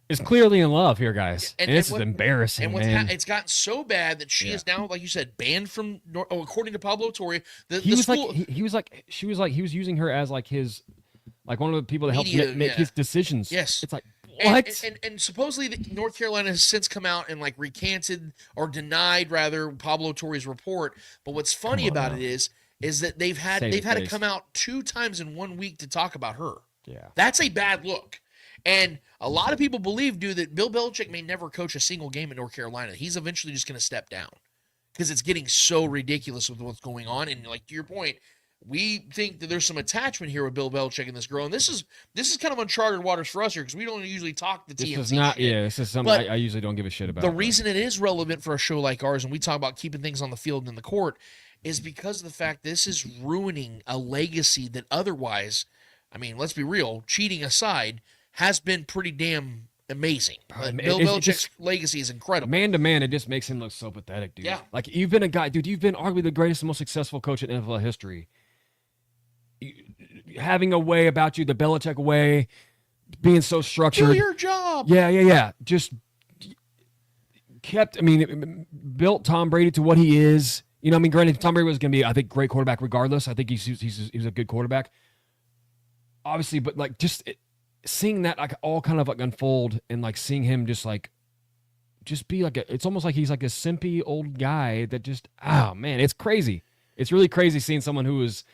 is clearly in love here, guys. And this is embarrassing, and man. It's gotten so bad that she is now, like you said, banned from. According to Pablo Torre, he was using her as like his, like one of the people that helped make his decisions. Yes, it's like what? And supposedly North Carolina has since come out and like recanted or denied rather Pablo Torre's report. But what's funny about it is that they've had to come out 2 times in 1 week to talk about her. Yeah, that's a bad look. And a lot of people believe, dude, that Bill Belichick may never coach a single game in North Carolina. He's eventually just going to step down because it's getting so ridiculous with what's going on. And like to your point, we think that there's some attachment here with Bill Belichick and this girl. And this is kind of uncharted waters for us here because we don't usually talk the TMZ. This is not, shit. This is something I usually don't give a shit about. The reason it is relevant for a show like ours, and we talk about keeping things on the field and in the court, is because of the fact this is ruining a legacy that otherwise, I mean, let's be real, cheating aside, has been pretty damn amazing. Bill Belichick's legacy is incredible. Man to man, it just makes him look so pathetic, dude. Yeah. Like, you've been a guy, dude, you've been arguably the greatest and most successful coach in NFL history. Having a way about you, the Belichick way, being so structured. Do your job. Yeah. Just built Tom Brady to what he is. You know, I mean, granted, Tom Brady was going to be, I think, great quarterback regardless. I think he's a good quarterback. Obviously, but like seeing that like all kind of like unfold and like seeing him just be like it's almost like he's like a simpy old guy that just, man, it's crazy. It's really crazy seeing someone who has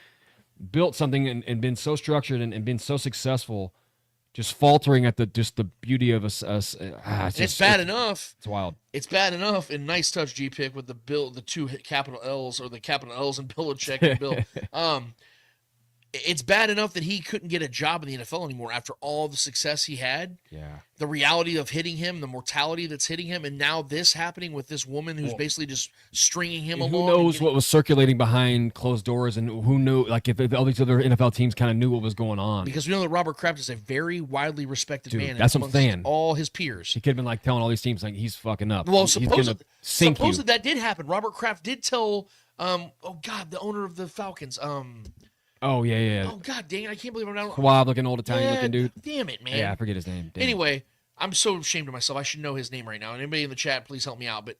built something and been so structured and been so successful just faltering at the beauty of us. It's bad enough. It's wild. It's bad enough. And nice touch, G-Pick, with the 2 capital L's or the capital L's in Belichick and Bill. It's bad enough that he couldn't get a job in the NFL anymore after all the success he had. Yeah. The reality of hitting him, the mortality that's hitting him, and now this happening with this woman who's basically just stringing him along. Who knows what was circulating behind closed doors, and who knew, like, if all these other NFL teams kind of knew what was going on. Because we know that Robert Kraft is a very widely respected man. That's what I'm saying. All his peers. He could have been like telling all these teams like he's fucking up. Well, suppose that did happen. Robert Kraft did tell, the owner of the Falcons, Oh, yeah. Oh, God dang it. I can't believe I'm not. Suave-looking, old Italian-looking dude. Damn it, man. Yeah, I forget his name. Damn. Anyway, I'm so ashamed of myself. I should know his name right now. And anybody in the chat, please help me out. But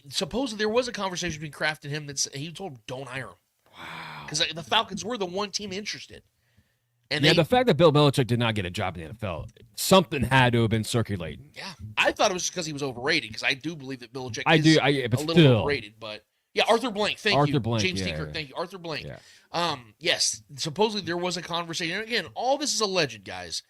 supposedly there was a conversation between Kraft and him that he told him, don't hire him. Wow. Because the Falcons were the one team interested. And the fact that Bill Belichick did not get a job in the NFL, something had to have been circulating. Yeah. I thought it was just because he was overrated, because I do believe that Belichick is a little overrated. But, yeah, Arthur Blank, thank you. Arthur Blank, James Tinker, thank you. Arthur Blank. Yeah. Yes, supposedly there was a conversation. And again, all this is alleged, guys.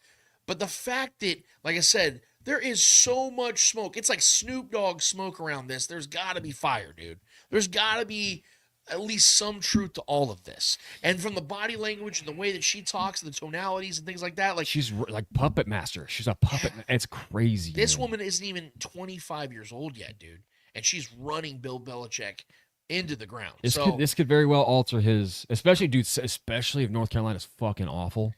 But the fact that, like I said, there is so much smoke. It's like Snoop Dogg smoke around this. There's got to be fire, dude. There's got to be at least some truth to all of this. And from the body language and the way that she talks, the tonalities and things like that, like she's like puppet master. She's a puppet. It's crazy. This woman isn't even 25 years old yet, dude. And she's running Bill Belichick into the ground. This could very well alter his, especially if North Carolina's fucking awful.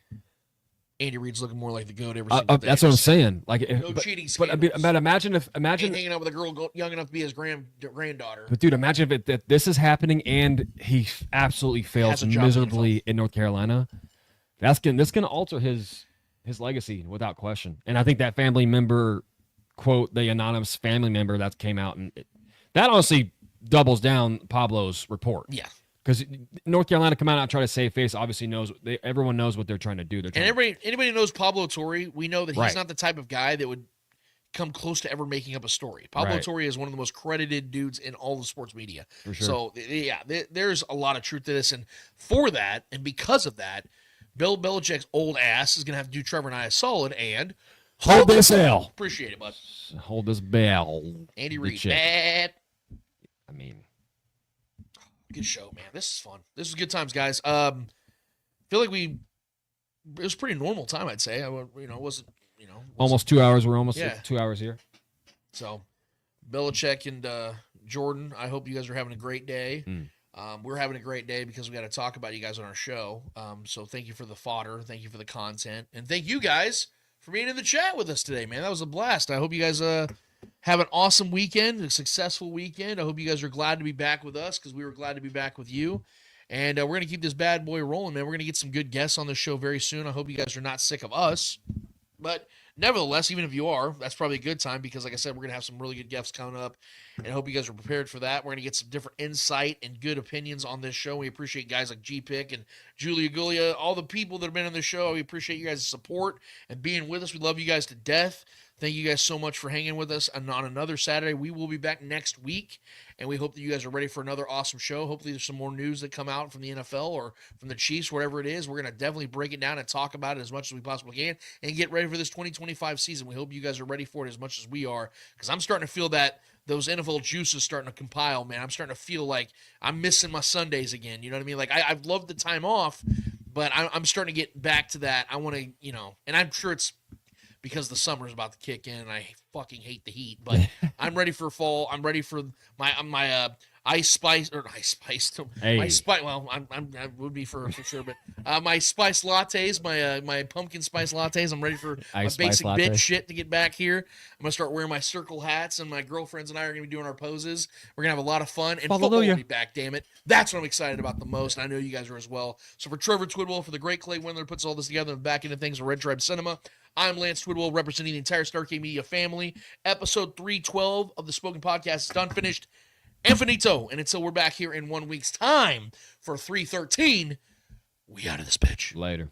Andy Reid's looking more like the GOAT every single day. That's what I'm saying. Like, no cheating scandals. But imagine hanging out with a girl young enough to be his granddaughter. But dude, imagine if this is happening and he absolutely fails miserably in North Carolina. This gonna alter his legacy without question. And I think that family member, quote, the anonymous family member that came out, and that honestly doubles down Pablo's report. Yeah. Because North Carolina come out and try to save face, obviously everyone knows what they're trying to do. Anybody who knows Pablo Torre, we know that he's not the type of guy that would come close to ever making up a story. Pablo Torre is one of the most credited dudes in all the sports media. For sure. So, yeah, there's a lot of truth to this. And for that, and because of that, Bill Belichick's old ass is going to have to do Trevor and I a solid and hold this L. Appreciate it, bud. Hold this bell. Andy Reid, bad. I mean, good show, man. This is fun. This is good times, guys. Feel like it was pretty normal time, I'd say. almost 2 hours. We're almost 2 hours here. So, Belichick and Jordan, I hope you guys are having a great day. We're having a great day because we got to talk about you guys on our show. So thank you for the fodder. Thank you for the content. And thank you guys for being in the chat with us today, man. That was a blast. I hope you guys have an awesome weekend, a successful weekend. I hope you guys are glad to be back with us because we were glad to be back with you. And we're going to keep this bad boy rolling, man. We're going to get some good guests on the show very soon. I hope you guys are not sick of us. But nevertheless, even if you are, that's probably a good time because, like I said, we're going to have some really good guests coming up. And I hope you guys are prepared for that. We're going to get some different insight and good opinions on this show. We appreciate guys like G-Pick and Julia Gulia, all the people that have been on the show. We appreciate you guys' support and being with us. We love you guys to death. Thank you guys so much for hanging with us. And on another Saturday, we will be back next week. And we hope that you guys are ready for another awesome show. Hopefully there's some more news that come out from the NFL or from the Chiefs, whatever it is. We're going to definitely break it down and talk about it as much as we possibly can and get ready for this 2025 season. We hope you guys are ready for it as much as we are because I'm starting to feel that those NFL juices starting to compile, man. I'm starting to feel like I'm missing my Sundays again. You know what I mean? Like I've loved the time off, but I'm starting to get back to that. I want to, and I'm sure it's because the summer is about to kick in. And I fucking hate the heat, but I'm ready for fall. I'm ready for my ice spice. Hey. My spice. Well, I would be for sure, but my spice lattes, my pumpkin spice lattes. I'm ready for my basic bitch shit to get back here. I'm gonna start wearing my circle hats, and my girlfriends and I are gonna be doing our poses. We're gonna have a lot of fun, and football will be back. Damn it, that's what I'm excited about the most. And I know you guys are as well. So for Trevor Twidwell, for the great Clay Wendler, puts all this together and back into things for Red Tribe Cinema. I'm Lance Twidwell, representing the entire Starcade Media family. Episode 312 of the Spoken Podcast is done, finished, and finito. And until we're back here in 1 week's time for 313, we out of this bitch. Later.